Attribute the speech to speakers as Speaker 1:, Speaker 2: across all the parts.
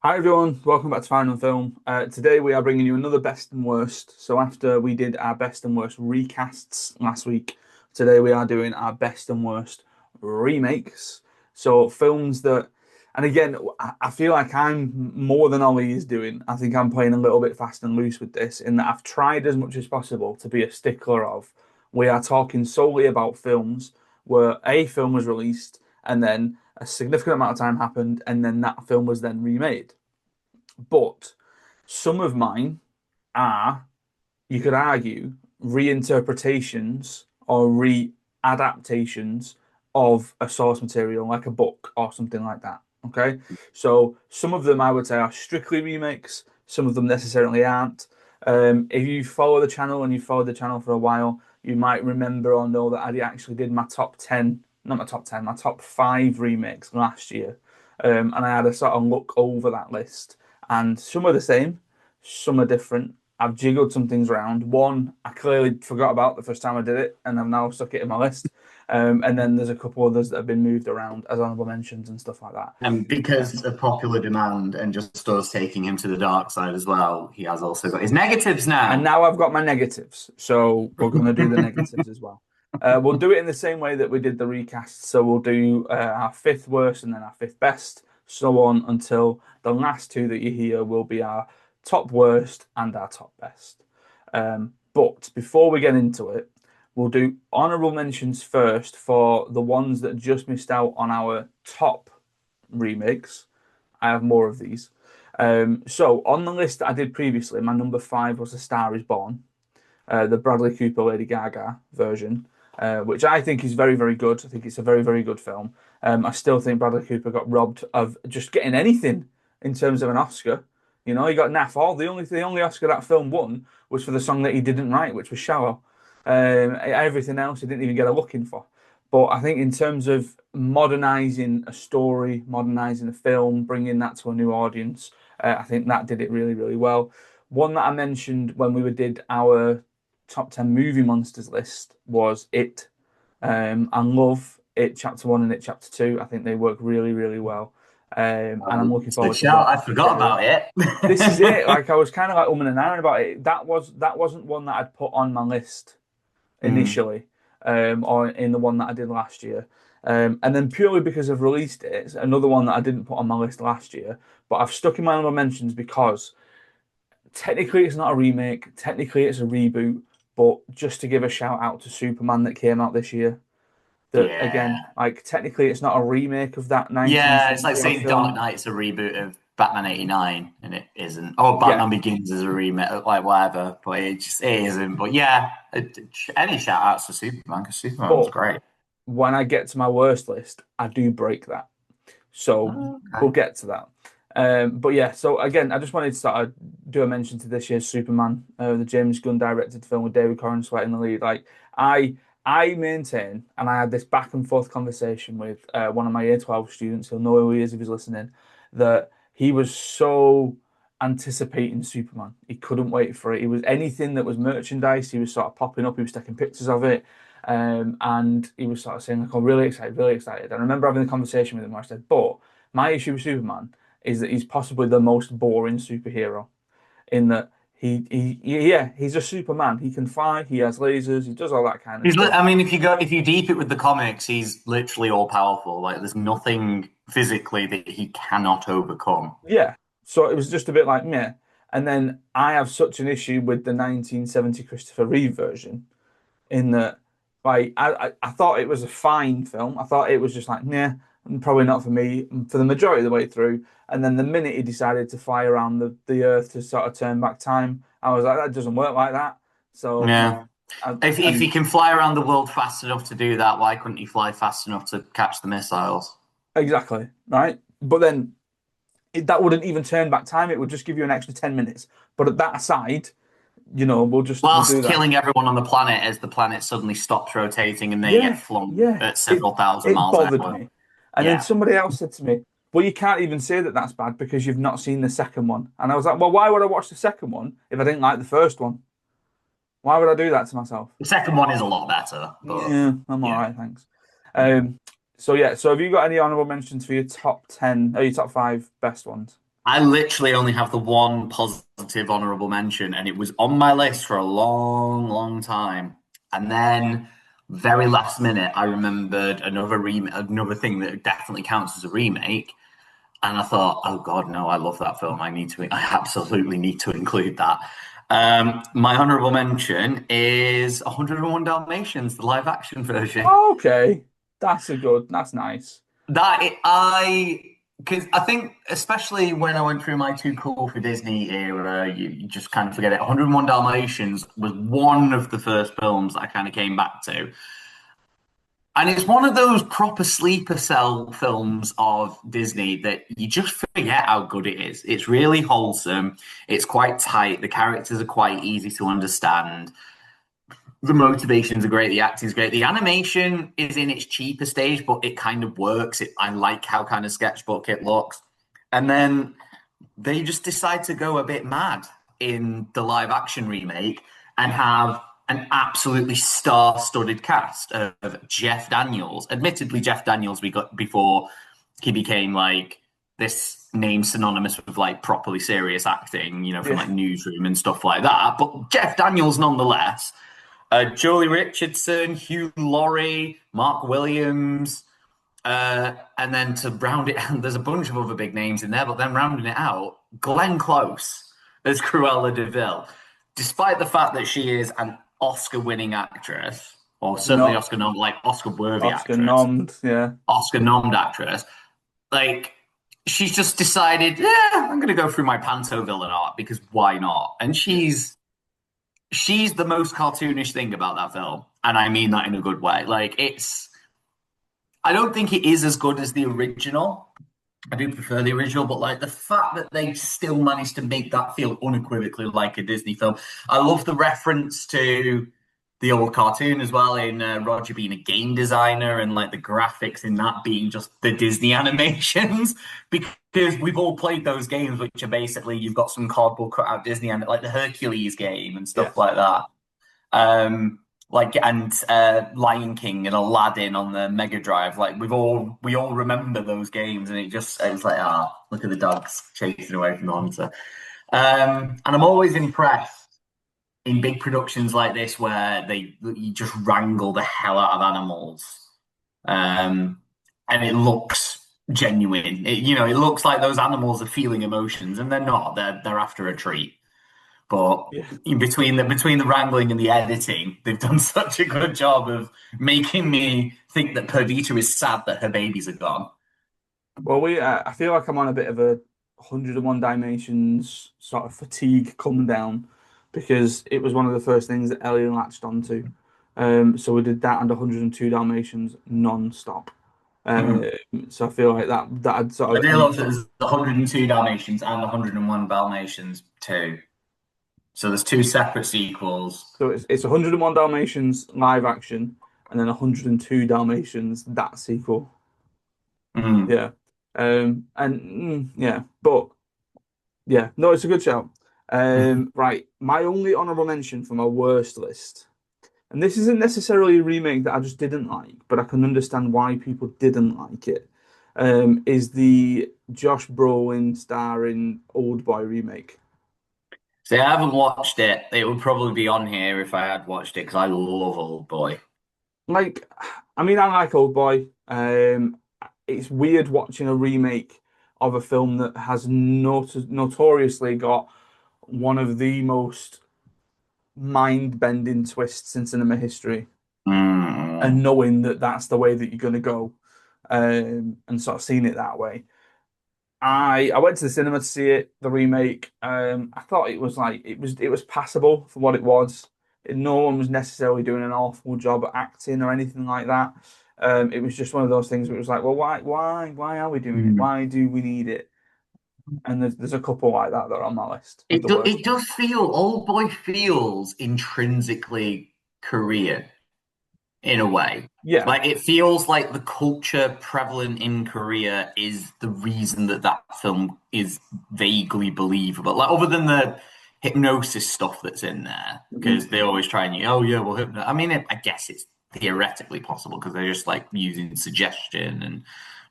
Speaker 1: Hi everyone, welcome back to Farrand Film. Today we are bringing you another best and worst. So after we did our best and worst recasts last week, today we are doing our best and worst remakes. So films that, and again, I feel like I'm more than Ollie is doing. I think I'm playing a little bit fast and loose with this in that I've tried as much as possible to be a stickler of. We are talking solely about films where a film was released and then a significant amount of time happened, and then that film was then remade. But some of mine are, you could argue, reinterpretations or readaptations of a source material, like a book or something like that. Okay, so some of them I would say are strictly remakes. Some of them necessarily aren't. If you follow the channel and you followed the channel for a while, you might remember or know that I actually did my top 10, not my top 10, my top five remakes last year. And I had a sort of look over that list, and some are the same, some are different. I've jiggled some things around. One I clearly forgot about the first time I did it, and I've now stuck it in my list. And then there's a couple others that have been moved around as honorable mentions and stuff like that.
Speaker 2: And because of popular demand and just us taking him to the dark side as well, he has also got his negatives
Speaker 1: And
Speaker 2: now.
Speaker 1: now I've got my negatives, so we're going to do the negatives as well. We'll do it in the same way that we did the recast. So we'll do our fifth worst and then our fifth best, so on until the last two that you hear will be our top worst and our top best. But before we get into it, we'll do honorable mentions first for the ones that just missed out on our top remakes. I have more of these. So on the list that I did previously, my number five was A Star Is Born, the Bradley Cooper Lady Gaga version, which I think is very, very good. I think it's a very, very good film. I still think Bradley Cooper got robbed of just getting anything in terms of an Oscar. You know, he got naff. The only Oscar that film won was for the song that he didn't write, which was Shallow. Everything else he didn't even get a look in for. But I think in terms of modernizing a story, modernizing a film, bringing that to a new audience, I think that did it really, really well. One that I mentioned when we did our top 10 movie monsters list was It. I love It Chapter 1 and It Chapter 2. I think they work really, really well. And I'm looking
Speaker 2: Good
Speaker 1: forward to
Speaker 2: shout.
Speaker 1: what
Speaker 2: I forgot
Speaker 1: they
Speaker 2: about it.
Speaker 1: this is it. Like I was kind of like umming and ahhing about it. That wasn't one that I'd put on my list
Speaker 2: Mm.
Speaker 1: initially, or in the one that I did last year. And then purely because I've released it, it's another one that I didn't put on my list last year, but I've stuck in my honorable mentions because technically it's not a remake, technically it's a reboot, but just to give a shout out to Superman that came out this year. That
Speaker 2: Yeah.
Speaker 1: again, like technically it's not a remake of that
Speaker 2: Yeah, it's like
Speaker 1: 1970 odd
Speaker 2: saying Dark
Speaker 1: film.
Speaker 2: Knight's a reboot of Batman 89, and it isn't. Or
Speaker 1: Yeah,
Speaker 2: Batman Begins is a remake, like whatever, but it isn't. But yeah, any shout outs to Superman, because Superman was
Speaker 1: but
Speaker 2: great.
Speaker 1: when I get to my worst list, I do break that. So
Speaker 2: Oh,
Speaker 1: we'll
Speaker 2: okay.
Speaker 1: get to that. But yeah, so again, I just wanted to do a mention to this year's Superman, the James Gunn directed film with David Corenswet in the lead. Like I, I maintain, and I had this back and forth conversation with one of my Year 12 students. He'll know who he is if he's listening. That he was so anticipating Superman. He couldn't wait for it. He was anything that was merchandise. He was sort of popping up. He was taking pictures of it. And he was sort of saying, like, I'm really excited, really excited. And I remember having a conversation with him where I said, but my issue with Superman is that he's possibly the most boring superhero in that yeah, he's a Superman. He can fly, he has lasers, he does all that kind of stuff.
Speaker 2: I mean, if you deep it with the comics, he's literally all powerful. Like, there's nothing physically that he cannot overcome.
Speaker 1: Yeah. So it was just a bit like meh. And then I have such an issue with the 1970 Christopher Reeve version in that like I thought it was a fine film. I thought it was just like, nah, probably not for me for the majority of the way through. And then the minute he decided to fly around the earth to sort of turn back time, I was like, that doesn't work like that. So
Speaker 2: Yeah. If he
Speaker 1: and
Speaker 2: can fly around the world fast enough to do that, why couldn't he fly fast enough to catch the missiles?
Speaker 1: exactly, right? But then that wouldn't even turn back time. It would just give you an extra 10 minutes. But at that aside, we'll do
Speaker 2: Whilst
Speaker 1: that.
Speaker 2: killing everyone on the planet as the planet suddenly stops rotating and they get
Speaker 1: Yeah,
Speaker 2: flung
Speaker 1: yeah.
Speaker 2: at
Speaker 1: It
Speaker 2: several thousand
Speaker 1: it
Speaker 2: miles an
Speaker 1: bothered
Speaker 2: hour.
Speaker 1: me. And then
Speaker 2: Yeah.
Speaker 1: somebody else said to me, "Well, you can't even say that that's bad because you've not seen the second one." And I was like, "Well, why would I watch the second one if I didn't like the first one? Why would I do that to myself?"
Speaker 2: The second one is a lot better, but
Speaker 1: Yeah, I'm all
Speaker 2: yeah.
Speaker 1: right, thanks. So yeah, so have you got any honorable mentions for your top 10 or your top five best ones?
Speaker 2: I literally only have the one positive honorable mention, and it was on my list for a long, long time. And then, very last minute, I remembered another thing that definitely counts as a remake. And I thought, oh God, no, I love that film. I absolutely need to include that. My honorable mention is 101 Dalmatians, the live action version.
Speaker 1: Okay, that's nice.
Speaker 2: Because I think, especially when I went through my too cool for Disney era, you just kind of forget it. 101 Dalmatians was one of the first films that I kind of came back to. And it's one of those proper sleeper cell films of Disney that you just forget how good it is. It's really wholesome. It's quite tight. The characters are quite easy to understand. The motivations are great. The acting's great. The animation is in its cheaper stage, but it kind of works. I like how kind of sketchbook it looks. And then they just decide to go a bit mad in the live action remake and have an absolutely star-studded cast of Jeff Daniels. Admittedly, Jeff Daniels we got before he became like this name synonymous with like properly serious acting, from
Speaker 1: Yeah,
Speaker 2: like Newsroom and stuff like that. But Jeff Daniels nonetheless. Jolie Richardson, Hugh Laurie, Mark Williams, and then to round it out, there's a bunch of other big names in there, but then rounding it out, Glenn Close as Cruella de Vil. Despite the fact that she is an Oscar-winning actress, or certainly
Speaker 1: not
Speaker 2: Oscar-nom, like Oscar-worthy
Speaker 1: Oscar
Speaker 2: actress,
Speaker 1: nommed. Yeah,
Speaker 2: Oscar-nommed actress, like she's just decided, yeah, I'm going to go through my panto villain art because why not? And
Speaker 1: yeah,
Speaker 2: she's the most cartoonish thing about that film, and I mean that in a good way. Like I don't think it is as good as the original. I do prefer the original, but like the fact that they still managed to make that feel unequivocally like a Disney film. I love the reference to the old cartoon as well, in Roger being a game designer and like the graphics in that being just the Disney animations, because we've all played those games, which are basically you've got some cardboard cut out Disney and like the Hercules game and stuff
Speaker 1: yes.
Speaker 2: like that. Um, and Lion King and Aladdin on the Mega Drive. Like we all remember those games, and it's like, look at the dogs chasing away from the hunter. And I'm always impressed in big productions like this where you just wrangle the hell out of animals, um, and it looks genuine. It looks like those animals are feeling emotions, and they're not. They're after a treat. But
Speaker 1: Yeah.
Speaker 2: in between the wrangling and the editing, they've done such a good job of making me think that Perdita is sad that her babies are gone.
Speaker 1: Well, I feel like I'm on a bit of a 101 Dalmatians sort of fatigue come down because it was one of the first things that Ellie latched onto. So we did that and 102 Dalmatians non-stop.
Speaker 2: Mhm.
Speaker 1: So I feel like that had sort
Speaker 2: I
Speaker 1: of
Speaker 2: do love that
Speaker 1: ended.
Speaker 2: there's 102 Dalmatians and 101 Dalmatians too. So there's two separate sequels.
Speaker 1: So it's 101 Dalmatians live action and then 102 Dalmatians that sequel.
Speaker 2: Mm.
Speaker 1: Yeah. Yeah, but yeah, no, it's a good shout. Right, my only honorable mention for my worst list, and this isn't necessarily a remake that I just didn't like, but I can understand why people didn't like it. Is the Josh Brolin starring Old Boy remake.
Speaker 2: See, I haven't watched it. It would probably be on here if I had watched it because I love Old Boy.
Speaker 1: Like, I mean, I like Old Boy. It's weird watching a remake of a film that has notoriously got one of the most mind-bending twists in cinema history, and
Speaker 2: Mm.
Speaker 1: knowing that that's the way that you're going to go, and sort of seeing it that way. I went to the cinema to see it, the remake. I thought it was passable for what it was. No one was necessarily doing an awful job at acting or anything like that. It was just one of those things where it was like, well, why are we doing it?
Speaker 2: Mm.
Speaker 1: Why do we need it? And there's a couple like that are on my list of the worst
Speaker 2: It does
Speaker 1: ones.
Speaker 2: feel Old Boy feels intrinsically Korean in a way.
Speaker 1: Yeah,
Speaker 2: Like it feels like the culture prevalent in Korea is the reason that that film is vaguely believable. Like other than the hypnosis stuff that's in there,
Speaker 1: mhm.
Speaker 2: because they always try and oh yeah, well hypno. I mean, I guess it's theoretically possible because they're just like using suggestion and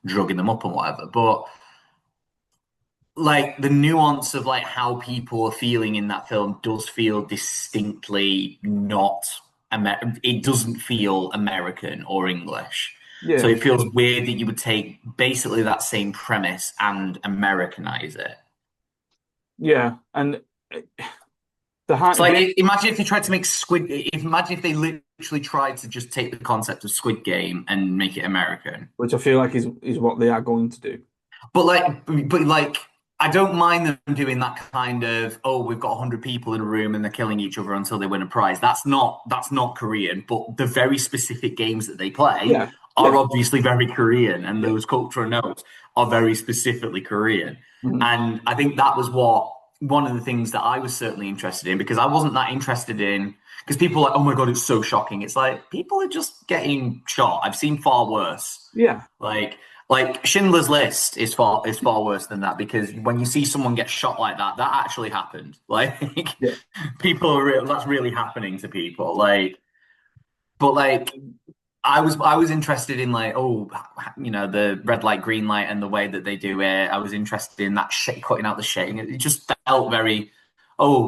Speaker 2: drugging them up and whatever. But like the nuance of like how people are feeling in that film does feel distinctly not it doesn't feel American or English. So
Speaker 1: Yeah,
Speaker 2: it feels weird that you would take basically that same premise and Americanize it.
Speaker 1: yeah, and
Speaker 2: It's like
Speaker 1: the
Speaker 2: imagine if they tried to make imagine if they literally tried to just take the concept of Squid Game and make it American.
Speaker 1: which I feel like is what they are going to do.
Speaker 2: But like, I don't mind them doing that kind of, oh, we've got 100 people in a room and they're killing each other until they win a prize. That's not Korean, but the very specific games that they play
Speaker 1: Yeah,
Speaker 2: are
Speaker 1: yeah,
Speaker 2: obviously very Korean, and
Speaker 1: yeah.
Speaker 2: those cultural notes are very specifically Korean.
Speaker 1: Mhm.
Speaker 2: And I think that was what one of the things that I was certainly interested in because I wasn't that interested in because people are like, oh my God, it's so shocking. It's like people are just getting shot. I've seen far worse.
Speaker 1: Yeah,
Speaker 2: Like like Schindler's List is far worse than that because when you see someone get shot like that, that actually happened. Like
Speaker 1: yeah.
Speaker 2: people are real, that's really happening to people. But I was interested in like the red light green light and the way that they do it. I was interested in that shit cutting out the shading. It just felt very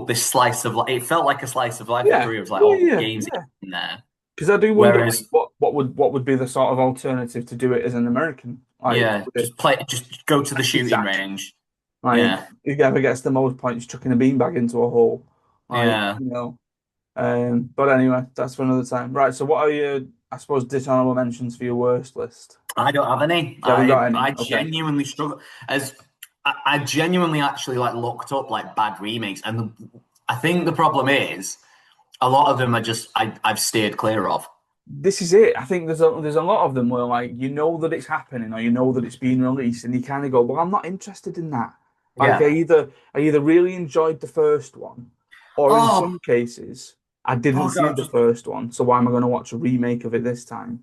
Speaker 2: this slice of life. It felt like a slice of life for
Speaker 1: Yeah,
Speaker 2: Korea. It was like
Speaker 1: yeah,
Speaker 2: all the
Speaker 1: yeah,
Speaker 2: games
Speaker 1: yeah.
Speaker 2: in there.
Speaker 1: Because I do wonder, like,
Speaker 2: Whereas
Speaker 1: what would be the sort of alternative to do it as an American? Like,
Speaker 2: yeah,
Speaker 1: would it
Speaker 2: just go to the
Speaker 1: hacky
Speaker 2: shooting
Speaker 1: sack?
Speaker 2: range.
Speaker 1: Like,
Speaker 2: Yeah.
Speaker 1: whoever gets the most points chucking a beanbag into a hole. Like,
Speaker 2: Yeah.
Speaker 1: But anyway, that's for another time. Right. So, what are your, I suppose, dishonorable mentions for your worst list?
Speaker 2: I don't have any.
Speaker 1: You haven't got
Speaker 2: I
Speaker 1: any.
Speaker 2: I
Speaker 1: Okay.
Speaker 2: genuinely struggle as I genuinely actually like looked up like bad remakes, and I think the problem is a lot of them are just I've steered clear of.
Speaker 1: This is it. I think there's a lot of them where like you know that it's happening or you know that it's being released, and you kind of go, "Well, I'm not interested in that." Like
Speaker 2: Yeah.
Speaker 1: I either really enjoyed the first one, or in
Speaker 2: Oh,
Speaker 1: some cases, I didn't
Speaker 2: oh
Speaker 1: see
Speaker 2: God,
Speaker 1: the
Speaker 2: just
Speaker 1: first one. So why am I going to watch a remake of it this time?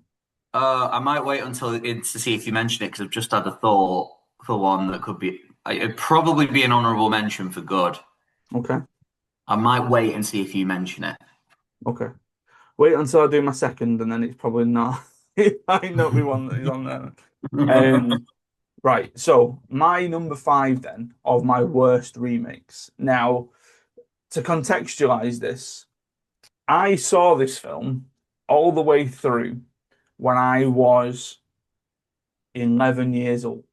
Speaker 2: I might wait until it's to see if you mention it because I've just had a thought for one that could be it'd probably be an honorable mention for good.
Speaker 1: Okay,
Speaker 2: I might wait and see if you mention it.
Speaker 1: okay. Wait until I do my second, and then it's probably not. It might not be one that is on there. Um, right. So my number five then of my worst remakes. Now, to contextualize this. I saw this film all the way through when I was 11 years old.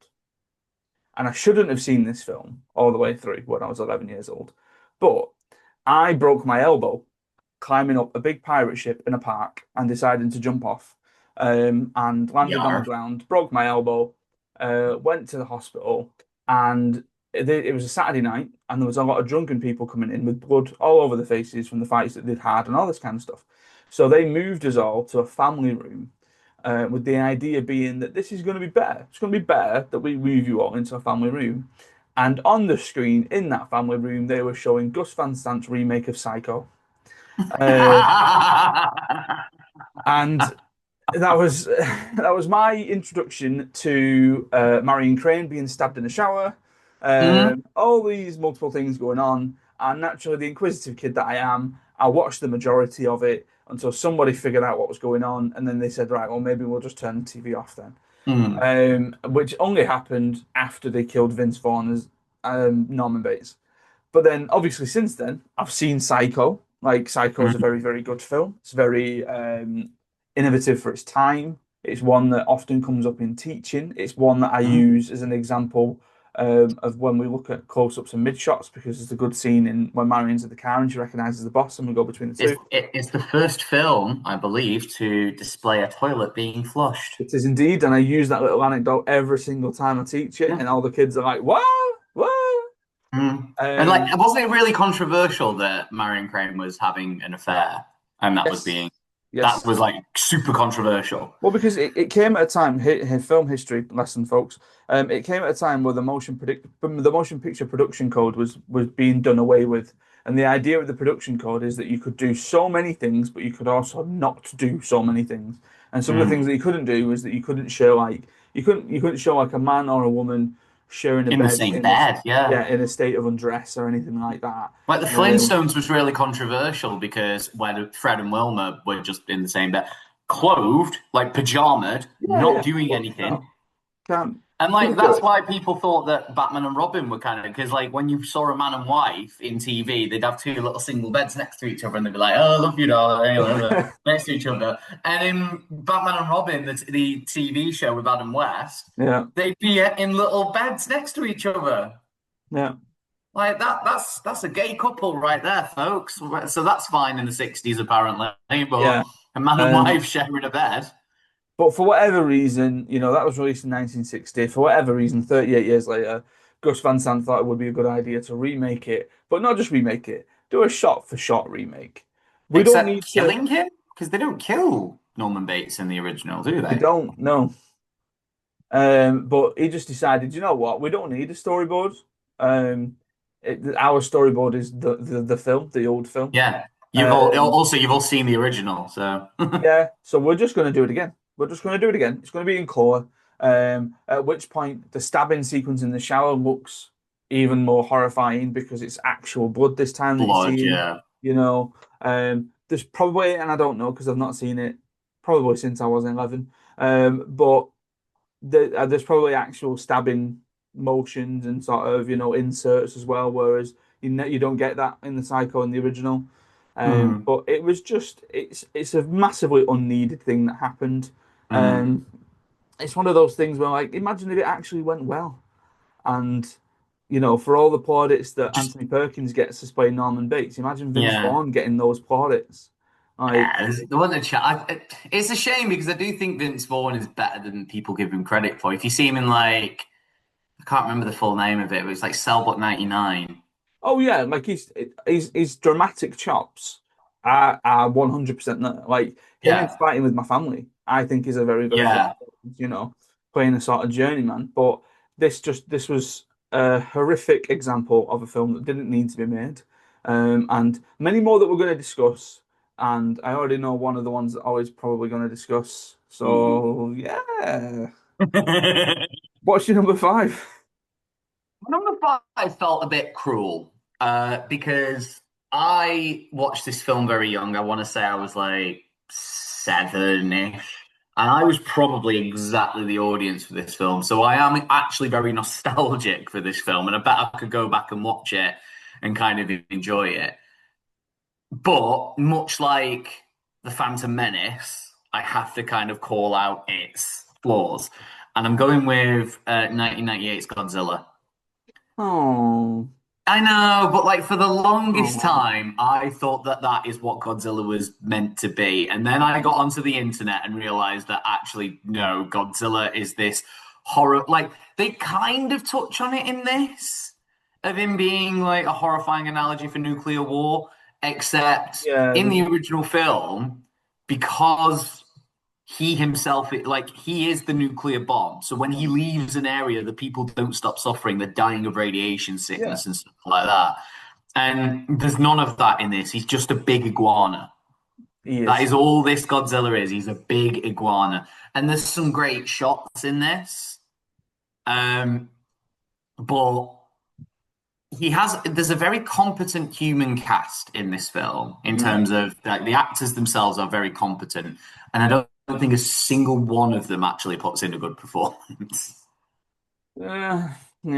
Speaker 1: And I shouldn't have seen this film all the way through when I was 11 years old. But I broke my elbow climbing up a big pirate ship in a park and deciding to jump off and landed on the
Speaker 2: Yeah.
Speaker 1: ground, broke my elbow, went to the hospital, and it was a Saturday night, and there was a lot of drunken people coming in with blood all over the faces from the fights that they'd had and all this kind of stuff. So they moved us all to a family room. With the idea being that this is going to be better. It's going to be better that we move you all into a family room. And on the screen in that family room, they were showing Gus Van Sant's remake of Psycho. Uh, and that was that was my introduction to Marion Crane being stabbed in the shower.
Speaker 2: Mhm.
Speaker 1: All these multiple things going on, and naturally, the inquisitive kid that I am, I watched the majority of it until somebody figured out what was going on, and then they said, "Right, well, maybe we'll just turn the TV off then."
Speaker 2: Mhm.
Speaker 1: Which only happened after they killed Vince Vaughn as Norman Bates. But then, obviously, since then, I've seen Psycho. Like, Psycho is a
Speaker 2: Mhm.
Speaker 1: very, very good film. It's very innovative for its time. It's one that often comes up in teaching. It's one that I
Speaker 2: Mhm.
Speaker 1: use as an example of when we look at close-ups and mid-shots because it's a good scene in when Marion's in the car and she recognizes the boss and we go between the
Speaker 2: It's,
Speaker 1: two.
Speaker 2: it's the first film, I believe, to display a toilet being flushed.
Speaker 1: It is indeed, and I use that little anecdote every single time I teach it,
Speaker 2: Yeah.
Speaker 1: and all the kids are like, "What? What?"
Speaker 2: Mm. And like,
Speaker 1: Um,
Speaker 2: wasn't it really controversial that Marion Crane was having an affair and
Speaker 1: yes,
Speaker 2: that
Speaker 1: yes.
Speaker 2: was like super controversial?
Speaker 1: Well, because it came at a time, film history lesson, folks. It came at a time where the motion picture production code was being done away with, and the idea of the production code is that you could do so many things, but you could also not do so many things. And some of the things
Speaker 2: Mm.
Speaker 1: that you couldn't do was that you couldn't show like a man or a woman sharing a
Speaker 2: In the
Speaker 1: bed
Speaker 2: same
Speaker 1: in a
Speaker 2: bed, yeah.
Speaker 1: yeah in a state of undress or anything like that.
Speaker 2: Like the
Speaker 1: Um,
Speaker 2: Flintstones was really controversial because when Fred and Wilma were just in the same bed, clothed, like pajamaed,
Speaker 1: yeah,
Speaker 2: not
Speaker 1: yeah,
Speaker 2: doing
Speaker 1: but
Speaker 2: anything.
Speaker 1: no, can't.
Speaker 2: And
Speaker 1: Pretty
Speaker 2: like that's
Speaker 1: good.
Speaker 2: why people thought that Batman and Robin were kind of because like when you saw a man and wife in TV, they'd have two little single beds next to each other, and they'd be like, "Oh, I love you, darling," next to each other. And in Batman and Robin, the TV show with Adam West,
Speaker 1: Yeah,
Speaker 2: they'd be in little beds next to each other.
Speaker 1: yeah,
Speaker 2: Like that's a gay couple right there, folks. So that's fine in the 60s, apparently. But
Speaker 1: yeah.
Speaker 2: a man and
Speaker 1: Um,
Speaker 2: wife sharing a bed.
Speaker 1: but for whatever reason, that was released in 1960. For whatever reason, 38 years later, Gus Van Sant thought it would be a good idea to remake it, but not just remake it, do a shot-for-shot remake. We don't
Speaker 2: Except
Speaker 1: need to.
Speaker 2: killing him? Because they don't kill Norman Bates in the original, do
Speaker 1: They
Speaker 2: they?
Speaker 1: don't know. But he just decided, you know what? We don't need a storyboard. Our storyboard is the film, the old film.
Speaker 2: Yeah.
Speaker 1: Um,
Speaker 2: You've all seen the original, so
Speaker 1: yeah, so we're just going to do it again. We're just going to do it again. It's going to be in color. At which point, the stabbing sequence in the shower looks even more horrifying because it's actual blood this time that you're
Speaker 2: blood,
Speaker 1: seeing.
Speaker 2: yeah.
Speaker 1: There's probably, and I don't know because I've not seen it probably since I was 11. But there's probably actual stabbing motions and sort of inserts as well, whereas you don't get that in the Psycho in the original.
Speaker 2: Mm,
Speaker 1: But it was just it's a massively unneeded thing that happened.
Speaker 2: mm.
Speaker 1: Um, it's one of those things where like imagine if it actually went well, and for all the plaudits that
Speaker 2: Just
Speaker 1: Anthony Perkins gets to play Norman Bates, imagine Vince
Speaker 2: yeah.
Speaker 1: Vaughn getting those plaudits. Like,
Speaker 2: There wasn't a chance. It's a shame because I do think Vince Vaughn is better than people give him credit for. If you see him in like, I can't remember the full name of it, but it's like Cellblock 99.
Speaker 1: oh yeah, like his dramatic chops are 100% there. Like him in
Speaker 2: Yeah,
Speaker 1: Fighting with My Family, I think is a very very good
Speaker 2: yeah.
Speaker 1: performance, playing a sort of journeyman. But this was a horrific example of a film that didn't need to be made, and many more that we're going to discuss. And I already know one of the ones that I was probably going to discuss.
Speaker 2: Ooh.
Speaker 1: So yeah, what's your number five?
Speaker 2: Number five felt a bit cruel because I watched this film very young. I want to say I was like seven-ish. And I was probably exactly the audience for this film. So I am actually very nostalgic for this film. And I bet I could go back and watch it and kind of enjoy it. But much like The Phantom Menace, I have to kind of call out its flaws. And I'm going with 1998's Godzilla.
Speaker 1: Oh,
Speaker 2: I know, but like for the longest
Speaker 1: oh,
Speaker 2: time, I thought that that is what Godzilla was meant to be. And then I got onto the internet and realized that actually, no, Godzilla is this horror. Like they kind of touch on it in this, of him being like a horrifying analogy for nuclear war, except
Speaker 1: yeah,
Speaker 2: in the original film, because he himself like he is the nuclear bomb, so when he leaves an area the people don't stop suffering, they're dying of radiation
Speaker 1: yeah.
Speaker 2: sickness and stuff like that, and there's none of that in this. He's just a big iguana.
Speaker 1: He
Speaker 2: That
Speaker 1: is.
Speaker 2: is all this Godzilla is. He's a big iguana, and there's some great shots in this, um but there's a very competent human cast in this film in
Speaker 1: Mm.
Speaker 2: terms of like the actors themselves are very competent, and I don't think a single one of them actually puts in a good performance.
Speaker 1: Yeah.
Speaker 2: Do you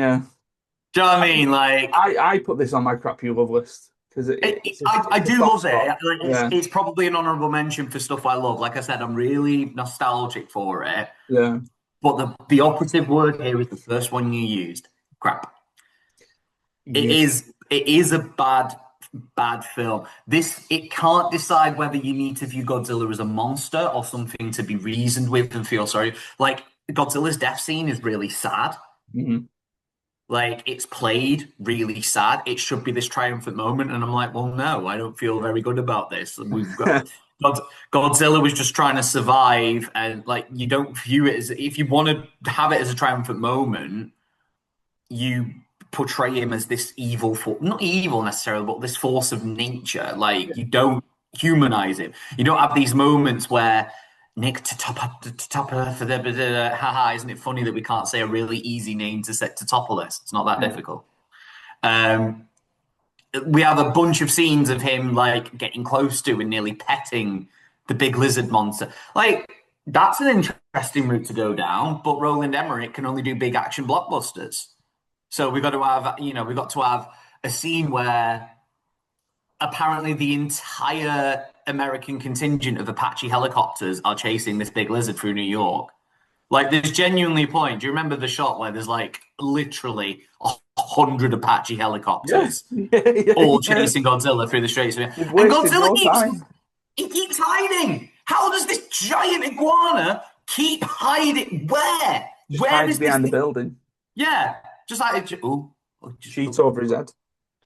Speaker 2: know what I
Speaker 1: I mean,
Speaker 2: mean? Like,
Speaker 1: I put this on my crap you love list because
Speaker 2: I
Speaker 1: it's a
Speaker 2: do
Speaker 1: soft
Speaker 2: love it.
Speaker 1: spot.
Speaker 2: Like,
Speaker 1: Yeah,
Speaker 2: it's probably an honorable mention for stuff I love. Like I said, I'm really nostalgic for it.
Speaker 1: yeah.
Speaker 2: But the operative word here is the first one you used. Crap.
Speaker 1: Yeah.
Speaker 2: It is a bad film. This it can't decide whether you need to view Godzilla as a monster or something to be reasoned with and feel sorry. Like Godzilla's death scene is really sad.
Speaker 1: Mhm.
Speaker 2: Like it's played really sad. It should be this triumphant moment, and I'm like, well, no, I don't feel very good about this. We've got God, Godzilla was just trying to survive, and like you don't view it as if you want to have it as a triumphant moment, you portray him as this evil for not evil necessarily, but this force of nature. Like you don't humanize him. You don't have these moments where Nick to top for the haha, isn't it funny that we can't say a really easy name to set Totopoulos? It's not that
Speaker 1: Yeah.
Speaker 2: difficult. Um, we have a bunch of scenes of him like getting close to and nearly petting the big lizard monster. Like That's an interesting route to go down, but Roland Emmerich can only do big action blockbusters. So we've got to have, we've got to have a scene where apparently the entire American contingent of Apache helicopters are chasing this big lizard through New York. Like, there's genuinely a point. Do you remember the shot where there's like literally 100 Apache
Speaker 1: Yeah,
Speaker 2: helicopters
Speaker 1: yeah, yeah,
Speaker 2: all
Speaker 1: yeah.
Speaker 2: chasing Godzilla through the streets?
Speaker 1: You've
Speaker 2: And
Speaker 1: wasted
Speaker 2: Godzilla
Speaker 1: no
Speaker 2: keeps
Speaker 1: time.
Speaker 2: he keeps hiding. How does this giant iguana keep hiding? Where?
Speaker 1: Just
Speaker 2: Where
Speaker 1: hides
Speaker 2: is this
Speaker 1: behind the
Speaker 2: thing?
Speaker 1: building.
Speaker 2: Yeah, just like
Speaker 1: Sheets over his head.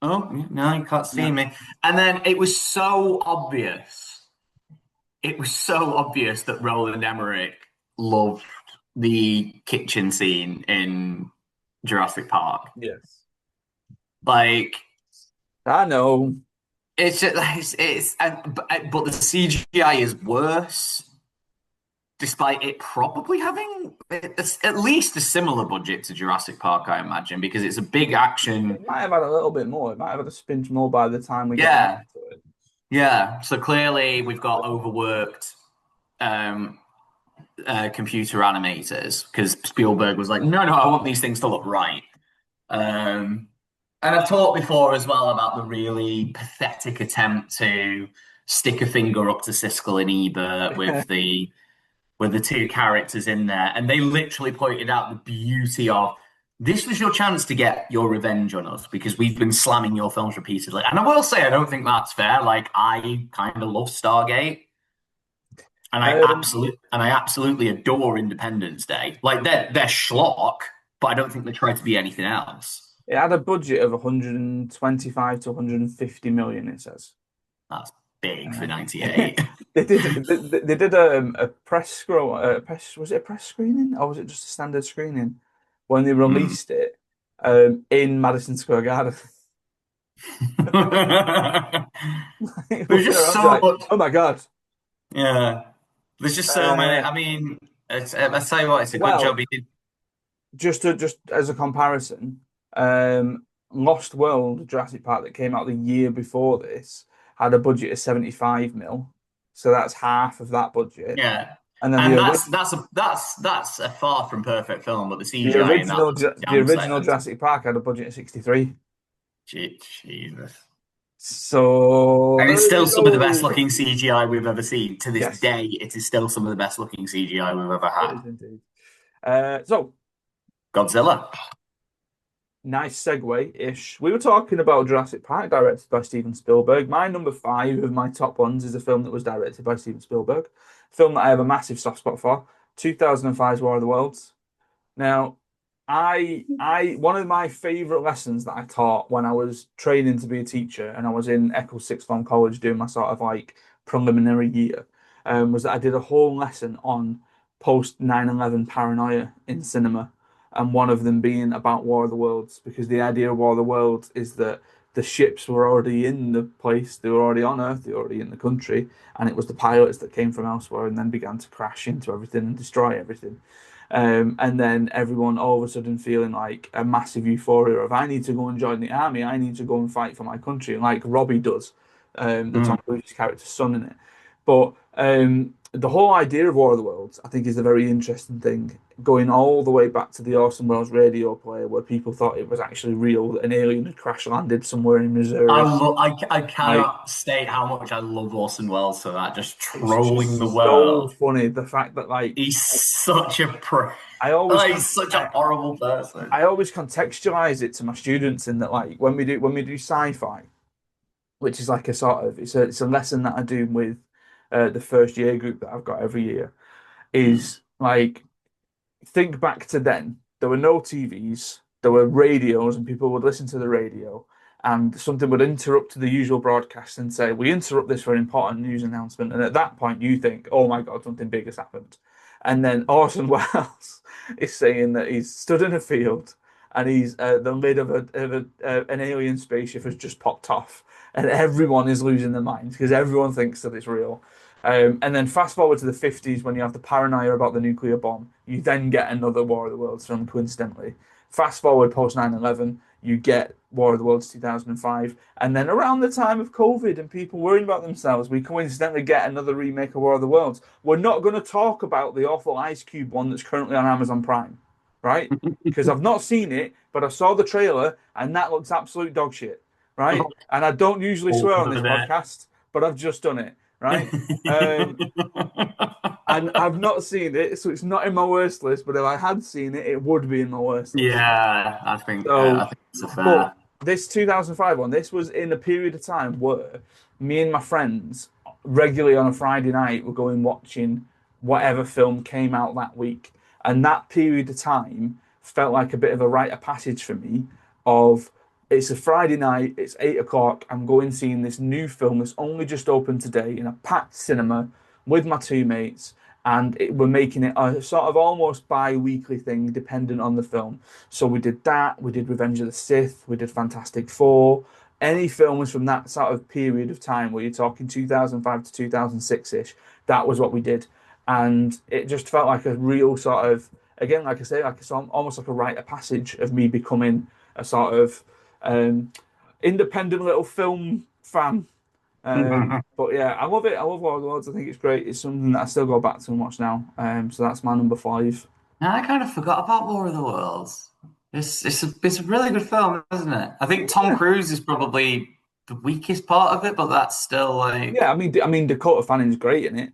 Speaker 2: no, you can't see
Speaker 1: Yeah.
Speaker 2: me. And then it was so obvious. It was so obvious that Roland Emmerich loved the kitchen scene in Jurassic Park.
Speaker 1: Yes.
Speaker 2: Like
Speaker 1: I know.
Speaker 2: it's just but the CGI is worse, despite it probably having at least a similar budget to Jurassic Park, I imagine, because it's a big action.
Speaker 1: It might have had a little bit more. It might have had a spinch more by the time we get around
Speaker 2: Yeah,
Speaker 1: to it.
Speaker 2: yeah. So clearly we've got overworked um, computer animators because Spielberg was like, no, I want these things to look right. Um, and I've talked before as well about the really pathetic attempt to stick a finger up to Siskel and Ebert with the two characters in there, and they literally pointed out the beauty of this was your chance to get your revenge on us because we've been slamming your films repeatedly. And I will say, I don't think that's fair. Like, I kind of love Stargate.
Speaker 1: Um,
Speaker 2: And I absolutely adore Independence Day. Like they're schlock, but I don't think they try to be anything else.
Speaker 1: it had a budget of 125 to 150 million, it says.
Speaker 2: That's big for
Speaker 1: Uh,
Speaker 2: '98.
Speaker 1: they did a press scroll press was it a press screening or was it just a standard screening when they
Speaker 2: Hmm.
Speaker 1: released it in Madison Square Garden.
Speaker 2: There's
Speaker 1: Looking
Speaker 2: just
Speaker 1: around
Speaker 2: so
Speaker 1: like,
Speaker 2: much.
Speaker 1: oh my God.
Speaker 2: Yeah, there's just so many.
Speaker 1: Uh,
Speaker 2: I mean, I tell you what, it's a good job
Speaker 1: well,
Speaker 2: he did.
Speaker 1: just as a comparison, Lost World, Jurassic Park that came out the year before this, had a budget of 75 mil. So that's half of that budget.
Speaker 2: Yeah,
Speaker 1: And then
Speaker 2: and that's a far from perfect film, but the
Speaker 1: the
Speaker 2: CGI in that
Speaker 1: original
Speaker 2: looks
Speaker 1: the
Speaker 2: damn
Speaker 1: original
Speaker 2: sight.
Speaker 1: Jurassic Park had a budget of 63.
Speaker 2: Jesus.
Speaker 1: So
Speaker 2: And
Speaker 1: there
Speaker 2: it's
Speaker 1: you
Speaker 2: still some of the best
Speaker 1: go.
Speaker 2: looking CGI we've ever seen. To this
Speaker 1: Yes,
Speaker 2: day, it is still some of the best looking CGI we've ever
Speaker 1: it
Speaker 2: had.
Speaker 1: is indeed. So
Speaker 2: Godzilla.
Speaker 1: nice segue-ish. We were talking about Jurassic Park, directed by Steven Spielberg. My number five of my top ones is a film that was directed by Steven Spielberg. A film that I have a massive soft spot for. 2005's War of the Worlds. Now, one of my favorite lessons that I taught when I was training to be a teacher and I was in Eccles Sixth Form College doing my sort of like preliminary year, was that I did a whole lesson on post 9/11 paranoia in cinema, and one of them being about War of the Worlds, because the idea of War of the Worlds is that the ships were already in the place, they were already on Earth, they were already in the country, and it was the pilots that came from elsewhere and then began to crash into everything and destroy everything. And then everyone all of a sudden feeling like a massive euphoria of I need to go and join the army, I need to go and fight for my country, like Robbie does, the
Speaker 2: Mm.
Speaker 1: Tom Cruise character's son in it. But the whole idea of War of the Worlds, I think, is a very interesting thing, going all the way back to the Orson Welles radio play, where people thought it was actually real, that an alien had crash landed somewhere in Missouri.
Speaker 2: I
Speaker 1: Like,
Speaker 2: cannot state how much I love Orson Welles for that, just
Speaker 1: it's
Speaker 2: trolling the
Speaker 1: just so
Speaker 2: world.
Speaker 1: funny the fact that like
Speaker 2: He's such a pro.
Speaker 1: I always
Speaker 2: Oh,
Speaker 1: con
Speaker 2: he's such a horrible person.
Speaker 1: I always contextualize it to my students in that like when we do sci-fi, which is like a sort of it's a lesson that I do with the first year group that I've got every year,
Speaker 2: Mm.
Speaker 1: is like think back to then. There were no TVs, there were radios, and people would listen to the radio, and something would interrupt the usual broadcast and say, "We interrupt this for an important news announcement." And at that point, you think, "Oh my God, something big has happened." And then Orson Welles is saying that he's stood in a field and he's the lid of an alien spaceship has just popped off, and everyone is losing their minds because everyone thinks that it's real. And then fast forward to the 50s when you have the paranoia about the nuclear bomb. You then get another War of the Worlds film, coincidentally. Fast forward post 9/11, you get War of the Worlds 2005. And then around the time of COVID and people worrying about themselves, we coincidentally get another remake of War of the Worlds. We're not going to talk about the awful Ice Cube one that's currently on Amazon Prime, right? Because I've not seen it, but I saw the trailer and that looks absolute dog shit, right? And I don't usually swear on this
Speaker 2: Over
Speaker 1: podcast, but I've just done it, right? Um,
Speaker 2: there.
Speaker 1: and I've not seen it, so it's not in my worst list. But if I had seen it, it would be in my worst list.
Speaker 2: Yeah, I
Speaker 1: So,
Speaker 2: think it's a
Speaker 1: but
Speaker 2: fair.
Speaker 1: this 2005 one, this was in a period of time where me and my friends regularly on a Friday night were going watching whatever film came out that week, and that period of time felt like a bit of a rite of passage for me. Of it's a Friday night, it's 8 o'clock. I'm going seeing this new film that's only just opened today in a packed cinema with my two mates, and we're making it a sort of almost bi-weekly thing, dependent on the film. So we did that. We did Revenge of the Sith. We did Fantastic Four. Any films from that sort of period of time, where you're talking 2005 to 2006 ish, that was what we did, and it just felt like a real sort of, again, like I say, like it's almost like a rite of passage of me becoming a sort of um, independent little film fan. But yeah, I love it. I love War of the Worlds. I think it's great. It's something that I still go back to and watch now. So that's my number five.
Speaker 2: Now, I kind of forgot about War of the Worlds. It's a really good film, isn't it? I think Tom
Speaker 1: Yeah,
Speaker 2: Cruise is probably the weakest part of it, but that's still like
Speaker 1: yeah. I mean, Dakota Fanning's great in it.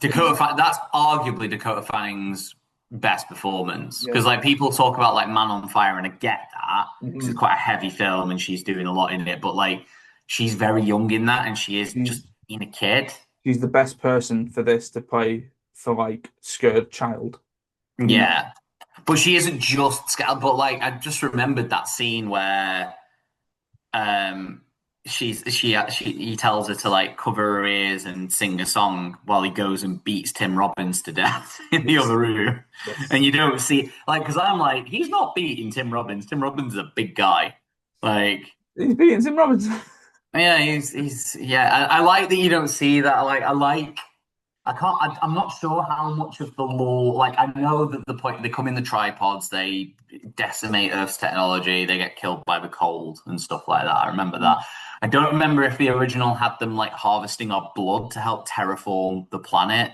Speaker 1: You know.
Speaker 2: That's arguably Dakota Fanning's best performance.
Speaker 1: Yeah.
Speaker 2: Because like people talk about like Man on Fire, and I get that because
Speaker 1: Mhm.
Speaker 2: it's quite a heavy film and she's doing a lot in it, but like she's very young in that, and she is
Speaker 1: She's
Speaker 2: just being a kid.
Speaker 1: she's the best person for this to play for like scared child. You know.
Speaker 2: Yeah. But she isn't just scared. But like, I just remembered that scene where um he tells her to like cover her ears and sing a song while he goes and beats Tim Robbins to death in the
Speaker 1: Yes.
Speaker 2: other room.
Speaker 1: Yes.
Speaker 2: And you don't see like because I'm like, he's not beating Tim Robbins. Tim Robbins is a big guy. Like,
Speaker 1: He's beating Tim Robinson.
Speaker 2: yeah, he's yeah. I like that you don't see that. I like I can't. I'm not sure how much of the law. Like, I know that the point they come in the tripods, they decimate Earth's technology, they get killed by the cold and stuff like that. I remember that. I don't remember if the original had them like harvesting our blood to help terraform the planet.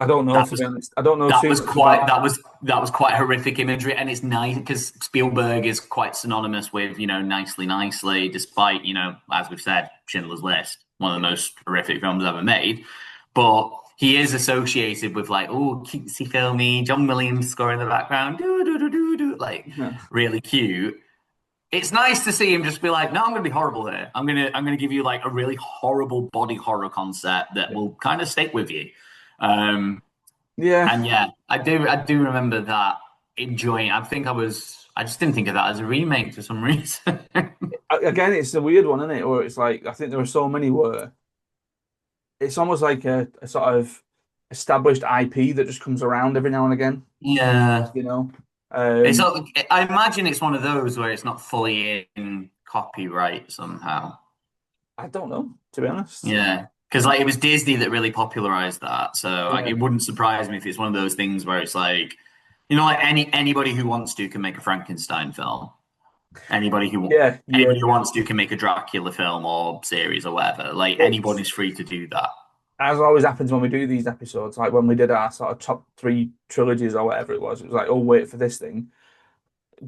Speaker 1: I don't know,
Speaker 2: That
Speaker 1: to
Speaker 2: was
Speaker 1: be honest. I don't know
Speaker 2: that
Speaker 1: too
Speaker 2: was
Speaker 1: much
Speaker 2: quite
Speaker 1: about.
Speaker 2: that was quite horrific imagery, and it's nice because Spielberg is quite synonymous with nicely, despite as we've said, Schindler's List, one of the most horrific films ever made, but he is associated with like cutesy filmy John Williams score in the background, do do do do do, like
Speaker 1: Yeah.
Speaker 2: really cute. It's nice to see him just be like, no, I'm gonna be horrible here. I'm gonna give you like a really horrible body horror concept that
Speaker 1: Yeah.
Speaker 2: will kind of stick with you. Um,
Speaker 1: Yeah.
Speaker 2: and yeah, I do remember that enjoying. I just didn't think of that as a remake for some reason.
Speaker 1: Again, it's a weird one, isn't it? Or it's like I think there are so many where it's almost like a sort of established IP that just comes around every now and again.
Speaker 2: Yeah,
Speaker 1: You know.
Speaker 2: it's
Speaker 1: Um,
Speaker 2: not, I imagine it's one of those where it's not fully in copyright somehow.
Speaker 1: I don't know, to be honest.
Speaker 2: Yeah, because like it was Disney that really popularized that, so like
Speaker 1: Yeah.
Speaker 2: it wouldn't surprise me if it's one of those things where it's like, like anybody who wants to can make a Frankenstein film. Anybody who
Speaker 1: Yeah. Yeah.
Speaker 2: anybody who wants to can make a Dracula film or series or whatever. Like
Speaker 1: It's
Speaker 2: anybody's free to do that.
Speaker 1: as always happens when we do these episodes, like when we did our sort of top three trilogies or whatever it was like, oh, wait for this thing.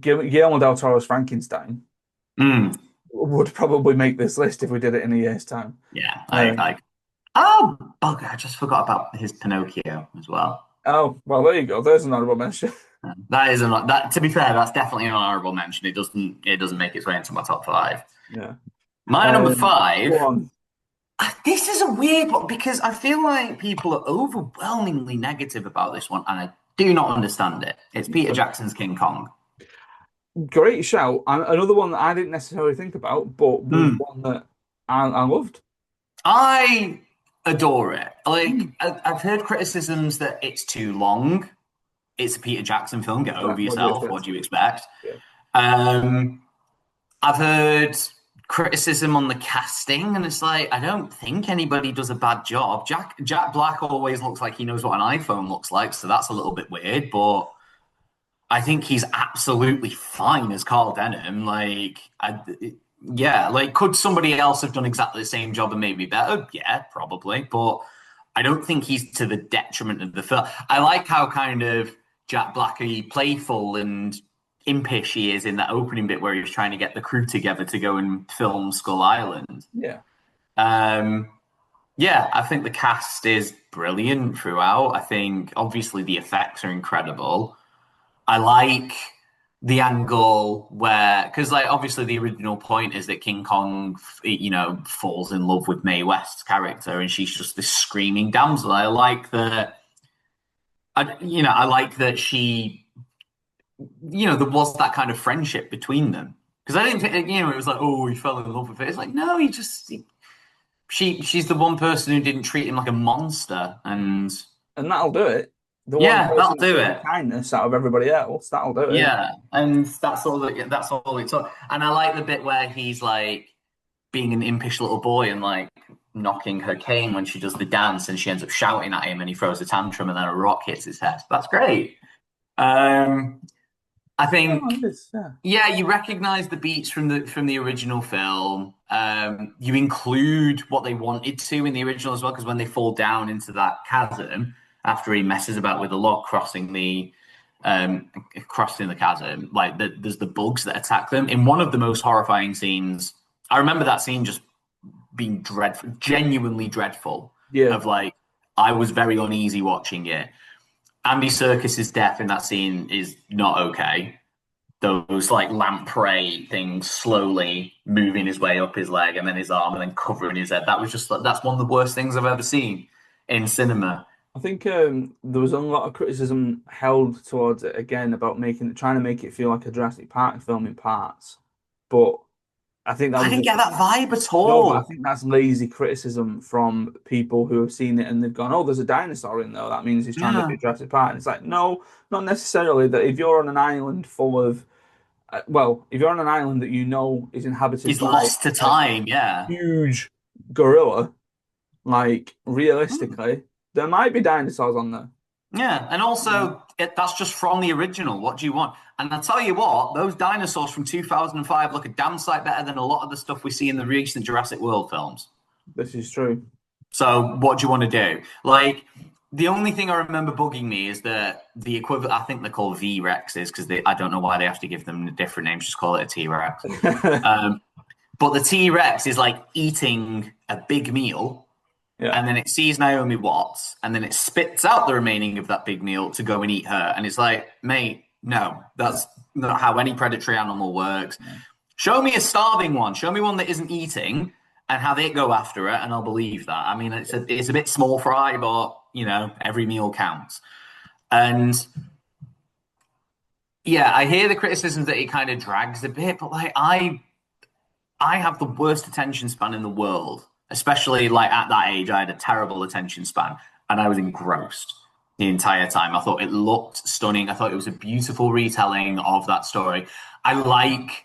Speaker 1: Guillermo del Toro's Frankenstein
Speaker 2: Mm,
Speaker 1: would probably make this list if we did it in a year's time.
Speaker 2: yeah,
Speaker 1: Um,
Speaker 2: oh bugger, I just forgot about his Pinocchio as well.
Speaker 1: oh, well, there you go. There's an honorable mention.
Speaker 2: That is an that to be fair, that's definitely an honorable mention. It doesn't make its way into my top five.
Speaker 1: Yeah.
Speaker 2: My number
Speaker 1: Go
Speaker 2: five.
Speaker 1: on.
Speaker 2: This is a weird one because I feel like people are overwhelmingly negative about this one, and I do not understand it. It's Peter Jackson's King Kong.
Speaker 1: Great shout. And another one that I didn't necessarily think about, but was
Speaker 2: Mm.
Speaker 1: one that I loved.
Speaker 2: I adore it. Like
Speaker 1: Mm.
Speaker 2: I've heard criticisms that it's too long. It's a Peter Jackson film. Get
Speaker 1: Yeah,
Speaker 2: over
Speaker 1: what do you
Speaker 2: yourself.
Speaker 1: expect?
Speaker 2: What do you expect?
Speaker 1: Yeah.
Speaker 2: Um, I've heard criticism on the casting, and it's like I don't think anybody does a bad job. Jack Black always looks like he knows what an iPhone looks like, so that's a little bit weird, but I think he's absolutely fine as Carl Denham. Yeah, like could somebody else have done exactly the same job and maybe better? Yeah, probably, but I don't think he's to the detriment of the film. I like how kind of Jack Blackie playful and impish he is in that opening bit where he's trying to get the crew together to go and film Skull Island.
Speaker 1: Yeah.
Speaker 2: Um, yeah, I think the cast is brilliant throughout. I think obviously the effects are incredible. I like the angle where, because like obviously the original point is that King Kong, falls in love with Mae West's character, and she's just this screaming damsel. I like that she, there was that kind of friendship between them. Because I didn't think, it was like, oh, he fell in love with it. It's like, no, she's the one person who didn't treat him like a monster, and
Speaker 1: And that'll do it. The one
Speaker 2: yeah, that'll
Speaker 1: person that
Speaker 2: do
Speaker 1: showed the
Speaker 2: it.
Speaker 1: kindness out of everybody else, that'll do it.
Speaker 2: Yeah, and that's all it took. And I like the bit where he's like being an impish little boy and like knocking her cane when she does the dance, and she ends up shouting at him, and he throws a tantrum, and then a rock hits his head. That's great. Um, I
Speaker 1: Oh,
Speaker 2: think,
Speaker 1: it is, yeah.
Speaker 2: yeah, you recognize the beats from the original film. You include what they wanted to in the original as well, because when they fall down into that chasm after he messes about with the log um, crossing the chasm, like there's the bugs that attack them. In one of the most horrifying scenes, I remember that scene just being dreadful, genuinely dreadful.
Speaker 1: Yeah.
Speaker 2: Of like, I was very uneasy watching it. Andy Serkis's death in that scene is not okay. Those like lamprey things slowly moving his way up his leg and then his arm and then covering his head. That was just like that's one of the worst things I've ever seen in cinema.
Speaker 1: I think there was a lot of criticism held towards it again about trying to make it feel like a Jurassic Park film in parts. But I think that
Speaker 2: I
Speaker 1: was
Speaker 2: didn't
Speaker 1: just
Speaker 2: get that vibe at
Speaker 1: no, but I
Speaker 2: all.
Speaker 1: think that's lazy criticism from people who have seen it and they've gone, "Oh, there's a dinosaur in there. That means he's trying to
Speaker 2: Yeah,
Speaker 1: do Jurassic Park." And it's like, no, not necessarily. That if you're on an island full of, if you're on an island that you know is inhabited
Speaker 2: he's
Speaker 1: by
Speaker 2: lost to
Speaker 1: a
Speaker 2: time. Yeah.
Speaker 1: huge gorilla, like realistically, there might be dinosaurs on there.
Speaker 2: Yeah, and also that's just from the original. What do you want? And I tell you what, those dinosaurs from 2005 look a damn sight better than a lot of the stuff we see in the recent Jurassic World films.
Speaker 1: This is true.
Speaker 2: So what do you want to do? Like the only thing I remember bugging me is that the equivalent. I think they're called V Rexes because I don't know why they have to give them different names. Just call it a T Rex. Um, but the T Rex is like eating a big meal
Speaker 1: Yeah.
Speaker 2: and then it sees Naomi Watts, and then it spits out the remaining of that big meal to go and eat her. And it's like, mate, no, that's not how any predatory animal works. Show me a starving one. Show me one that isn't eating, and have it go after it, and I'll believe that. I mean, it's a bit small fry, but every meal counts. And yeah, I hear the criticisms that it kind of drags a bit, but like I have the worst attention span in the world, especially like at that age. I had a terrible attention span and I was engrossed the entire time. I thought it looked stunning. I thought it was a beautiful retelling of that story. I like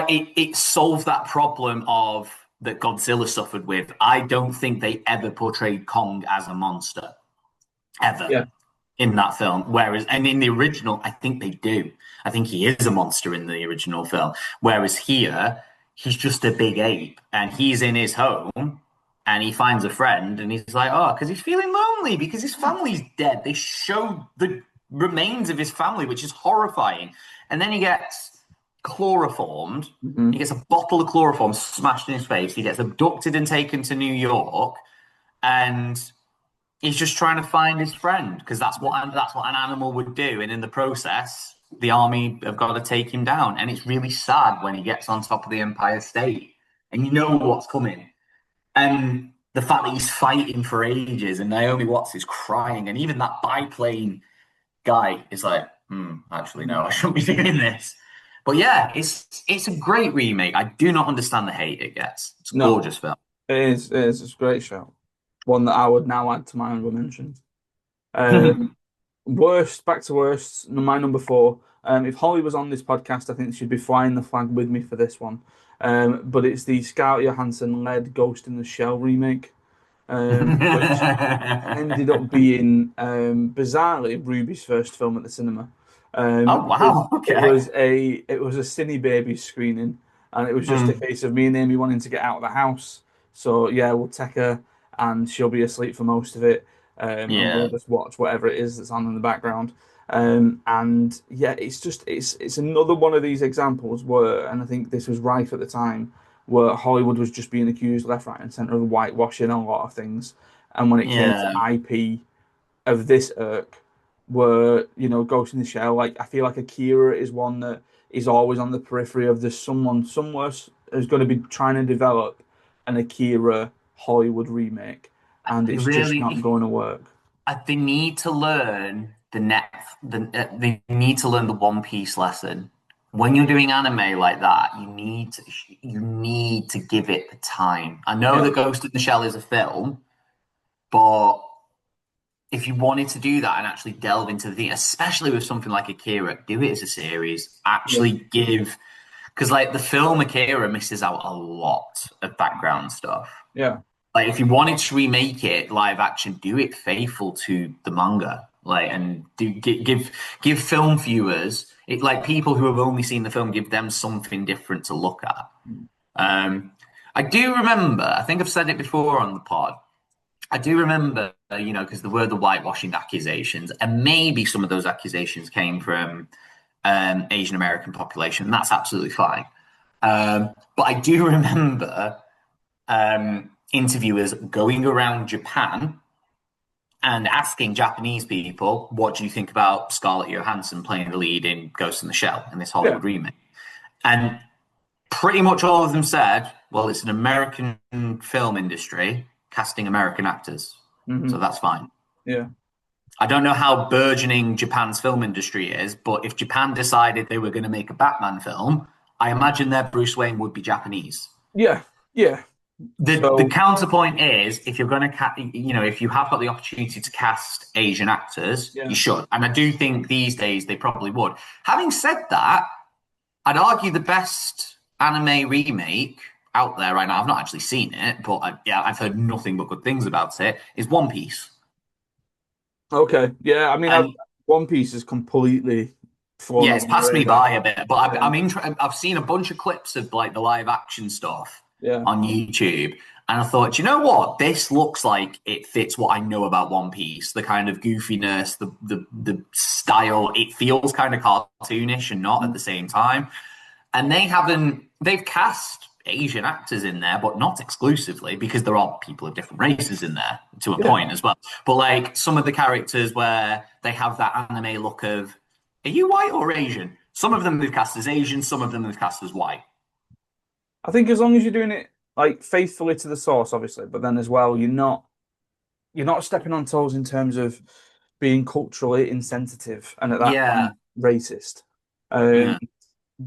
Speaker 2: it solved that problem of that Godzilla suffered with. I don't think they ever portrayed Kong as a monster ever
Speaker 1: Yeah.
Speaker 2: in that film. Whereas, and in the original, I think they do. I think he is a monster in the original film. Whereas here, he's just a big ape and he's in his home and he finds a friend and he's like, oh, because he's feeling lonely because his family's dead. They show the remains of his family, which is horrifying. And then he gets chloroformed. He
Speaker 1: Hmm.
Speaker 2: gets a bottle of chloroform smashed in his face. He gets abducted and taken to New York. And he's just trying to find his friend because that's what an animal would do, and in the process, the army have got to take him down. And it's really sad when he gets on top of the Empire State, and you know what's coming. And the fact that he's fighting for ages, and Naomi Watts is crying, and even that biplane guy is like, actually, no, I shouldn't be doing this. But yeah, it's a great remake. I do not understand the hate it gets. It's a
Speaker 1: No,
Speaker 2: gorgeous film.
Speaker 1: it is. It is. It's a great show. One that I would now add to my honorable mentions. Um, Worst, back to worst. My number four. If Holly was on this podcast, I think she'd be flying the flag with me for this one. But it's the Scarlett Johansson led Ghost in the Shell remake, which ended up being bizarrely Ruby's first film at the cinema.
Speaker 2: Oh
Speaker 1: Because
Speaker 2: wow, okay.
Speaker 1: it was a Cine Babies screening, and it was just a
Speaker 2: Hmm.
Speaker 1: case of me and Amy wanting to get out of the house. So yeah, we'll take her, and she'll be asleep for most of it, and we'll
Speaker 2: Yeah,
Speaker 1: just watch whatever it is that's on in the background. And yeah, it's another one of these examples where, and I think this was rife at the time, where Hollywood was just being accused left, right, and center of whitewashing a lot of things. And when it came to
Speaker 2: yeah.
Speaker 1: IP of this irk, where Ghost in the Shell, like I feel like Akira is one that is always on the periphery of there's someone somewhere who's going to be trying to develop an Akira Hollywood remake, and
Speaker 2: They
Speaker 1: it's just not
Speaker 2: really,
Speaker 1: going to work.
Speaker 2: they need to learn they need to learn the One Piece lesson. When you're doing anime like that, you need to give it the time. I know
Speaker 1: Yeah,
Speaker 2: that Ghost in the Shell is a film, but if you wanted to do that and actually delve into the thing, especially with something like Akira, do it as a series.
Speaker 1: yeah,
Speaker 2: Actually give, because like the film Akira misses out a lot of background stuff.
Speaker 1: yeah,
Speaker 2: Like if you wanted to remake it live action, do it faithful to the manga. Like and give film viewers it like people who have only seen the film, give them something different to look at. Um, I do remember, I think I've said it before on the pod. I do remember, because there were the whitewashing accusations, and maybe some of those accusations came from Asian American population, and that's absolutely fine. But I do remember interviewers going around Japan and asking Japanese people, "What do you think about Scarlett Johansson playing the lead in Ghost in the Shell in this
Speaker 1: yeah.
Speaker 2: Hollywood remake?" And pretty much all of them said, "Well, it's an American film industry casting American actors, so
Speaker 1: Hmm.
Speaker 2: that's fine."
Speaker 1: Yeah.
Speaker 2: I don't know how burgeoning Japan's film industry is, but if Japan decided they were going to make a Batman film, I imagine their Bruce Wayne would be Japanese.
Speaker 1: Yeah, yeah.
Speaker 2: The
Speaker 1: So
Speaker 2: counterpoint is if you're going to if you have got the opportunity to cast Asian actors, you
Speaker 1: yeah,
Speaker 2: should, and I do think these days they probably would. Having said that, I'd argue the best anime remake out there right now, I've not actually seen it, but yeah, I've heard nothing but good things about it, is One Piece.
Speaker 1: okay, yeah. I mean,
Speaker 2: And
Speaker 1: One Piece is completely fallen
Speaker 2: yeah,
Speaker 1: off
Speaker 2: it's
Speaker 1: my
Speaker 2: passed me
Speaker 1: radar.
Speaker 2: by a bit, but
Speaker 1: Yeah,
Speaker 2: I've seen a bunch of clips of like the live action stuff
Speaker 1: yeah,
Speaker 2: on YouTube, and I thought, you know what, this looks like it fits what I know about One Piece. The kind of goofiness, the style, it feels kind of cartoonish and not at the same time. And they've cast Asian actors in there, but not exclusively because there are people of different races in there to a
Speaker 1: yeah.
Speaker 2: point as well. But like some of the characters where they have that anime look of, are you white or Asian? Some of them they've cast as Asian, some of them they've cast as white.
Speaker 1: I think as long as you're doing it like faithfully to the source, obviously, but then as well, you're not stepping on toes in terms of being culturally insensitive and at that
Speaker 2: Yeah,
Speaker 1: point racist. Um,
Speaker 2: yeah,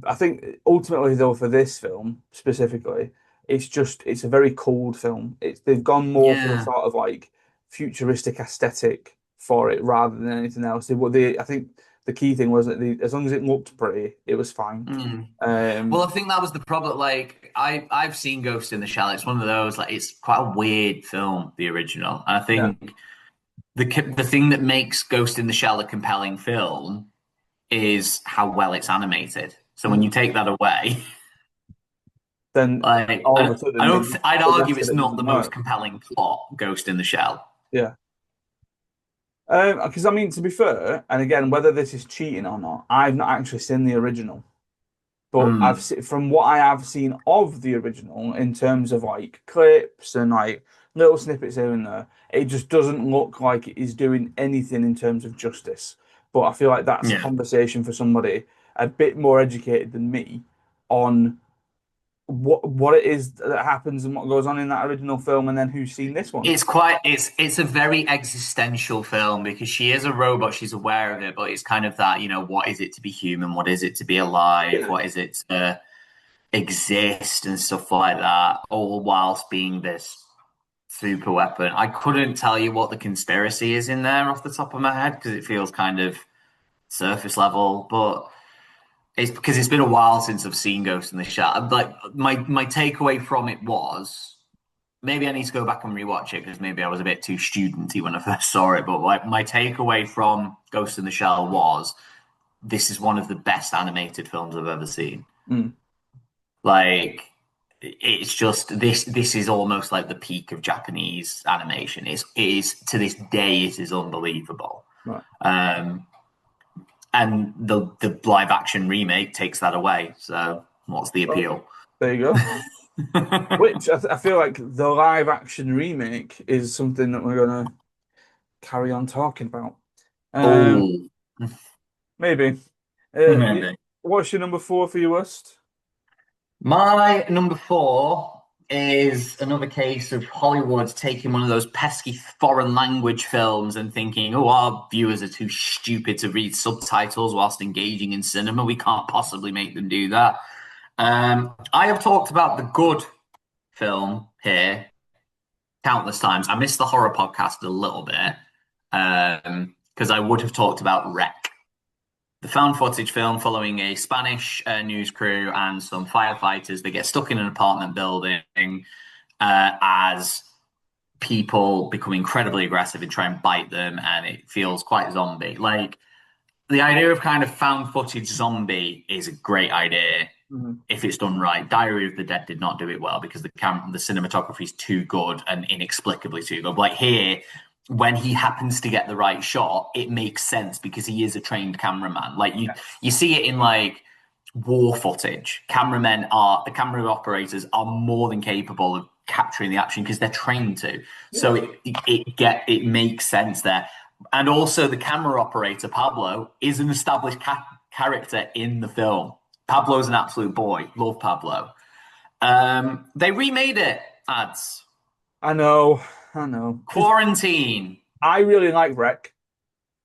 Speaker 1: I think ultimately though for this film specifically, it's a very cold film. They've gone more for the
Speaker 2: yeah.
Speaker 1: sort of like futuristic aesthetic for it rather than anything else. I think the key thing was that as long as it looked pretty, it was fine.
Speaker 2: Mm. Well,
Speaker 1: Um,
Speaker 2: I think that was the problem. Like, I've seen Ghost in the Shell. It's one of those like it's quite a weird film, the original. And I
Speaker 1: yeah.
Speaker 2: think the thing that makes Ghost in the Shell a compelling film is how well it's animated. So when you
Speaker 1: Mm.
Speaker 2: take that away,
Speaker 1: Then
Speaker 2: like
Speaker 1: all of a
Speaker 2: I
Speaker 1: sudden
Speaker 2: don't, I'd
Speaker 1: the
Speaker 2: argue
Speaker 1: rest of
Speaker 2: it's
Speaker 1: it
Speaker 2: not
Speaker 1: doesn't
Speaker 2: the most
Speaker 1: work.
Speaker 2: compelling plot, Ghost in the Shell.
Speaker 1: Yeah. Because I mean, to be fair, and again, whether this is cheating or not, I've not actually seen the original. But I've
Speaker 2: Mm,
Speaker 1: seen from what I have seen of the original in terms of like clips and like little snippets here and there, it just doesn't look like it is doing anything in terms of justice. But I feel like that's a
Speaker 2: yeah.
Speaker 1: conversation for somebody a bit more educated than me on what it is that happens and what goes on in that original film, and then who's seen this one.
Speaker 2: It's a very existential film because she is a robot, she's aware of it, but it's kind of that, what is it to be human? What is it to be alive?
Speaker 1: Yeah.
Speaker 2: What is it to exist and stuff like that, all whilst being this super weapon. I couldn't tell you what the conspiracy is in there off the top of my head because it feels kind of surface level, but It's because it's been a while since I've seen Ghost in the Shell. Like my takeaway from it was maybe I need to go back and rewatch it because maybe I was a bit too studenty when I first saw it. But like my takeaway from Ghost in the Shell was this is one of the best animated films I've ever seen.
Speaker 1: Mm.
Speaker 2: Like it's just this is almost like the peak of Japanese animation. It is to this day it is unbelievable.
Speaker 1: Right.
Speaker 2: Um, and the live action remake takes that away. So what's the
Speaker 1: Well,
Speaker 2: appeal?
Speaker 1: there you go. Which I feel like the live action remake is something that we're gonna carry on talking about. Um,
Speaker 2: Oh,
Speaker 1: maybe.
Speaker 2: maybe.
Speaker 1: What's your number four for your worst?
Speaker 2: My number four is another case of Hollywood taking one of those pesky foreign language films and thinking, oh, our viewers are too stupid to read subtitles whilst engaging in cinema. We can't possibly make them do that. I have talked about the good film here countless times. I missed the horror podcast a little bit because I would have talked about Wreck, the found footage film following a Spanish news crew and some firefighters that get stuck in an apartment building as people become incredibly aggressive and try and bite them, and it feels quite zombie. Like the idea of kind of found footage zombie is a great idea
Speaker 1: Mhm.
Speaker 2: if it's done right. Diary of the Dead did not do it well because the cinematography is too good and inexplicably too good. Like here, when he happens to get the right shot, it makes sense because he is a trained cameraman. Like you see it in like war footage. The camera operators are more than capable of capturing the action because they're trained to. So
Speaker 1: Yeah.
Speaker 2: it makes sense there. And also the camera operator Pablo is an established character in the film. Pablo's an absolute boy. Love Pablo. They remade it. Ads.
Speaker 1: I know, I know. Because
Speaker 2: Quarantine.
Speaker 1: I really like Wreck,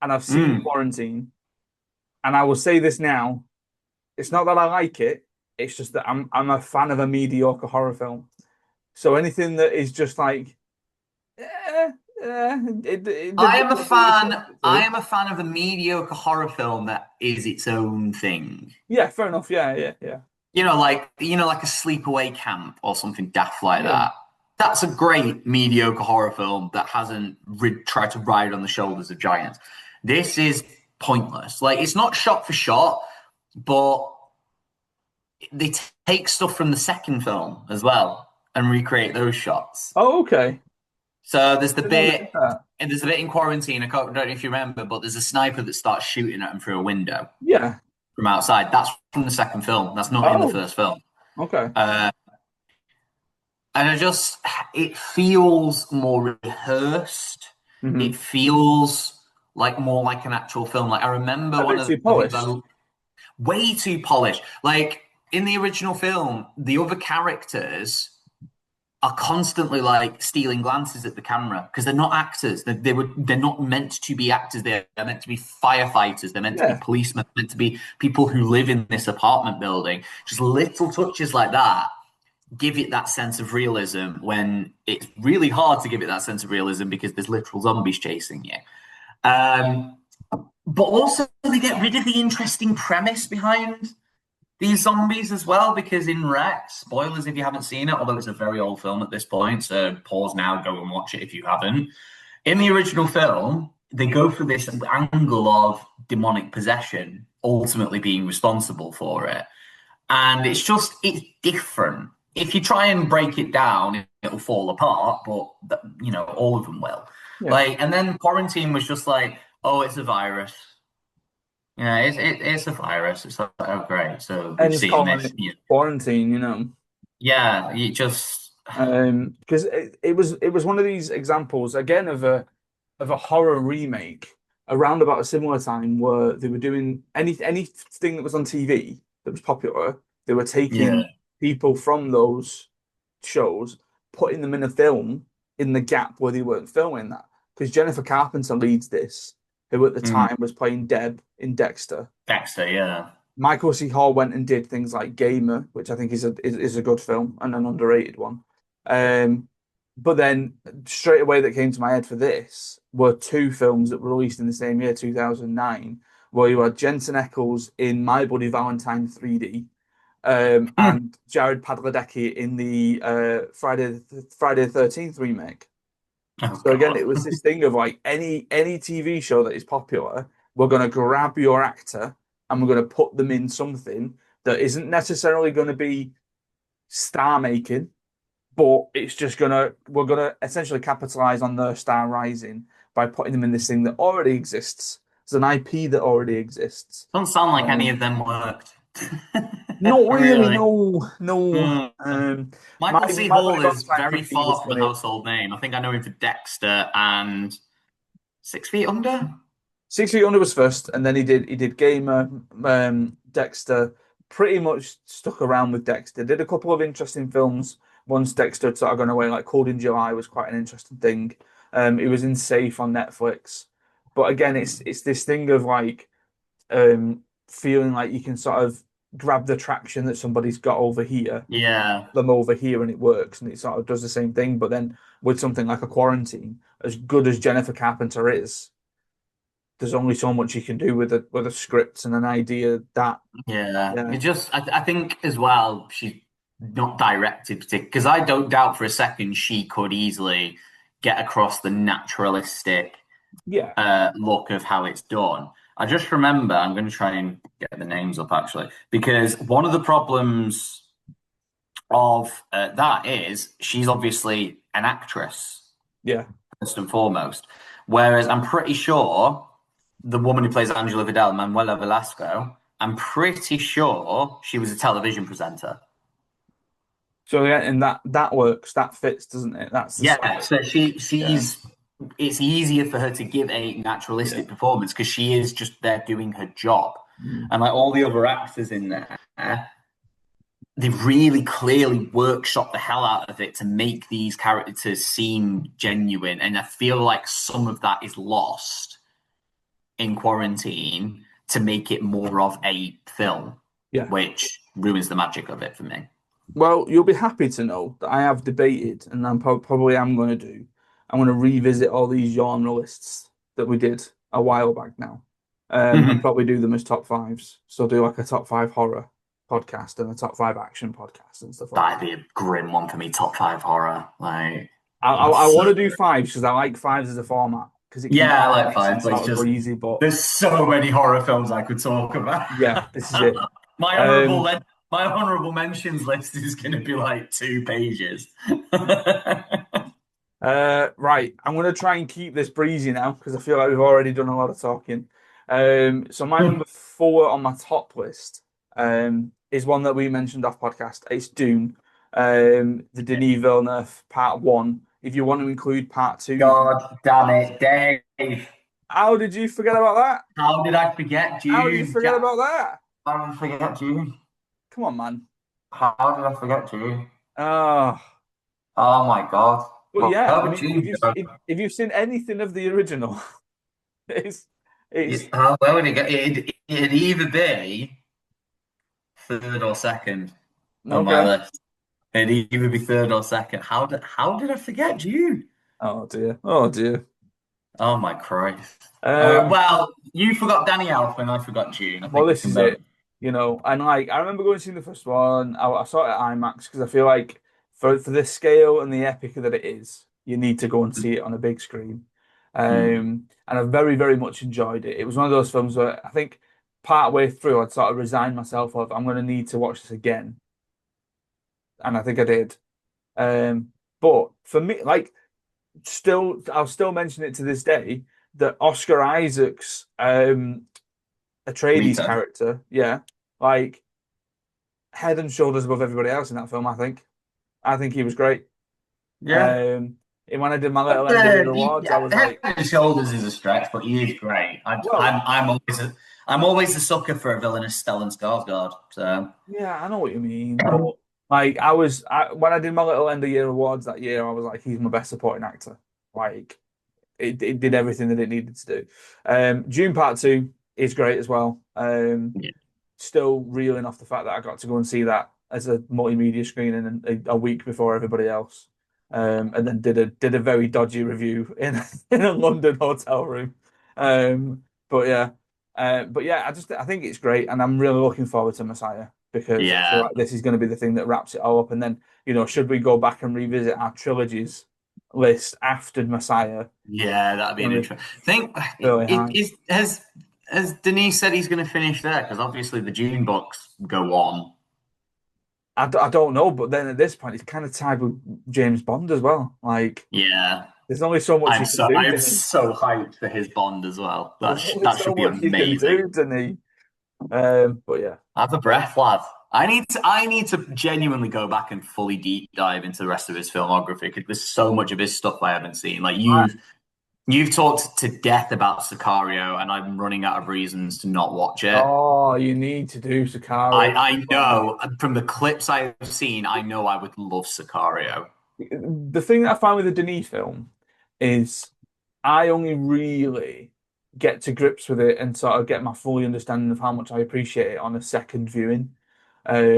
Speaker 1: and I've seen
Speaker 2: Mm.
Speaker 1: Quarantine, and I will say this now. It's not that I like it, it's just that I'm a fan of a mediocre horror film. So anything that is just like, eh, the
Speaker 2: I am a
Speaker 1: visuals are
Speaker 2: fan. I
Speaker 1: attractive.
Speaker 2: am a fan of a mediocre horror film that is its own thing.
Speaker 1: Yeah, fair enough. Yeah, yeah, yeah.
Speaker 2: Like a sleepaway camp or something daft like
Speaker 1: Yeah.
Speaker 2: that. That's a great mediocre horror film that hasn't tried to ride on the shoulders of giants. This is pointless. Like it's not shot for shot, but they take stuff from the second film as well and recreate those shots.
Speaker 1: Oh, okay.
Speaker 2: So
Speaker 1: I didn't know they did that.
Speaker 2: there's a bit in Quarantine. Don't know if you remember, but there's a sniper that starts shooting at him through a window
Speaker 1: Yeah.
Speaker 2: from outside. That's from the second film. That's not in the
Speaker 1: Oh,
Speaker 2: first film.
Speaker 1: okay.
Speaker 2: Uh, and it feels more rehearsed. It
Speaker 1: Hmm.
Speaker 2: feels like more like an actual film. Like I remember
Speaker 1: A
Speaker 2: one
Speaker 1: bit
Speaker 2: of
Speaker 1: too
Speaker 2: the things
Speaker 1: polished.
Speaker 2: way too polished. Like in the original film, the other characters are constantly like stealing glances at the camera because they're not actors. They're not meant to be actors. They're meant to be firefighters. They're meant to be
Speaker 1: Yeah.
Speaker 2: policemen. They're meant to be people who live in this apartment building. Just little touches like that give it that sense of realism when it's really hard to give it that sense of realism because there's literal zombies chasing you. Um, but also they get rid of the interesting premise behind these zombies as well, because in Rex, spoilers if you haven't seen it, although it's a very old film at this point, so pause now, go and watch it if you haven't. In the original film, they go for this angle of demonic possession ultimately being responsible for it. And it's different. If you try and break it down, it'll fall apart, but all of them will.
Speaker 1: Yeah.
Speaker 2: Like, and then Quarantine was just like, oh, it's a virus. Yeah, it's a virus. It's like, oh, great. So we've
Speaker 1: And it's
Speaker 2: seen
Speaker 1: calling
Speaker 2: this.
Speaker 1: it quarantine.
Speaker 2: Yeah, you just
Speaker 1: Because it was one of these examples again of a horror remake around about a similar time where they were doing anything that was on TV that was popular. They were
Speaker 2: yeah.
Speaker 1: taking people from those shows, putting them in a film in the gap where they weren't filming that. Because Jennifer Carpenter leads this, who at the
Speaker 2: Mm,
Speaker 1: time was playing Deb in Dexter.
Speaker 2: Dexter, yeah.
Speaker 1: Michael C. Hall went and did things like Gamer, which I think is a good film and an underrated one. Um, but then straight away that came to my head for this were two films that were released in the same year, 2009, where you had Jensen Ackles in My Bloody Valentine 3D, and Jared Padalecki in the Friday the 13th remake.
Speaker 2: Oh
Speaker 1: So again,
Speaker 2: God.
Speaker 1: it was this thing of like any TV show that is popular, we're going to grab your actor and we're going to put them in something that isn't necessarily going to be star making, but it's just gonna we're gonna essentially capitalize on their star rising by putting them in this thing that already exists. It's an IP that already exists.
Speaker 2: Doesn't sound like any
Speaker 1: Um,
Speaker 2: of them worked.
Speaker 1: Not really,
Speaker 2: Really.
Speaker 1: no, no.
Speaker 2: Hmm.
Speaker 1: My
Speaker 2: Michael C.
Speaker 1: Bloody
Speaker 2: Hall is
Speaker 1: Valentine
Speaker 2: very
Speaker 1: 3D was
Speaker 2: far from a
Speaker 1: funny.
Speaker 2: household name. I think I know him for Dexter and 6 Feet Under.
Speaker 1: 6 Feet Under was first, and then he did Gamer, Dexter. Pretty much stuck around with Dexter. Did a couple of interesting films once Dexter had sort of gone away. Like Cold in July was quite an interesting thing. It was in Safe on Netflix, but again, it's this thing of like feeling like you can sort of grab the traction that somebody's got over here,
Speaker 2: Yeah,
Speaker 1: them over here, and it works, and it sort of does the same thing. But then with something like a Quarantine, as good as Jennifer Carpenter is, there's only so much you can do with a script and an idea that
Speaker 2: yeah.
Speaker 1: yeah,
Speaker 2: I think as well, she's not directed particularly because I don't doubt for a second she could easily get across the naturalistic
Speaker 1: yeah,
Speaker 2: look of how it's done. I just remember, I'm going to try and get the names up actually, because one of the problems of that is she's obviously an actress,
Speaker 1: yeah.
Speaker 2: first and foremost. Whereas I'm pretty sure the woman who plays Angela Vidal, Manuela Velasco, I'm pretty sure she was a television presenter.
Speaker 1: So yeah, and that works, that fits, doesn't it? That's the sort
Speaker 2: Yeah,
Speaker 1: of
Speaker 2: so
Speaker 1: yeah,
Speaker 2: she's it's easier for her to give a
Speaker 1: yeah.
Speaker 2: naturalistic performance because she is just there doing her job.
Speaker 1: Mm.
Speaker 2: And like all the other actors in there, they've really clearly workshopped the hell out of it to make these characters seem genuine. And I feel like some of that is lost in Quarantine to make it more of a film,
Speaker 1: Yeah.
Speaker 2: which ruins the magic of it for me.
Speaker 1: Well, you'll be happy to know that I have debated, and probably am going to do. I'm going to revisit all these genre lists that we did a while back now, and
Speaker 2: Mhm.
Speaker 1: probably do them as top fives. So do like a top five horror podcast and a top five action podcast and stuff like
Speaker 2: That'd
Speaker 1: that.
Speaker 2: be a grim one for me. Top five horror, like
Speaker 1: I
Speaker 2: that's
Speaker 1: want to do fives because I like fives as a format because it keeps
Speaker 2: yeah, I
Speaker 1: it
Speaker 2: like
Speaker 1: nice and
Speaker 2: five, but it's
Speaker 1: sort of
Speaker 2: just
Speaker 1: breezy. But
Speaker 2: there's so many horror films I could talk about.
Speaker 1: yeah, this is it.
Speaker 2: my honorable
Speaker 1: Um,
Speaker 2: men- my honorable mentions list is going to be like 2 pages.
Speaker 1: Right, I'm going to try and keep this breezy now because I feel like we've already done a lot of talking. So my number four on my top list is one that we mentioned off podcast. It's Dune, the Denis Villeneuve Part One. If you want to include Part Two, you can.
Speaker 2: God damn it, Dave!
Speaker 1: How did you forget about that?
Speaker 2: How did I forget
Speaker 1: How did you
Speaker 2: June?
Speaker 1: forget about that?
Speaker 2: How did I forget June?
Speaker 1: Come on, man.
Speaker 2: How did I forget June?
Speaker 1: Oh,
Speaker 2: Oh my God!
Speaker 1: but
Speaker 2: Where
Speaker 1: yeah, I
Speaker 2: would
Speaker 1: mean, if
Speaker 2: June
Speaker 1: you
Speaker 2: go?
Speaker 1: if you've seen anything of the original, it's
Speaker 2: Yeah,
Speaker 1: it's
Speaker 2: where would it go? It'd either be third or second on my
Speaker 1: okay.
Speaker 2: list. It'd either be third or second. How did I forget June?
Speaker 1: Oh dear. Oh dear.
Speaker 2: Oh my Christ!
Speaker 1: Um,
Speaker 2: Well, you forgot Danny Elfman. I forgot June. I
Speaker 1: well,
Speaker 2: think we
Speaker 1: this
Speaker 2: can
Speaker 1: is
Speaker 2: both.
Speaker 1: it. And like I remember going to see the first one. I saw it at IMAX because I feel like for the scale and the epic that it is, you need to go and see it on a big screen.
Speaker 2: Hmm.
Speaker 1: And I very, very much enjoyed it. It was one of those films where I think part way through I'd sort of resigned myself of I'm going to need to watch this again, and I think I did. But for me, like still, I'll still mention it to this day that Oscar Isaac's Atreides
Speaker 2: Rita.
Speaker 1: character, yeah, like head and shoulders above everybody else in that film. I think he was great.
Speaker 2: Yeah.
Speaker 1: And when I did my little end of year awards, I
Speaker 2: Yeah,
Speaker 1: was
Speaker 2: head
Speaker 1: like,
Speaker 2: and shoulders is a stretch, but he is great.
Speaker 1: well,
Speaker 2: I'm always a sucker for a villainous Stellan Skarsgård. So
Speaker 1: yeah, I know what you mean, but like when I did my little end of year awards that year, I was like, he's my best supporting actor. Like it did everything that it needed to do. June Part Two is great as well.
Speaker 2: yeah,
Speaker 1: Still reeling off the fact that I got to go and see that as a multimedia screening a week before everybody else, and then did a very dodgy review in in a London hotel room. But yeah, But yeah, I think it's great, and I'm really looking forward to Messiah because I feel
Speaker 2: Yeah,
Speaker 1: like this is going to be the thing that wraps it all up. And then, should we go back and revisit our trilogies list after Messiah,
Speaker 2: yeah, that'd
Speaker 1: it's
Speaker 2: be an
Speaker 1: going to be
Speaker 2: interesting. Think
Speaker 1: fairly high.
Speaker 2: has Denise said he's going to finish there? Because obviously the June books go on.
Speaker 1: I don't know, but then at this point, it's kind of tied with James Bond as well. Like,
Speaker 2: Yeah,
Speaker 1: there's only so much you can do,
Speaker 2: I'm
Speaker 1: Denny.
Speaker 2: so hyped for his Bond as well.
Speaker 1: There's only
Speaker 2: That
Speaker 1: so
Speaker 2: should be
Speaker 1: much you can
Speaker 2: amazing.
Speaker 1: do, Denny. But yeah.
Speaker 2: Have a breath, lad. I need to genuinely go back and fully deep dive into the rest of his filmography because there's so much of his stuff I haven't seen. Like you've talked to death about Sicario, and I'm running out of reasons to not watch it.
Speaker 1: Oh, you need to do Sicario.
Speaker 2: I know from the clips I've seen, I know I would love Sicario.
Speaker 1: The thing that I find with the Denis film is I only really get to grips with it and sort of get my fully understanding of how much I appreciate it on a second viewing.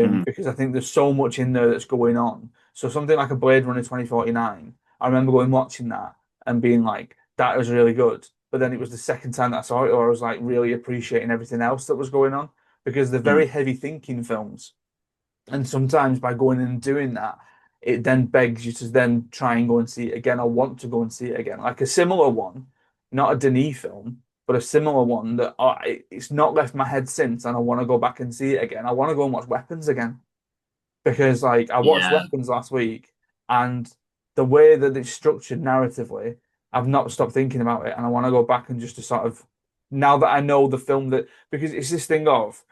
Speaker 2: Mm,
Speaker 1: Because I think there's so much in there that's going on. So something like a Blade Runner 2049, I remember going watching that and being like, that was really good. But then it was the second time that I saw it, or I was like really appreciating everything else that was going on because they're very
Speaker 2: mm,
Speaker 1: heavy thinking films. And sometimes by going and doing that, it then begs you to then try and go and see it again. I want to go and see it again. Like a similar one, not a Denis film, but a similar one that it's not left my head since, and I want to go back and see it again. I want to go and watch Weapons again because, like, I watched
Speaker 2: yeah,
Speaker 1: Weapons last week, and the way that it's structured narratively, I've not stopped thinking about it, and I want to go back and just to sort of now that I know the film that because it's this thing of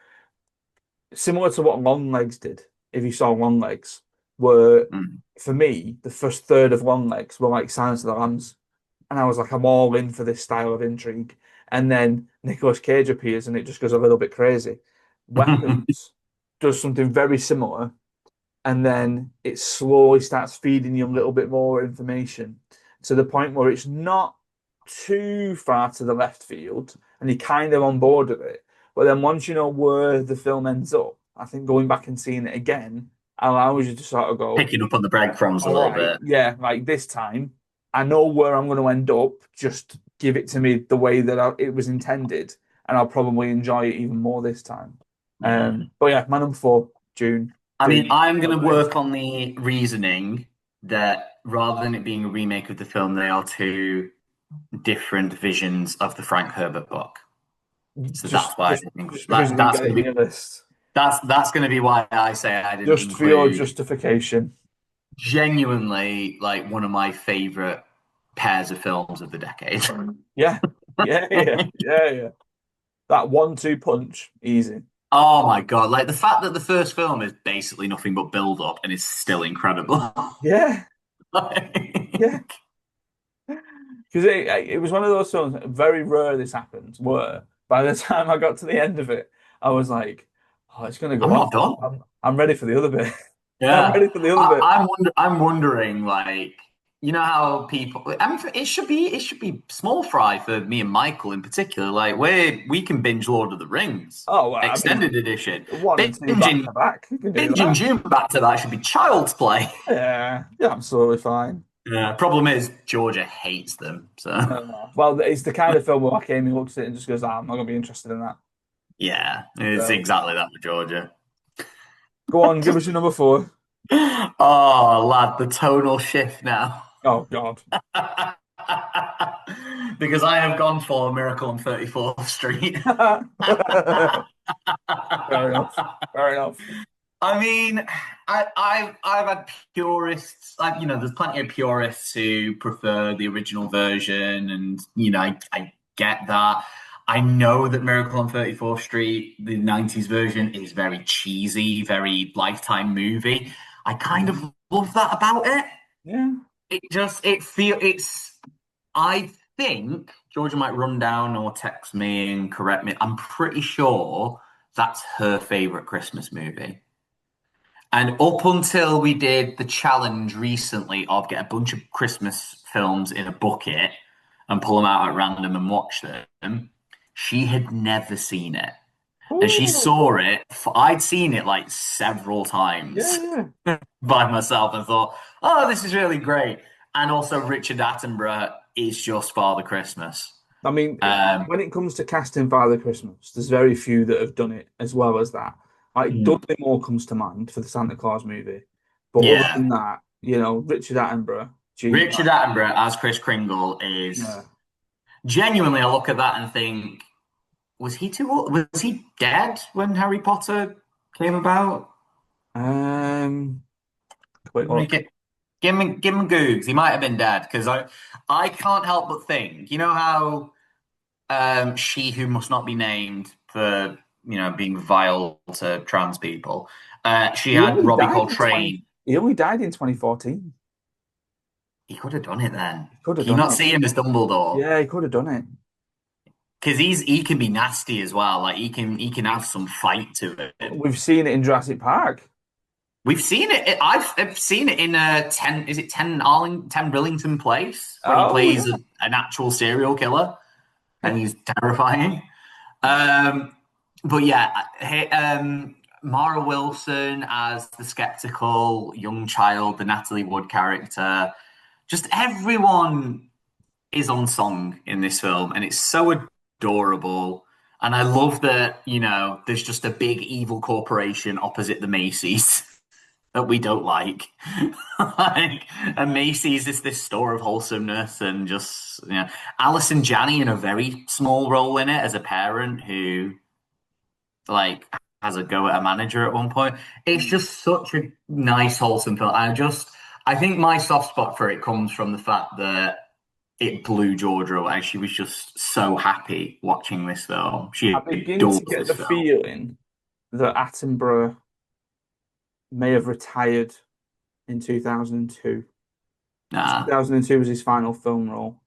Speaker 1: similar to what Longlegs did, if you saw Longlegs, were
Speaker 2: mm.
Speaker 1: for me, the first third of Longlegs were like Silence of the Lambs. And I was like, I'm all in for this style of intrigue. And then Nicolas Cage appears and it just goes a little bit crazy. Weapons does something very similar, and then it slowly starts feeding you a little bit more information to the point where it's not too far to the left field and you're kind of on board with it. But then once you know where the film ends up, I think going back and seeing it again allows you to sort of go,
Speaker 2: Picking up on the breadcrumbs a
Speaker 1: all
Speaker 2: little
Speaker 1: right,
Speaker 2: bit.
Speaker 1: yeah, like this time I know where I'm going to end up. Just give it to me the way that it was intended, and I'll probably enjoy it even more this time.
Speaker 2: Yeah.
Speaker 1: But yeah, my number four, June.
Speaker 2: I mean,
Speaker 1: Denise,
Speaker 2: I'm going to
Speaker 1: Hellblade.
Speaker 2: work on the reasoning that rather than it being a remake of the film, they are two different visions of the Frank Herbert book. So that's
Speaker 1: Just
Speaker 2: why I
Speaker 1: just
Speaker 2: think
Speaker 1: just because you didn't get it in your list,
Speaker 2: that's going to be why I say I didn't
Speaker 1: just for your
Speaker 2: include
Speaker 1: justification.
Speaker 2: genuinely like one of my favorite pairs of films of the decade.
Speaker 1: Yeah, yeah. That one-two punch, easy.
Speaker 2: Oh my God. Like the fact that the first film is basically nothing but build up and is still incredible.
Speaker 1: Yeah,
Speaker 2: Like,
Speaker 1: yeah. Because it was one of those films. Very rare this happens. Where by the time I got to the end of it, I was like, "Oh, it's gonna go
Speaker 2: I'm
Speaker 1: on.
Speaker 2: not done.
Speaker 1: I'm ready for the other bit. I'm
Speaker 2: Yeah.
Speaker 1: ready for the other bit."
Speaker 2: I'm wondering like you know how people it should be small fry for me and Michael in particular. Like we can binge Lord of the Rings
Speaker 1: Oh well, I mean,
Speaker 2: extended edition.
Speaker 1: one and two back
Speaker 2: Binging
Speaker 1: to back. You can do
Speaker 2: binging
Speaker 1: that.
Speaker 2: June back to that should be child's play.
Speaker 1: Yeah, yeah, absolutely fine.
Speaker 2: Yeah. Problem is Georgia hates them. So
Speaker 1: Well, it's the kind of film where like Amy looks at it and just goes, I'm not gonna be interested in that.
Speaker 2: yeah, it's
Speaker 1: So
Speaker 2: exactly that for Georgia.
Speaker 1: go on, give us your number four.
Speaker 2: Oh, lad, the tonal shift now.
Speaker 1: Oh God.
Speaker 2: Because I have gone for Miracle on 34th Street.
Speaker 1: Fair enough. Fair enough.
Speaker 2: I mean, I've had purists, like, you know, there's plenty of purists who prefer the original version, and you know, I get that. I know that Miracle on 34th Street, the 90s version, is very cheesy, very lifetime movie. I kind of love that about it.
Speaker 1: Yeah.
Speaker 2: It's I think Georgia might run down or text me and correct me. I'm pretty sure that's her favorite Christmas movie. And up until we did the challenge recently of get a bunch of Christmas films in a bucket and pull them out at random and watch them, she had never seen it. And she
Speaker 1: Ooh.
Speaker 2: saw it. I'd seen it like several times
Speaker 1: Yeah.
Speaker 2: by myself and thought, oh, this is really great. And also, Richard Attenborough is just Father Christmas.
Speaker 1: I mean,
Speaker 2: Um,
Speaker 1: when it comes to casting Father Christmas, there's very few that have done it as well as that. Like
Speaker 2: mm,
Speaker 1: Dudley Moore comes to mind for the Santa Claus movie, but other
Speaker 2: yeah,
Speaker 1: than that, Richard Attenborough, gee,
Speaker 2: Richard Attenborough as Kris Kringle is
Speaker 1: yeah.
Speaker 2: genuinely. I look at that and think, was he too old? Was he dead when Harry Potter came about?
Speaker 1: Um, quick look.
Speaker 2: Give him googs. He might have been dead because I can't help but think. You know how she who must not be named for being vile to trans people. She
Speaker 1: He
Speaker 2: had
Speaker 1: only
Speaker 2: Robbie
Speaker 1: died in 20.
Speaker 2: Coltrane.
Speaker 1: He only died in 2014.
Speaker 2: He could have done it then.
Speaker 1: He could have
Speaker 2: Can you
Speaker 1: done
Speaker 2: not
Speaker 1: it.
Speaker 2: see him as Dumbledore?
Speaker 1: Yeah, he could have done it.
Speaker 2: Because he can be nasty as well. Like he can have some fight to him.
Speaker 1: We've seen it in Jurassic Park.
Speaker 2: We've seen it. I've seen it in 10. Is it 10 Rillington Place when he
Speaker 1: Oh
Speaker 2: plays
Speaker 1: yeah.
Speaker 2: an actual serial killer and he's terrifying. Um, but yeah, Mara Wilson as the skeptical young child, the Natalie Wood character, just everyone is on song in this film, and it's so adorable. And I love that, there's just a big evil corporation opposite the Macy's that we don't like. Like, and Macy's is this store of wholesomeness, and just, Alison Janney in a very small role in it as a parent who like has a go at a manager at one point. It's just such a nice, wholesome film. I think my soft spot for it comes from the fact that it blew Georgia away. She was just so happy watching this film.
Speaker 1: I
Speaker 2: She
Speaker 1: begin
Speaker 2: adores
Speaker 1: to get
Speaker 2: this
Speaker 1: the
Speaker 2: film.
Speaker 1: feeling that Attenborough may have retired in 2002.
Speaker 2: Nah,
Speaker 1: 2002 was his final film role.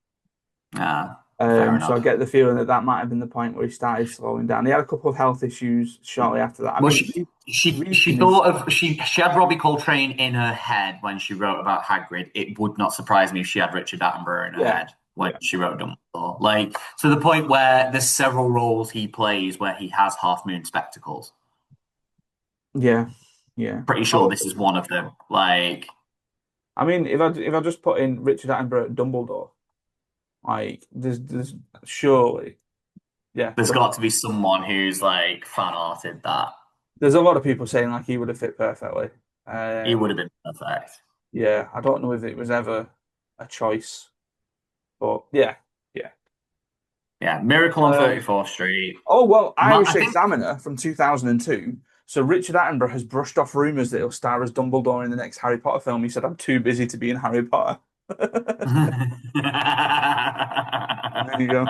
Speaker 2: nah, fair
Speaker 1: So I
Speaker 2: enough.
Speaker 1: get the feeling that that might have been the point where he started slowing down. He had a couple of health issues shortly after that. I
Speaker 2: Well,
Speaker 1: think
Speaker 2: she
Speaker 1: reading is,
Speaker 2: thought of she had Robbie Coltrane in her head when she wrote about Hagrid. It would not surprise me if she had Richard Attenborough in her
Speaker 1: yeah,
Speaker 2: head when
Speaker 1: yeah,
Speaker 2: she wrote Dumbledore. Like, to the point where there's several roles he plays where he has half moon spectacles.
Speaker 1: yeah, yeah.
Speaker 2: Pretty sure
Speaker 1: Oh,
Speaker 2: this is one of them. Like,
Speaker 1: I mean, if I just put in Richard Attenborough Dumbledore, like there's surely, yeah,
Speaker 2: there's got to be someone who's like fan arted that.
Speaker 1: there's a lot of people saying like he would have fit perfectly.
Speaker 2: He would
Speaker 1: Um,
Speaker 2: have been perfect.
Speaker 1: yeah, I don't know if it was ever a choice, but yeah, yeah.
Speaker 2: Yeah, Miracle on
Speaker 1: Um,
Speaker 2: 34th Street.
Speaker 1: oh well,
Speaker 2: I
Speaker 1: Irish
Speaker 2: think
Speaker 1: Examiner from 2002. So Richard Attenborough has brushed off rumors that he'll star as Dumbledore in the next Harry Potter film. He said, "I'm too busy to be in Harry Potter." There you go.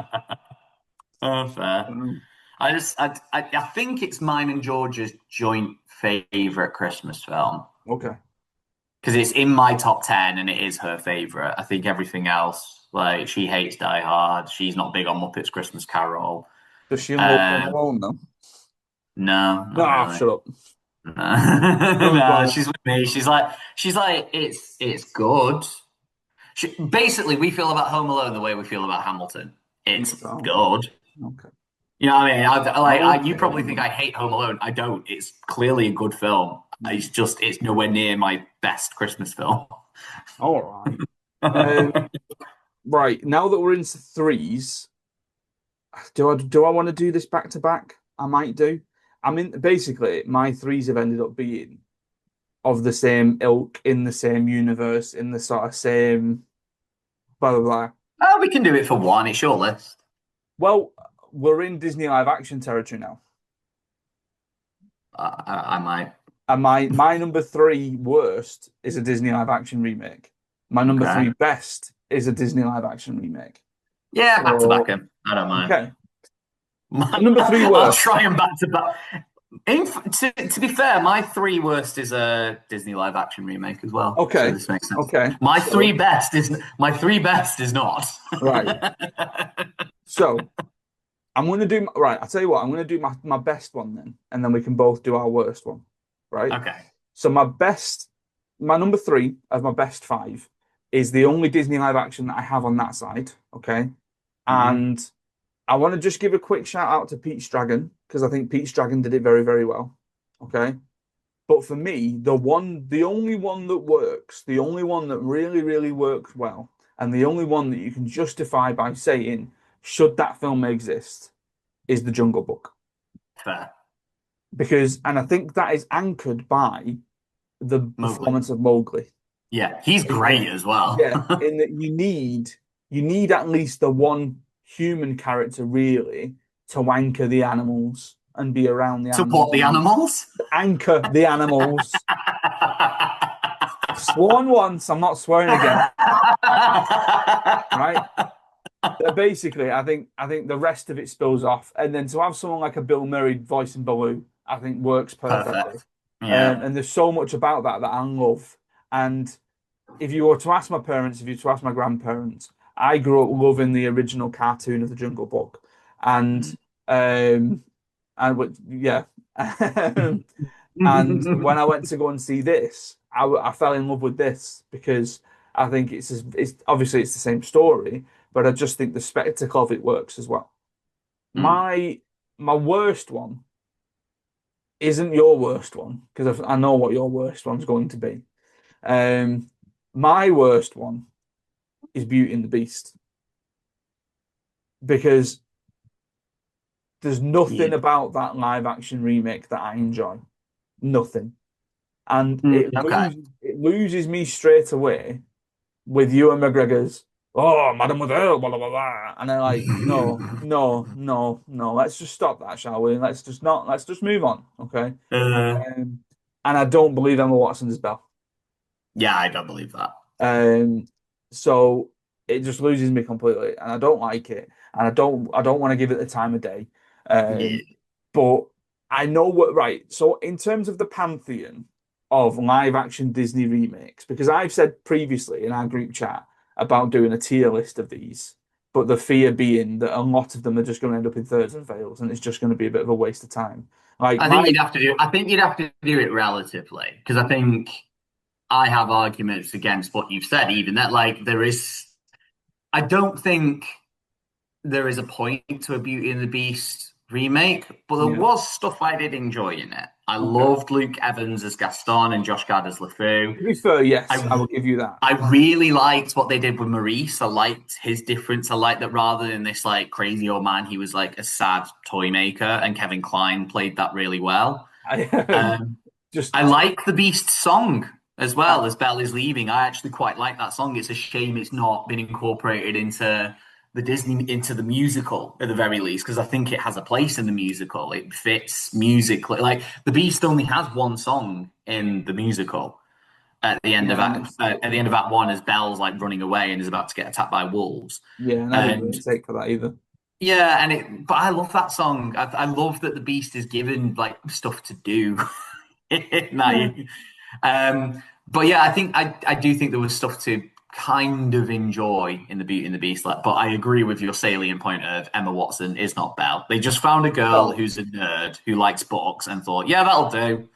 Speaker 2: Oh, fair.
Speaker 1: Um,
Speaker 2: I think it's mine and George's joint favorite Christmas film
Speaker 1: okay.
Speaker 2: because it's in my top 10 and it is her favorite. I think everything else, like she hates Die Hard, she's not big on Muppets Christmas Carol.
Speaker 1: Does she love Home
Speaker 2: Um,
Speaker 1: Alone though?
Speaker 2: no, not
Speaker 1: Ah,
Speaker 2: really.
Speaker 1: shut up.
Speaker 2: No,
Speaker 1: Go
Speaker 2: no,
Speaker 1: on.
Speaker 2: she's with me. She's like, it's good. Basically, we feel about Home Alone the way we feel about Hamilton. It's
Speaker 1: Oh,
Speaker 2: good.
Speaker 1: okay.
Speaker 2: You know what I mean? You
Speaker 1: Okay.
Speaker 2: probably think I hate Home Alone. I don't. It's clearly a good film. It's nowhere near my best Christmas film.
Speaker 1: All right. Um, right. Now that we're into threes, do I want to do this back to back? I might do. I mean, basically, my threes have ended up being of the same ilk, in the same universe, in the sort of same blah blah blah.
Speaker 2: Oh, we can do it for one. It's your list.
Speaker 1: Well, we're in Disney live action territory now.
Speaker 2: I might.
Speaker 1: And my number three worst is a Disney live action remake. My number
Speaker 2: Okay.
Speaker 1: three best is a Disney live action remake.
Speaker 2: Yeah, back to back
Speaker 1: So
Speaker 2: him. I don't mind.
Speaker 1: okay. My number three
Speaker 2: I'll
Speaker 1: worst.
Speaker 2: try and back to back. To be fair, my three worst is a Disney live action remake as well. So
Speaker 1: Okay.
Speaker 2: this makes sense.
Speaker 1: Okay.
Speaker 2: My three best is not.
Speaker 1: Right. So I'm gonna do right. I'll tell you what, I'm gonna do my best one then, and then we can both do our worst one. Right?
Speaker 2: Okay.
Speaker 1: So my number three of my best five is the only Disney live action that I have on that side. Okay.
Speaker 2: Hmm.
Speaker 1: And I want to just give a quick shout out to Pete's Dragon because I think Pete's Dragon did it very, very well. Okay. But for me, the only one that works, the only one that really, really works well, and the only one that you can justify by saying should that film exist, is The Jungle Book.
Speaker 2: Fair.
Speaker 1: Because, and I think that is anchored by the
Speaker 2: Mowgli.
Speaker 1: performance of Mowgli.
Speaker 2: Yeah, he's
Speaker 1: In that,
Speaker 2: great as well.
Speaker 1: yeah, in that you need at least the one human character really to anchor the animals and be around the animals
Speaker 2: Support the
Speaker 1: and
Speaker 2: animals.
Speaker 1: anchor the animals. I've sworn once, I'm not swearing again, right? Basically, I think the rest of it spills off, and then to have someone like a Bill Murray voicing Baloo, I think works perfectly.
Speaker 2: Perfect. Yeah.
Speaker 1: And there's so much about that I love. And if you were to ask my parents, if you were to ask my grandparents, I grew up loving the original cartoon of the Jungle Book, and um, yeah, and when I went to go and see this, I fell in love with this because I think it's obviously it's the same story, but I just think the spectacle of it works as well.
Speaker 2: Mm.
Speaker 1: My worst one isn't your worst one because I know what your worst one's going to be. Um, my worst one is Beauty and the Beast because there's
Speaker 2: Yeah.
Speaker 1: nothing about that live action remake that I enjoy. Nothing. And
Speaker 2: Okay.
Speaker 1: it loses me straight away with Ewan McGregor's "Oh, Mademoiselle, blah blah blah blah," and they're like, "No, no, no, no. Let's just stop that, shall we? Let's just not. Let's just move on, okay?"
Speaker 2: Uh,
Speaker 1: And I don't believe Emma Watson is Belle.
Speaker 2: yeah, I don't believe that.
Speaker 1: Um, so it just loses me completely, and I don't like it, and I don't want to give it the time of day.
Speaker 2: Yeah.
Speaker 1: Um, but I know what right. So in terms of the pantheon of live action Disney remakes, because I've said previously in our group chat about doing a tier list of these, but the fear being that a lot of them are just going to end up in thirds and fails, and it's just going to be a bit of a waste of time. Like
Speaker 2: I think
Speaker 1: my
Speaker 2: you'd have to do. I think you'd have to do it relatively because I think I have arguments against what you've said. Even that, like, there is. I don't think there is a point to a Beauty and the Beast remake, but there
Speaker 1: yeah,
Speaker 2: was stuff I did enjoy in it. I
Speaker 1: okay.
Speaker 2: loved Luke Evans as Gaston and Josh Gad as LeFou.
Speaker 1: To be fair, yes, I
Speaker 2: I
Speaker 1: will give you that.
Speaker 2: I really liked what they did with Maurice. I liked his difference. I liked that rather than this like crazy old man, he was like a sad toy maker, and Kevin Kline played that really well.
Speaker 1: I
Speaker 2: Um, I
Speaker 1: just
Speaker 2: like the Beast song as
Speaker 1: I,
Speaker 2: well as Belle is leaving. I actually quite like that song. It's a shame it's not been incorporated into into the musical at the very least, because I think it has a place in the musical. It fits musically. Like the Beast only has one song in the musical
Speaker 1: yeah, and it's
Speaker 2: at the end of Act One as Belle's like running away and is about to get attacked by wolves.
Speaker 1: yeah, and I didn't
Speaker 2: And
Speaker 1: really take for that either.
Speaker 2: yeah, but I love that song. I love that the Beast is given like stuff to do.
Speaker 1: Yeah.
Speaker 2: No. But yeah, I do think there was stuff to kind of enjoy in the Beauty and the Beast. Like, but I agree with your salient point of Emma Watson is not Belle. They just found a girl
Speaker 1: No.
Speaker 2: who's a nerd who likes books and thought, yeah, that'll do.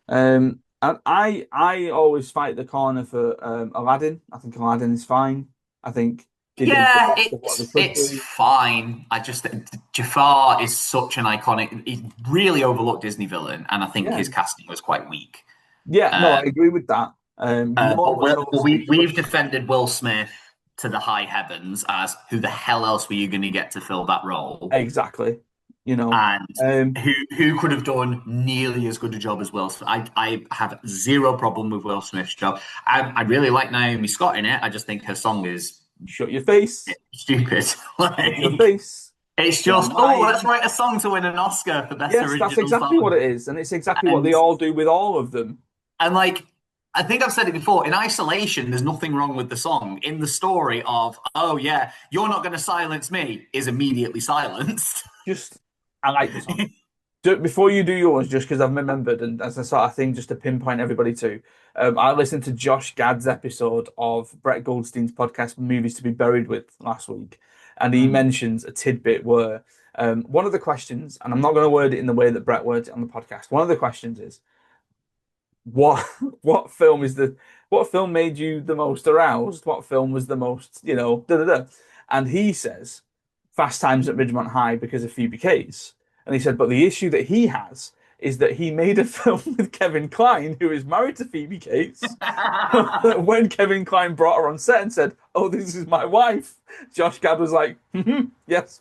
Speaker 1: And I always fight the corner for Aladdin. I think Aladdin is fine. I think they did the
Speaker 2: Yeah,
Speaker 1: best of what they could
Speaker 2: it's
Speaker 1: do.
Speaker 2: fine. I just Jafar is such an iconic, he's really overlooked Disney villain, and I think
Speaker 1: Yeah.
Speaker 2: his casting was quite weak.
Speaker 1: Yeah, no, I
Speaker 2: Uh,
Speaker 1: agree with that. More
Speaker 2: but
Speaker 1: so
Speaker 2: we've
Speaker 1: just
Speaker 2: defended Will Smith to the high heavens as who the hell else were you going to get to fill that role?
Speaker 1: exactly, you know.
Speaker 2: And
Speaker 1: Um,
Speaker 2: who could have done nearly as good a job as Will Smith? I have zero problem with Will Smith's job. I really like Naomi Scott in it. I just think her song is
Speaker 1: shut your face.
Speaker 2: stupid.
Speaker 1: Shut your
Speaker 2: Like
Speaker 1: face.
Speaker 2: it's
Speaker 1: You're
Speaker 2: just let's
Speaker 1: lying.
Speaker 2: write a song to win an Oscar for best
Speaker 1: Yes, that's
Speaker 2: original
Speaker 1: exactly what
Speaker 2: song.
Speaker 1: it is, and it's exactly what
Speaker 2: And
Speaker 1: they all do with all of them.
Speaker 2: like I think I've said it before, in isolation, there's nothing wrong with the song. In the story of, oh yeah, you're not going to silence me, is immediately silenced.
Speaker 1: Just, I like the song. Before you do yours, just because I've remembered, and as a sort of thing, just to pinpoint everybody to, I listened to Josh Gad's episode of Brett Goldstein's podcast "Movies to Be Buried With" last week, and he
Speaker 2: Mm.
Speaker 1: mentions a tidbit where one of the questions, and I'm not going to word it in the way that Brett words it on the podcast. One of the questions is, what what film is the what film made you the most aroused? What film was the most, da da da? And he says Fast Times at Ridgemont High because of Phoebe Cates. And he said, but the issue that he has is that he made a film with Kevin Kline, who is married to Phoebe Cates. When Kevin Kline brought her on set and said, "Oh, this is my wife," Josh Gad was like, "Yes."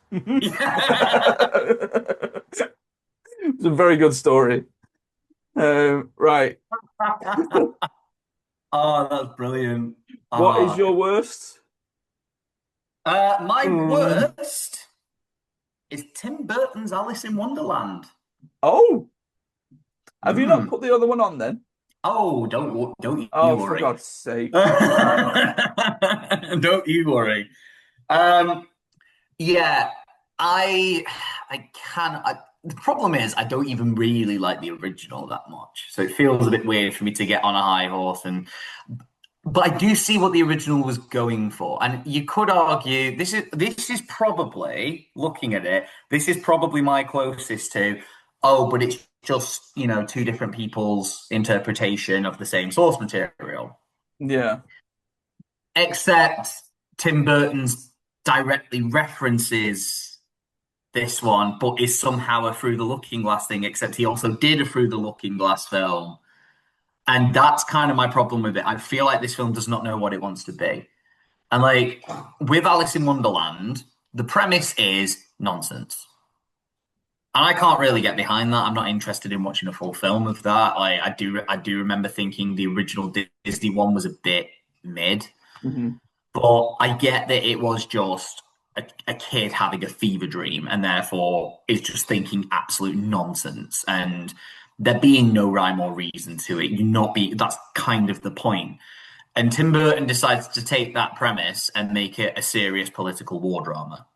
Speaker 1: It's a very good story. Right.
Speaker 2: Oh, that's brilliant.
Speaker 1: What is
Speaker 2: Uh,
Speaker 1: your worst?
Speaker 2: my
Speaker 1: Mm.
Speaker 2: worst is Tim Burton's Alice in Wonderland.
Speaker 1: Oh, have you not
Speaker 2: Mm.
Speaker 1: put the other one on then?
Speaker 2: Oh, don't
Speaker 1: Oh,
Speaker 2: you
Speaker 1: for
Speaker 2: worry.
Speaker 1: God's sake.
Speaker 2: Don't you worry. Um, yeah, I I can. The problem is I don't even really like the original that much, so it feels a bit weird for me to get on a high horse and. But I do see what the original was going for, and you could argue this is probably looking at it. This is probably my closest to. Oh, but it's just two different people's interpretation of the same source material.
Speaker 1: Yeah.
Speaker 2: Except Tim Burton's directly references this one, but is somehow a Through the Looking Glass thing, except he also did a Through the Looking Glass film. And that's kind of my problem with it. I feel like this film does not know what it wants to be. And like with Alice in Wonderland, the premise is nonsense. And I can't really get behind that. I'm not interested in watching a full film of that. Like I do remember thinking the original Disney one was a bit mid.
Speaker 1: Hmm.
Speaker 2: But I get that it was just a kid having a fever dream and therefore is just thinking absolute nonsense. And there being no rhyme or reason to it, you not be that's kind of the point. And Tim Burton decides to take that premise and make it a serious political war drama.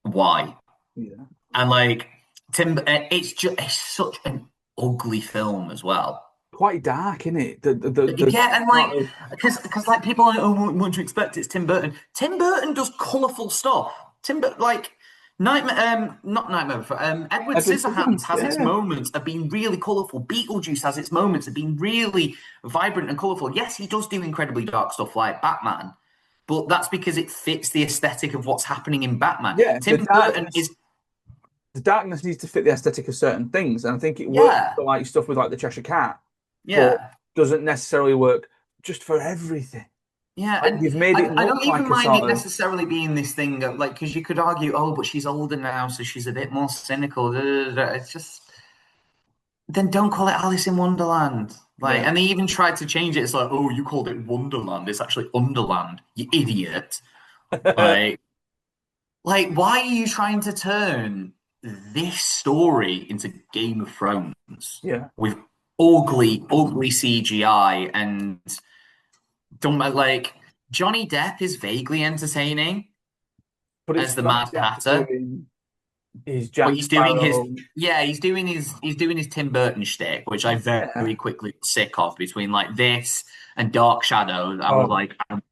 Speaker 2: Why?
Speaker 1: Yeah.
Speaker 2: And like it's such an ugly film as well.
Speaker 1: Quite dark, isn't it? The
Speaker 2: Yeah, and
Speaker 1: sort
Speaker 2: like,
Speaker 1: of
Speaker 2: because like people are like, oh, what do you expect? It's Tim Burton. Tim Burton does colourful stuff. Like Nightmare, not Nightmare Before. Edward
Speaker 1: Edward
Speaker 2: Scissorhands
Speaker 1: Scissorhands.
Speaker 2: has its
Speaker 1: Yeah.
Speaker 2: moments of being really colourful. Beetlejuice has its moments of being really vibrant and colourful. Yes, he does do incredibly dark stuff like Batman, but that's because it fits the aesthetic of what's happening in Batman.
Speaker 1: Yeah.
Speaker 2: Tim Burton is,
Speaker 1: The darkness needs to fit the aesthetic of certain things, and I think it works
Speaker 2: yeah,
Speaker 1: for like stuff with like the Cheshire Cat, but
Speaker 2: yeah.
Speaker 1: doesn't necessarily work just for everything.
Speaker 2: Yeah,
Speaker 1: Like
Speaker 2: and
Speaker 1: you've made it
Speaker 2: I
Speaker 1: look
Speaker 2: don't even
Speaker 1: like a
Speaker 2: mind it
Speaker 1: sort of
Speaker 2: necessarily being this thing of like, because you could argue, oh, but she's older now, so she's a bit more cynical. Da, da, da, da. It's just, then don't call it Alice in Wonderland. Like,
Speaker 1: yeah.
Speaker 2: and they even tried to change it. It's like, oh, you called it Wonderland. It's actually Underland, you idiot. Like, why are you trying to turn this story into Game of Thrones
Speaker 1: Yeah,
Speaker 2: with ugly, ugly CGI and don't like Johnny Depp is vaguely entertaining
Speaker 1: but it's
Speaker 2: as the
Speaker 1: Johnny
Speaker 2: Mad
Speaker 1: Depp
Speaker 2: Hatter,
Speaker 1: doing his
Speaker 2: but
Speaker 1: Jack
Speaker 2: he's doing his
Speaker 1: Sparrow.
Speaker 2: yeah, he's doing his Tim Burton shtick, which I very
Speaker 1: Yeah.
Speaker 2: quickly got sick of. Between like this and Dark Shadows, I was
Speaker 1: Oh,
Speaker 2: like, I'm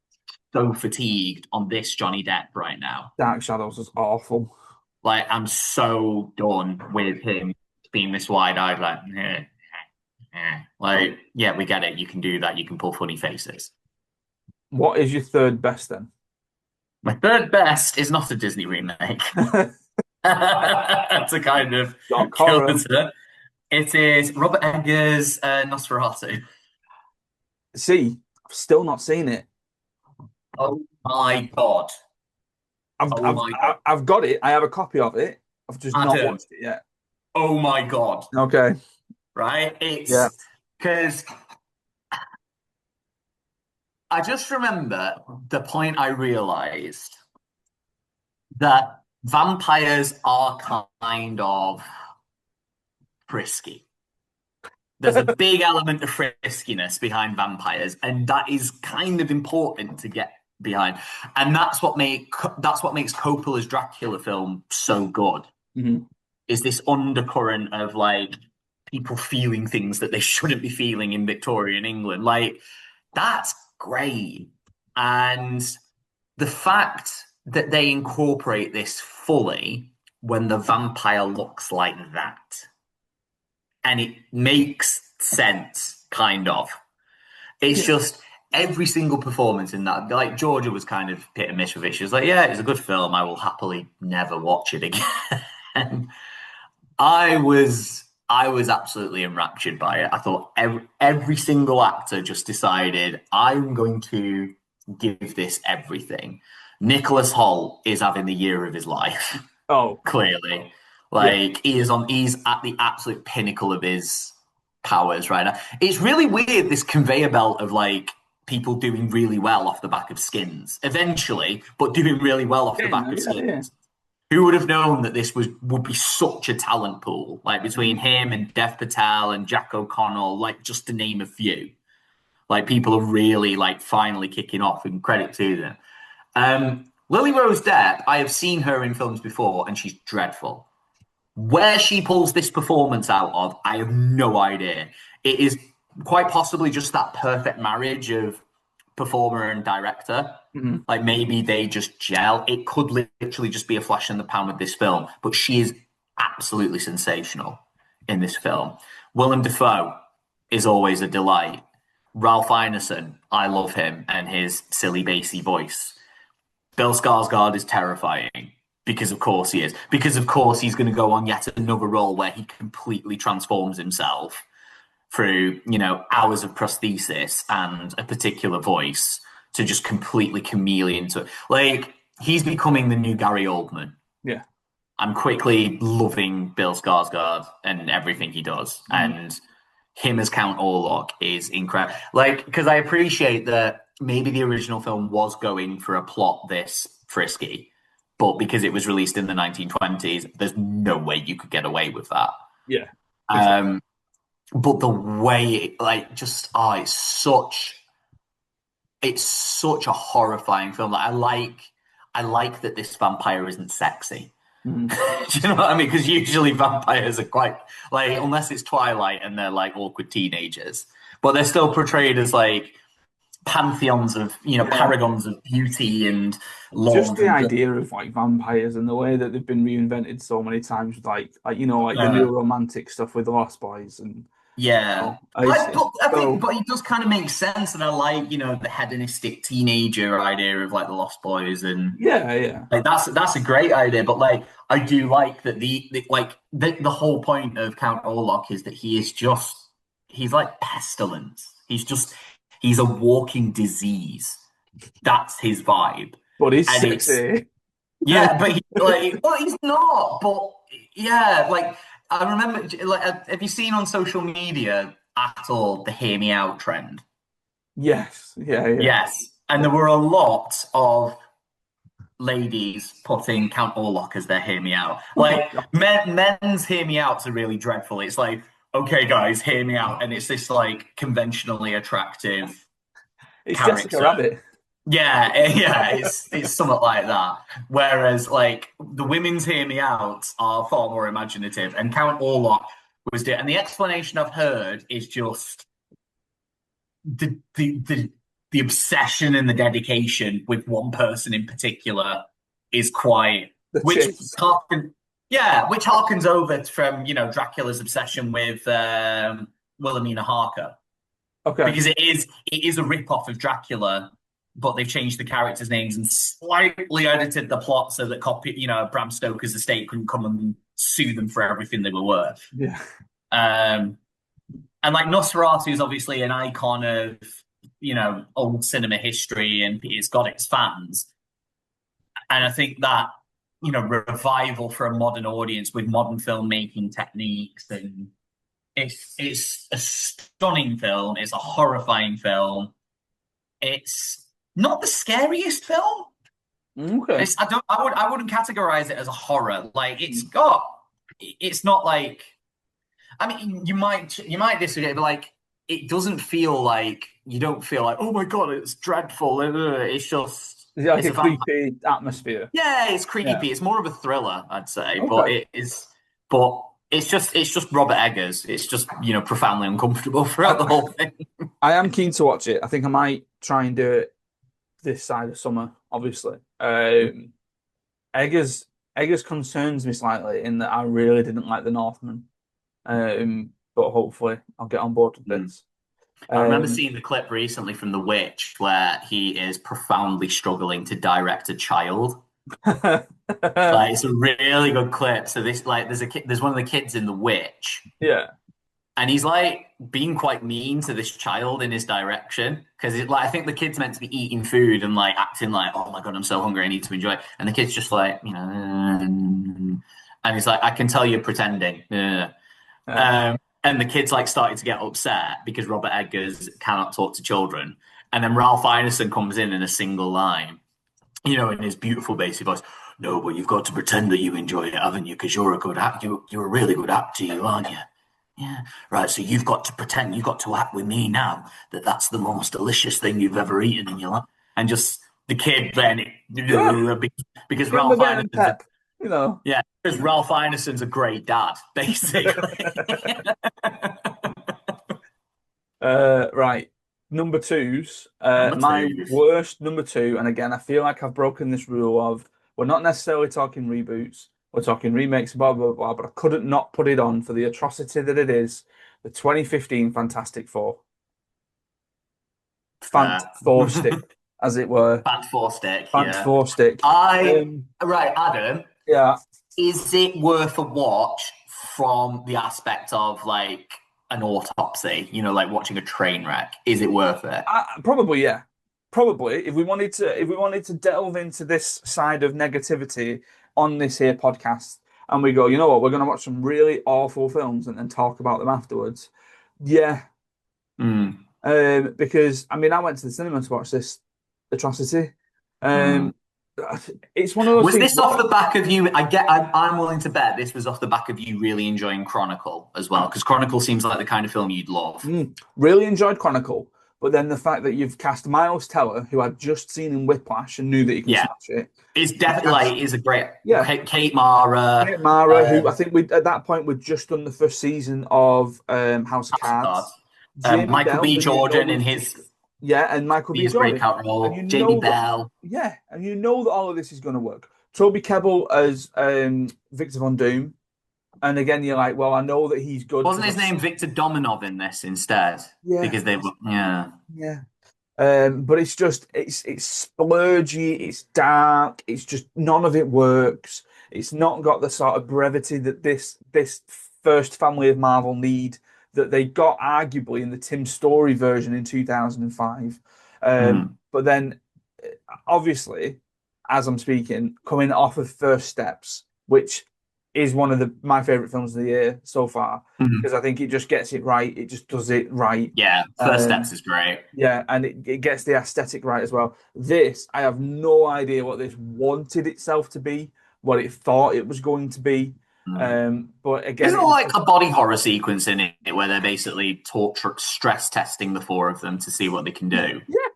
Speaker 2: so fatigued on this Johnny Depp right now.
Speaker 1: Dark Shadows is awful.
Speaker 2: Like I'm so done with him being this wide-eyed, like, like, yeah, we get it. You can do that. You can pull funny faces.
Speaker 1: What is your third best then?
Speaker 2: My third best is not a Disney remake. To kind of
Speaker 1: Doc Horror.
Speaker 2: counter. It is Robert Eggers' Nosferatu.
Speaker 1: See, I've still not seen it.
Speaker 2: Oh my God.
Speaker 1: I've
Speaker 2: Oh
Speaker 1: I've
Speaker 2: my God.
Speaker 1: I've got it. I have a copy of it. I've just not
Speaker 2: Adam.
Speaker 1: watched it yet.
Speaker 2: Oh my God.
Speaker 1: Okay.
Speaker 2: Right?
Speaker 1: Yeah.
Speaker 2: It's because I just remember the point I realized that vampires are kind of frisky. There's a big element of friskiness behind vampires, and that is kind of important to get behind. And that's what makes Coppola's Dracula film so good.
Speaker 1: Mhm.
Speaker 2: Is this undercurrent of like people feeling things that they shouldn't be feeling in Victorian England? Like that's great, and the fact that they incorporate this fully when the vampire looks like that and it makes sense, kind of. It's
Speaker 1: Yeah.
Speaker 2: just every single performance in that. Like Georgia was kind of hit and miss with it. She was like, "Yeah, it's a good film. I will happily never watch it again." I was, I was absolutely enraptured by it. I thought every single actor just decided, I'm going to give this everything. Nicholas Hoult is having the year of his life,
Speaker 1: Oh,
Speaker 2: clearly.
Speaker 1: yeah.
Speaker 2: Like he's at the absolute pinnacle of his powers right now. It's really weird, this conveyor belt of like people doing really well off the back of skins eventually, but doing really well off the
Speaker 1: Getting
Speaker 2: back
Speaker 1: there,
Speaker 2: of
Speaker 1: yeah, yeah.
Speaker 2: skins. Who would have known that this would be such a talent pool? Like between
Speaker 1: Mm.
Speaker 2: him and Dev Patel and Jack O'Connell, like just to name a few. Like people are really like finally kicking off, and credit to them. Lily Rose Depp, I have seen her in films before, and she's dreadful. Where she pulls this performance out of, I have no idea. It is quite possibly just that perfect marriage of performer and director.
Speaker 1: Mhm.
Speaker 2: Like maybe they just gel. It could literally just be a flash in the pan with this film, but she is absolutely sensational in this film. Willem Dafoe is always a delight. Ralph Ineson, I love him and his silly bassy voice. Bill Skarsgård is terrifying because of course he is. Because of course he's going to go on yet another role where he completely transforms himself through, hours of prosthesis and a particular voice to just completely chameleon to it. Like he's becoming the new Gary Oldman.
Speaker 1: Yeah.
Speaker 2: I'm quickly loving Bill Skarsgård and everything he does.
Speaker 1: Mhm.
Speaker 2: And him as Count Orlok is incredible. Like, because I appreciate that maybe the original film was going for a plot this frisky, but because it was released in the 1920s, there's no way you could get away with that.
Speaker 1: Yeah. For sure.
Speaker 2: Um, but the way it, like, just, it's such a horrifying film. Like, I like that this vampire isn't sexy.
Speaker 1: Mhm.
Speaker 2: Do you know what I mean? Because usually vampires are quite like, unless it's Twilight and they're like awkward teenagers, but they're still portrayed as like pantheons of,
Speaker 1: Yeah.
Speaker 2: paragons of beauty and
Speaker 1: Just
Speaker 2: love
Speaker 1: the
Speaker 2: and
Speaker 1: idea of like vampires and the way that they've been reinvented so many times, with like the
Speaker 2: uh,
Speaker 1: new romantic stuff with the Lost Boys, and
Speaker 2: yeah. But I think,
Speaker 1: so
Speaker 2: but it does kind of make sense, and I like, the hedonistic teenager idea of like the Lost Boys, and
Speaker 1: yeah, yeah.
Speaker 2: like that's a great idea. But like, I do like that the whole point of Count Orlok is that he's like pestilence. He's a walking disease. That's his vibe,
Speaker 1: But he's
Speaker 2: and it's
Speaker 1: sexy.
Speaker 2: yeah, but he's not. But yeah, like I remember, like, have you seen on social media at all the "Hear Me Out" trend?
Speaker 1: Yes, yeah, yeah,
Speaker 2: Yes, and
Speaker 1: yeah.
Speaker 2: there were a lot of ladies putting Count Orlok as their "Hear Me Out."
Speaker 1: Oh
Speaker 2: Like
Speaker 1: God.
Speaker 2: men's "Hear Me Outs" are really dreadful. It's like, okay, guys, hear me out, and it's this like conventionally attractive
Speaker 1: It's Jessica
Speaker 2: character.
Speaker 1: Rabbit.
Speaker 2: Yeah, yeah, it's something like that. Whereas like the women's "Hear Me Out" are far more imaginative, and Count Orlok and the explanation I've heard is just the obsession and the dedication with one person in particular is quite
Speaker 1: The
Speaker 2: which
Speaker 1: tits.
Speaker 2: which harkens over from Dracula's obsession with Wilhelmina Harker,
Speaker 1: Okay.
Speaker 2: because it is a rip-off of Dracula, but they've changed the characters' names and slightly edited the plot so that Bram Stoker's estate couldn't come and sue them for everything they were worth.
Speaker 1: Yeah.
Speaker 2: Um, and like Nosferatu is obviously an icon of old cinema history, and it's got its fans. And I think that revival for a modern audience with modern filmmaking techniques, and it's a stunning film. It's a horrifying film. It's not the scariest film.
Speaker 1: Okay.
Speaker 2: I wouldn't categorize it as a horror. Like it's not like, I mean, you might disagree, but like it doesn't feel like, you don't feel like, oh my God, it's dreadful. It's just
Speaker 1: Is it like
Speaker 2: it's
Speaker 1: a
Speaker 2: a vampire.
Speaker 1: creepy atmosphere?
Speaker 2: Yeah, it's
Speaker 1: Yeah.
Speaker 2: creepy. It's more of a thriller, I'd say, but
Speaker 1: Okay.
Speaker 2: it's just Robert Eggers. It's just profoundly uncomfortable throughout the
Speaker 1: I,
Speaker 2: whole thing.
Speaker 1: I am keen to watch it. I think I might try and do it this side of summer, obviously. Eggers Eggers concerns me slightly in that I really didn't like the Northman. But hopefully I'll get on board with
Speaker 2: Mm.
Speaker 1: this.
Speaker 2: I remember
Speaker 1: Um,
Speaker 2: seeing the clip recently from The Witch where he is profoundly struggling to direct a child. Like it's a really good clip. So this like there's a kid, there's one of the kids in The Witch,
Speaker 1: Yeah.
Speaker 2: and he's like being quite mean to this child in his direction because like I think the kid's meant to be eating food and like acting like, oh my God, I'm so hungry, I need to enjoy it. And the kid's just like, and he's like, I can tell you're pretending.
Speaker 1: Yeah.
Speaker 2: Um, and the kid's like starting to get upset because Robert Eggers cannot talk to children. And then Ralph Ineson comes in a single line, in his beautiful bassy voice. No, but you've got to pretend that you enjoy it, haven't you? Because you're a good actor. You're a really good actor, you aren't you? Yeah. Right. So you've got to pretend. You've got to act with me now that that's the most delicious thing you've ever eaten in your life. And just the kid then,
Speaker 1: Yeah.
Speaker 2: because
Speaker 1: Give him a
Speaker 2: Ralph
Speaker 1: bit of
Speaker 2: Ineson's,
Speaker 1: pep, you know.
Speaker 2: yeah, because Ralph Ineson's a great dad, basically.
Speaker 1: Right. Number twos.
Speaker 2: Number
Speaker 1: My
Speaker 2: two.
Speaker 1: worst number two, and again, I feel like I've broken this rule of we're not necessarily talking reboots, we're talking remakes, blah, blah, blah, but I couldn't not put it on for the atrocity that it is. The 2015 Fantastic Four. Fant
Speaker 2: Fair.
Speaker 1: Four stick, as it were.
Speaker 2: Fat four stick,
Speaker 1: Fant
Speaker 2: yeah.
Speaker 1: Four stick.
Speaker 2: I
Speaker 1: Um,
Speaker 2: right, Adam.
Speaker 1: yeah,
Speaker 2: Is it worth a watch from the aspect of like an autopsy? Like watching a train wreck. Is it worth it?
Speaker 1: probably, yeah. Probably, if we wanted to delve into this side of negativity on this here podcast, and we go, you know what, we're going to watch some really awful films and talk about them afterwards. Yeah,
Speaker 2: Mm,
Speaker 1: because I mean, I went to the cinema to watch this atrocity.
Speaker 2: mm.
Speaker 1: Um, it's one of those
Speaker 2: Was
Speaker 1: things
Speaker 2: this off
Speaker 1: where
Speaker 2: the back of you? I'm willing to bet this was off the back of you really enjoying Chronicle as well, because Chronicle seems like the kind of film you'd love.
Speaker 1: really enjoyed Chronicle, but then the fact that you've cast Miles Teller, who I'd just seen in Whiplash and knew that he can
Speaker 2: Yeah,
Speaker 1: smash it.
Speaker 2: it's
Speaker 1: You
Speaker 2: definitely
Speaker 1: cast,
Speaker 2: like is a great
Speaker 1: yeah,
Speaker 2: Kate Mara,
Speaker 1: Mara, who I
Speaker 2: uh,
Speaker 1: think we at that point we'd just done the first season of House of
Speaker 2: House of Cards,
Speaker 1: Cards. Jamie
Speaker 2: Michael
Speaker 1: Bell,
Speaker 2: B.
Speaker 1: who you know
Speaker 2: Jordan in
Speaker 1: was just
Speaker 2: his
Speaker 1: yeah, and Michael B.
Speaker 2: his
Speaker 1: Jordan,
Speaker 2: breakout
Speaker 1: and you
Speaker 2: role, Jamie
Speaker 1: know that
Speaker 2: Bell.
Speaker 1: yeah, and you know that all of this is going to work. Toby Kebbell as Victor Von Doom, and again you're like, well, I know that he's good
Speaker 2: Wasn't
Speaker 1: because
Speaker 2: his name Victor Dominov in this instead?
Speaker 1: yeah,
Speaker 2: Because they were, yeah.
Speaker 1: yeah. But it's just it's splurgy, it's dark, it's just none of it works. It's not got the sort of brevity that this first family of Marvel need that they got arguably in the Tim Story version in 2005.
Speaker 2: Mm,
Speaker 1: But then obviously, as I'm speaking, coming off of First Steps, which is one of my favorite films of the year so far,
Speaker 2: mhm.
Speaker 1: because I think it just gets it right. It just does it right.
Speaker 2: Yeah, First Steps
Speaker 1: Um,
Speaker 2: is great.
Speaker 1: yeah, and it gets the aesthetic right as well. This, I have no idea what this wanted itself to be, what it thought it was going to be.
Speaker 2: Mm.
Speaker 1: But again,
Speaker 2: Isn't
Speaker 1: it
Speaker 2: there
Speaker 1: was
Speaker 2: like
Speaker 1: just,
Speaker 2: a body horror sequence in it where they're basically torture stress testing the four of them to see what they can do?
Speaker 1: yeah,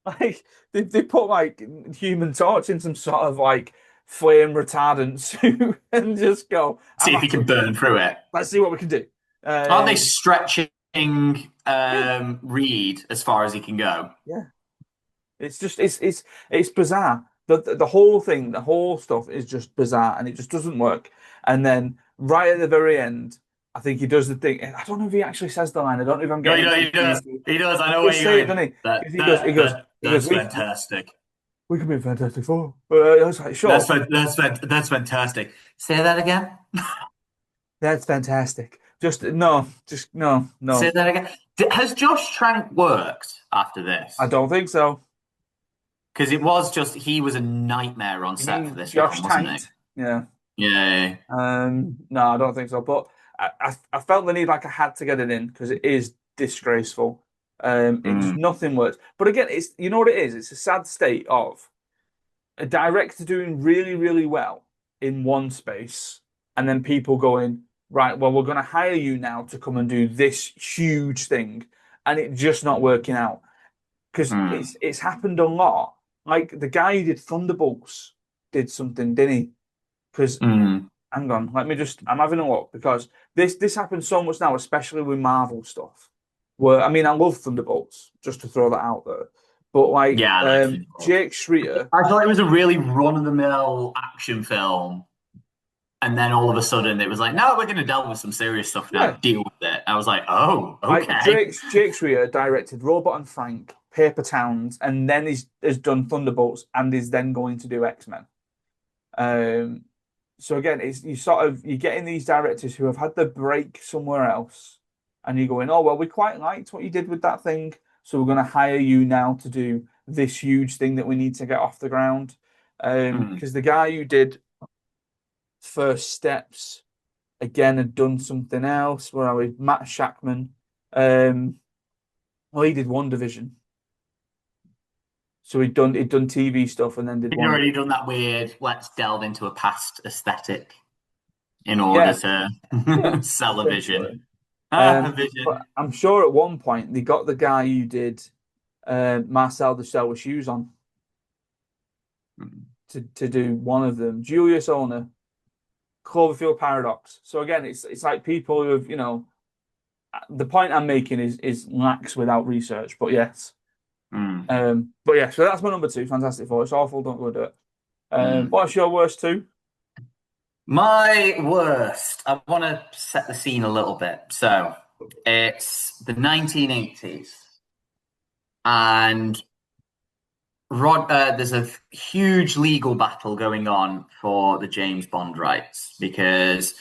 Speaker 1: like they put like Human Torch in some sort of like flame retardant suit and just go,
Speaker 2: See
Speaker 1: I'm
Speaker 2: if you can
Speaker 1: after,
Speaker 2: burn through it.
Speaker 1: let's see what we can do.
Speaker 2: Aren't they
Speaker 1: Um,
Speaker 2: stretching
Speaker 1: yeah,
Speaker 2: Reed as far as he can go?
Speaker 1: yeah. It's just it's bizarre. The whole thing, the whole stuff is just bizarre and it just doesn't work. And then right at the very end, I think he does the thing. I don't know if he actually says the line. I don't know if I'm
Speaker 2: No,
Speaker 1: getting
Speaker 2: he
Speaker 1: it
Speaker 2: does. He does.
Speaker 1: confused.
Speaker 2: He does. I
Speaker 1: He
Speaker 2: know where
Speaker 1: does
Speaker 2: you're
Speaker 1: say it,
Speaker 2: going.
Speaker 1: doesn't he?
Speaker 2: That
Speaker 1: Because
Speaker 2: that that
Speaker 1: he goes,
Speaker 2: that's fantastic.
Speaker 1: we can be Fantastic Four. I was like,
Speaker 2: That's
Speaker 1: sure,
Speaker 2: that's fantastic. Say that again.
Speaker 1: that's fantastic. Just no,
Speaker 2: Say
Speaker 1: no.
Speaker 2: that again. Has Josh Trank worked after
Speaker 1: I
Speaker 2: this?
Speaker 1: don't think so.
Speaker 2: Because it was just he was a nightmare on
Speaker 1: You
Speaker 2: set for
Speaker 1: mean
Speaker 2: this
Speaker 1: Josh
Speaker 2: film, wasn't he?
Speaker 1: Tanked? Yeah.
Speaker 2: Yeah.
Speaker 1: No, I don't think so. But I felt the need like I had to get it in because it is disgraceful. It just
Speaker 2: Mm,
Speaker 1: nothing works. But again, it's you know what it is. It's a sad state of a director doing really, really well in one space, and then people going, right, well, we're going to hire you now to come and do this huge thing, and it just not working out because
Speaker 2: mm,
Speaker 1: it's happened a lot. Like the guy who did Thunderbolts did something, didn't he? Because
Speaker 2: mm,
Speaker 1: hang on, let me just. I'm having a look because this happens so much now, especially with Marvel stuff. Where I mean, I love Thunderbolts, just to throw that out there. But like
Speaker 2: yeah, that's it.
Speaker 1: Jake Schreier,
Speaker 2: I thought it was a really run-of-the-mill action film, and then all of a sudden it was like, no, we're going to delve with some serious stuff now.
Speaker 1: yeah,
Speaker 2: Deal with it. I was like, oh,
Speaker 1: like
Speaker 2: okay.
Speaker 1: Jake Schreier directed Robot and Frank, Paper Towns, and then has done Thunderbolts, and is then going to do X-Men. Um, so again, it's you're getting these directors who have had the break somewhere else, and you're going, oh well, we quite liked what you did with that thing, so we're going to hire you now to do this huge thing that we need to get off the ground.
Speaker 2: Mm.
Speaker 1: Because the guy who did First Steps again had done something else. Where I was Matt Shackman. Well, he did One Division, so he'd done TV stuff and then did
Speaker 2: He'd
Speaker 1: one.
Speaker 2: already done that weird, let's delve into a past aesthetic in order
Speaker 1: Yeah, yeah,
Speaker 2: to sell a vision.
Speaker 1: essentially.
Speaker 2: Ah, a
Speaker 1: But
Speaker 2: vision.
Speaker 1: I'm sure at one point they got the guy who did Marcel the Shell with Shoes on
Speaker 2: Mm.
Speaker 1: to do one of them. Julius Owner, Cloverfield Paradox. So again, it's like people who have, the point I'm making is lacks without research. But yes.
Speaker 2: Mm.
Speaker 1: But yeah, so that's my number two. Fantastic Four. It's awful, don't go do it.
Speaker 2: Mm.
Speaker 1: What's your worst two?
Speaker 2: My worst, I want to set the scene a little bit. So it's the 1980s, and there's a huge legal battle going on for the James Bond rights because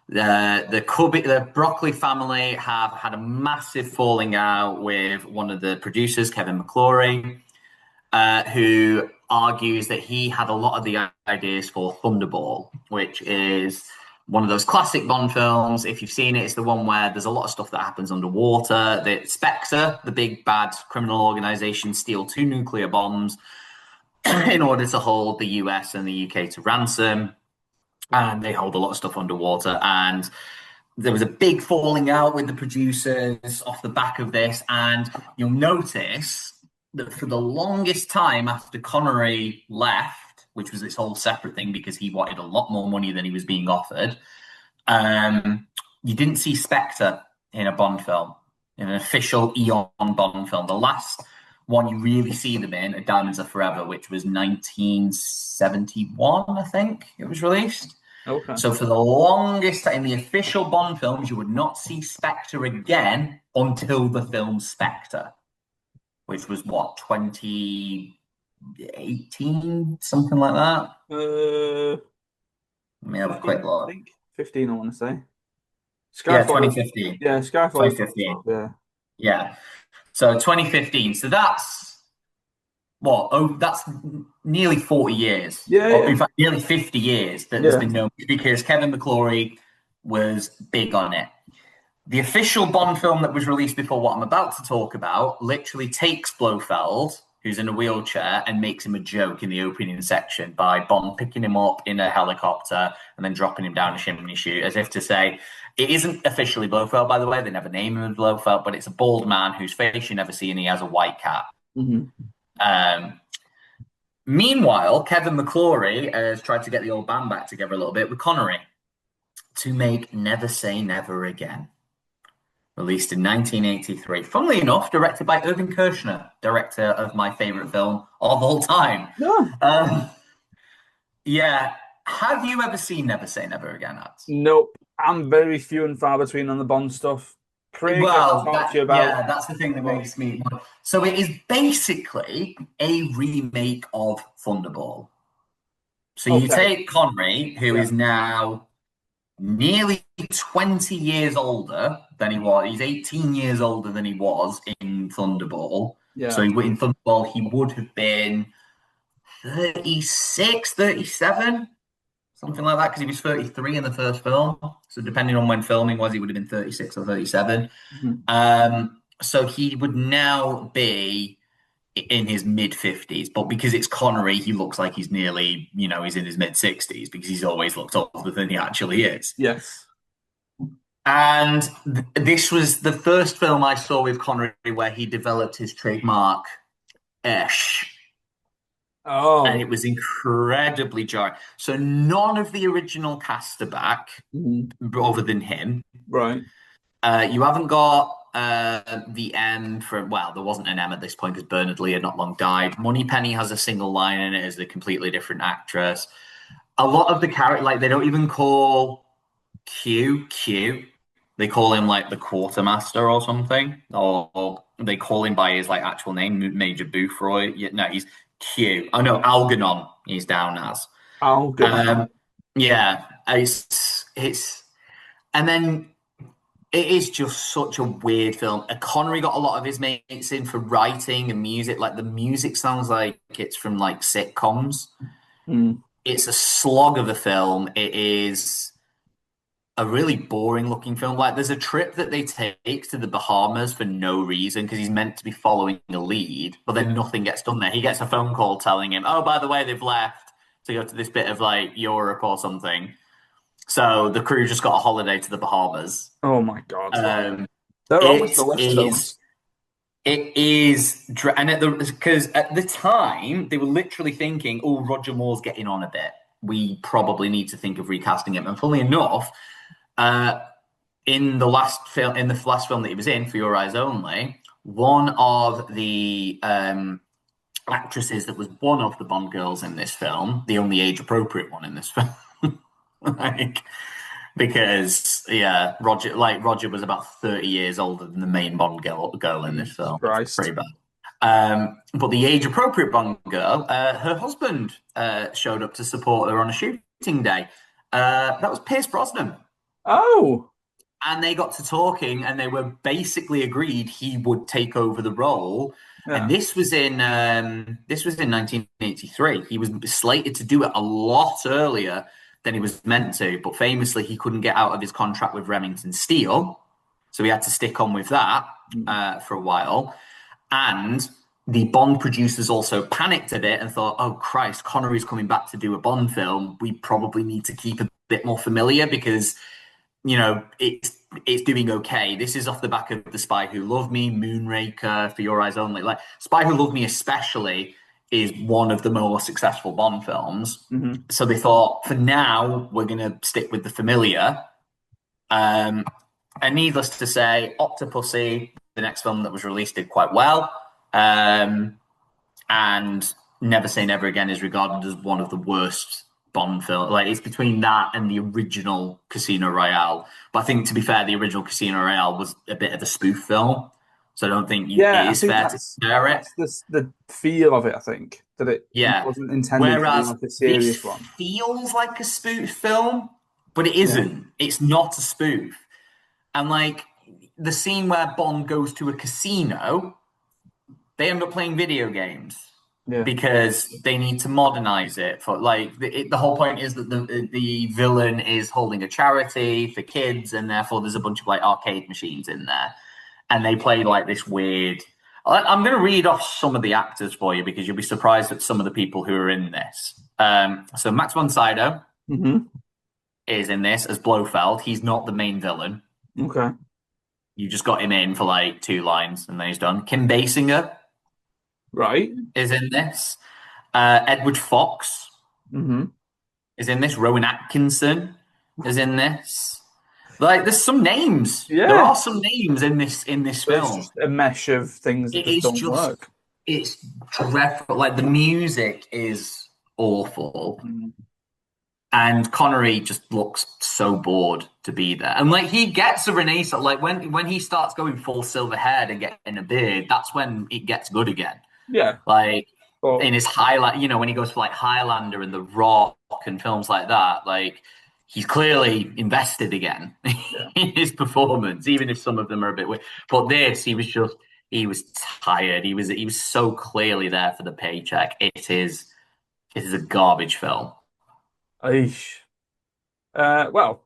Speaker 2: the Broccoli family have had a massive falling out with one of the producers, Kevin McClory, who argues that he had a lot of the ideas for Thunderball, which is one of those classic Bond films. If you've seen it, it's the one where there's a lot of stuff that happens underwater. That Spectre, the big bad criminal organization, steal two nuclear bombs in order to hold the US and the UK to ransom. And they hold a lot of stuff underwater. And there was a big falling out with the producers off the back of this. And you'll notice that for the longest time after Connery left, which was this whole separate thing because he wanted a lot more money than he was being offered, you didn't see Spectre in a Bond film, in an official Eon Bond film. The last one you really see them in, Diamonds Are Forever, which was 1971, I think it was released.
Speaker 1: Okay.
Speaker 2: So for the longest time in the official Bond films, you would not see Spectre again until the film Spectre, which was what, 2018, something like that.
Speaker 1: Uh,
Speaker 2: Let me have a quick
Speaker 1: 15, I
Speaker 2: look.
Speaker 1: think. 15, I want to say.
Speaker 2: Yeah,
Speaker 1: Skyfall.
Speaker 2: 2015.
Speaker 1: Yeah, Skyfall is
Speaker 2: 2015.
Speaker 1: yeah.
Speaker 2: Yeah. So 2015. So that's what? Oh, that's nearly 40 years.
Speaker 1: Yeah,
Speaker 2: Or
Speaker 1: yeah.
Speaker 2: in fact, nearly 50 years that there's
Speaker 1: Yeah.
Speaker 2: been no, because Kevin McClory was big on it. The official Bond film that was released before what I'm about to talk about literally takes Blofeld, who's in a wheelchair, and makes him a joke in the opening section by Bond picking him up in a helicopter and then dropping him down a chimney chute, as if to say, it isn't officially Blofeld, by the way. They never name him as Blofeld, but it's a bald man whose face you never see, and he has a white cap.
Speaker 1: Hmm.
Speaker 2: Um, Meanwhile, Kevin McClory has tried to get the old band back together a little bit with Connery to make Never Say Never Again, released in 1983. Funnily enough, directed by Irvin Kershner, director of my favorite film of all time.
Speaker 1: No.
Speaker 2: Um, yeah. Have you ever seen Never Say Never Again, Ads?
Speaker 1: Nope. I'm very few and far between on the Bond stuff. Craig, I can
Speaker 2: Well,
Speaker 1: talk to you about.
Speaker 2: that's the thing that
Speaker 1: But
Speaker 2: makes me. So it is basically a remake of Thunderball. So you
Speaker 1: okay.
Speaker 2: take Connery, who
Speaker 1: Yeah.
Speaker 2: is now nearly 20 years older than he was. He's 18 years older than he was in Thunderball. So
Speaker 1: Yeah.
Speaker 2: in Thunderball, he would have been 36, 37, something like that, because he was 33 in the first film. So depending on when filming was, he would have been 36 or 37.
Speaker 1: Mhm.
Speaker 2: So he would now be in his mid 50s, but because it's Connery, he looks like he's nearly, he's in his mid 60s because he's always looked older than he actually is.
Speaker 1: Yes.
Speaker 2: And this was the first film I saw with Connery where he developed his trademark Esh. And
Speaker 1: Oh.
Speaker 2: it was incredibly jarring. So none of the original cast are back,
Speaker 1: Mhm.
Speaker 2: other than him.
Speaker 1: Right.
Speaker 2: You haven't got the M for, well, there wasn't an M at this point because Bernard Lee had not long died. Moneypenny has a single line in it as a completely different actress. A lot of the character, like they don't even call Q Q. They call him like the quartermaster or something, or they call him by his like actual name, Major Boothroyd. Yeah, no, he's Q. Oh no, Algernon. He's down as.
Speaker 1: Oh, good.
Speaker 2: Yeah, it's and then it is just such a weird film. Connery got a lot of his mates in for writing and music. Like the music sounds like it's from like sitcoms.
Speaker 1: Mm,
Speaker 2: It's a slog of a film. It is a really boring looking film. Like there's a trip that they take to the Bahamas for no reason because he's meant to be following a lead, but then
Speaker 1: yeah.
Speaker 2: nothing gets done there. He gets a phone call telling him, "Oh, by the way, they've left to go to this bit of like Europe or something." So the crew just got a holiday to the Bahamas.
Speaker 1: Oh my God.
Speaker 2: Um,
Speaker 1: They're always
Speaker 2: it
Speaker 1: the worst
Speaker 2: is
Speaker 1: films.
Speaker 2: it is, and because at the time they were literally thinking, "Oh, Roger Moore's getting on a bit. We probably need to think of recasting him." And funnily enough, uh, in the last film that he was in, For Your Eyes Only, one of the actresses that was one of the Bond girls in this film, the only age appropriate one in this film, like because yeah, Roger was about 30 years older than the main Bond girl in this
Speaker 1: Jesus
Speaker 2: film. It's
Speaker 1: Christ.
Speaker 2: pretty bad. But the age appropriate Bond girl, her husband showed up to support her on a shooting day. That was Pierce Brosnan.
Speaker 1: Oh,
Speaker 2: And they got to talking, and they were basically agreed he would take over the role. And
Speaker 1: yeah.
Speaker 2: this was in 1983. He was slated to do it a lot earlier than he was meant to, but famously he couldn't get out of his contract with Remington Steele, so he had to stick on with that
Speaker 1: Mm.
Speaker 2: for a while. And the Bond producers also panicked a bit and thought, "Oh Christ, Connery's coming back to do a Bond film. We probably need to keep a bit more familiar because." It's doing okay. This is off the back of The Spy Who Loved Me, Moonraker, For Your Eyes Only. Like Spy Who Loved Me, especially, is one of the more successful Bond films.
Speaker 1: Hmm.
Speaker 2: So they thought, for now, we're going to stick with the familiar. Um, and needless to say, Octopussy, the next film that was released, did quite well. And Never Say Never Again is regarded as one of the worst Bond films. Like it's between that and the original Casino Royale. But I think, to be fair, the original Casino Royale was a bit of a spoof film, so I don't think it
Speaker 1: Yeah, I
Speaker 2: is
Speaker 1: think
Speaker 2: fair to compare it.
Speaker 1: that's the feel of it. I think that it
Speaker 2: Yeah.
Speaker 1: wasn't intended to be
Speaker 2: Whereas
Speaker 1: like a
Speaker 2: this
Speaker 1: serious one.
Speaker 2: feels like a spoof film, but it
Speaker 1: Yeah,
Speaker 2: isn't. It's not a spoof. And like the scene where Bond goes to a casino, they end up playing video games
Speaker 1: yeah.
Speaker 2: because they need to modernize it for like the whole point is that the villain is holding a charity for kids and therefore there's a bunch of like arcade machines in there and they play like this weird. I'm going to read off some of the actors for you because you'll be surprised at some of the people who are in this. So Max von Sydow
Speaker 1: Hmm.
Speaker 2: is in this as Blofeld. He's not the main villain.
Speaker 1: Okay.
Speaker 2: You just got him in for like 2 lines and then he's done. Kim Basinger
Speaker 1: Right.
Speaker 2: is in this. Edward Fox
Speaker 1: Hmm.
Speaker 2: is in this. Rowan Atkinson is in this. Like, there's some names. There
Speaker 1: Yeah.
Speaker 2: are some names in this
Speaker 1: But it's
Speaker 2: film.
Speaker 1: just a mesh of things that
Speaker 2: It
Speaker 1: just
Speaker 2: is
Speaker 1: don't
Speaker 2: just,
Speaker 1: work.
Speaker 2: it's dreadful. Like the music is awful,
Speaker 1: Mm.
Speaker 2: and Connery just looks so bored to be there. And like he gets a renaissance. Like when he starts going full silver haired and getting a beard, that's when it gets good again.
Speaker 1: Yeah.
Speaker 2: Like
Speaker 1: But
Speaker 2: in his highlight, when he goes for like Highlander and The Rock and films like that, like he's clearly invested again
Speaker 1: yeah.
Speaker 2: in his performance, even if some of them are a bit weird. But this, he was tired. He was so clearly there for the paycheck. It is a garbage film.
Speaker 1: Eesh. Well,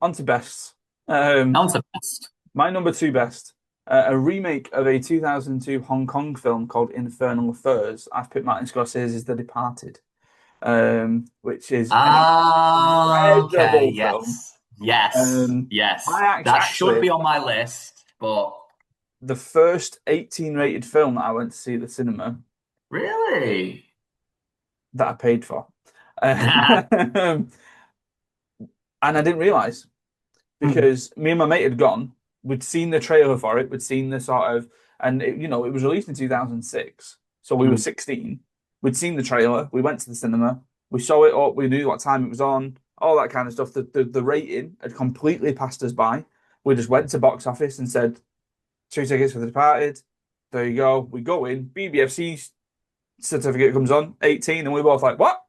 Speaker 1: on to best.
Speaker 2: Not the best.
Speaker 1: My number two best. A remake of a 2002 Hong Kong film called Infernal Affairs. I've picked Martin Scorsese's The Departed, which is an
Speaker 2: Ah, okay,
Speaker 1: incredible film.
Speaker 2: yes, yes, yes.
Speaker 1: I
Speaker 2: That should
Speaker 1: actually,
Speaker 2: be on my list, but
Speaker 1: the first 18 rated film that I went to see at the cinema
Speaker 2: really.
Speaker 1: that I paid for. And I didn't realize because me and my mate had gone. We'd seen the trailer for it. We'd seen the sort of, and it was released in 2006. So we were 16. We'd seen the trailer. We went to the cinema. We saw it up. We knew what time it was on, all that kind of stuff. The rating had completely passed us by. we just went to box office and said 2 tickets for The Departed. There you go. We go in. BBFC certificate comes on 18, and we both like, what?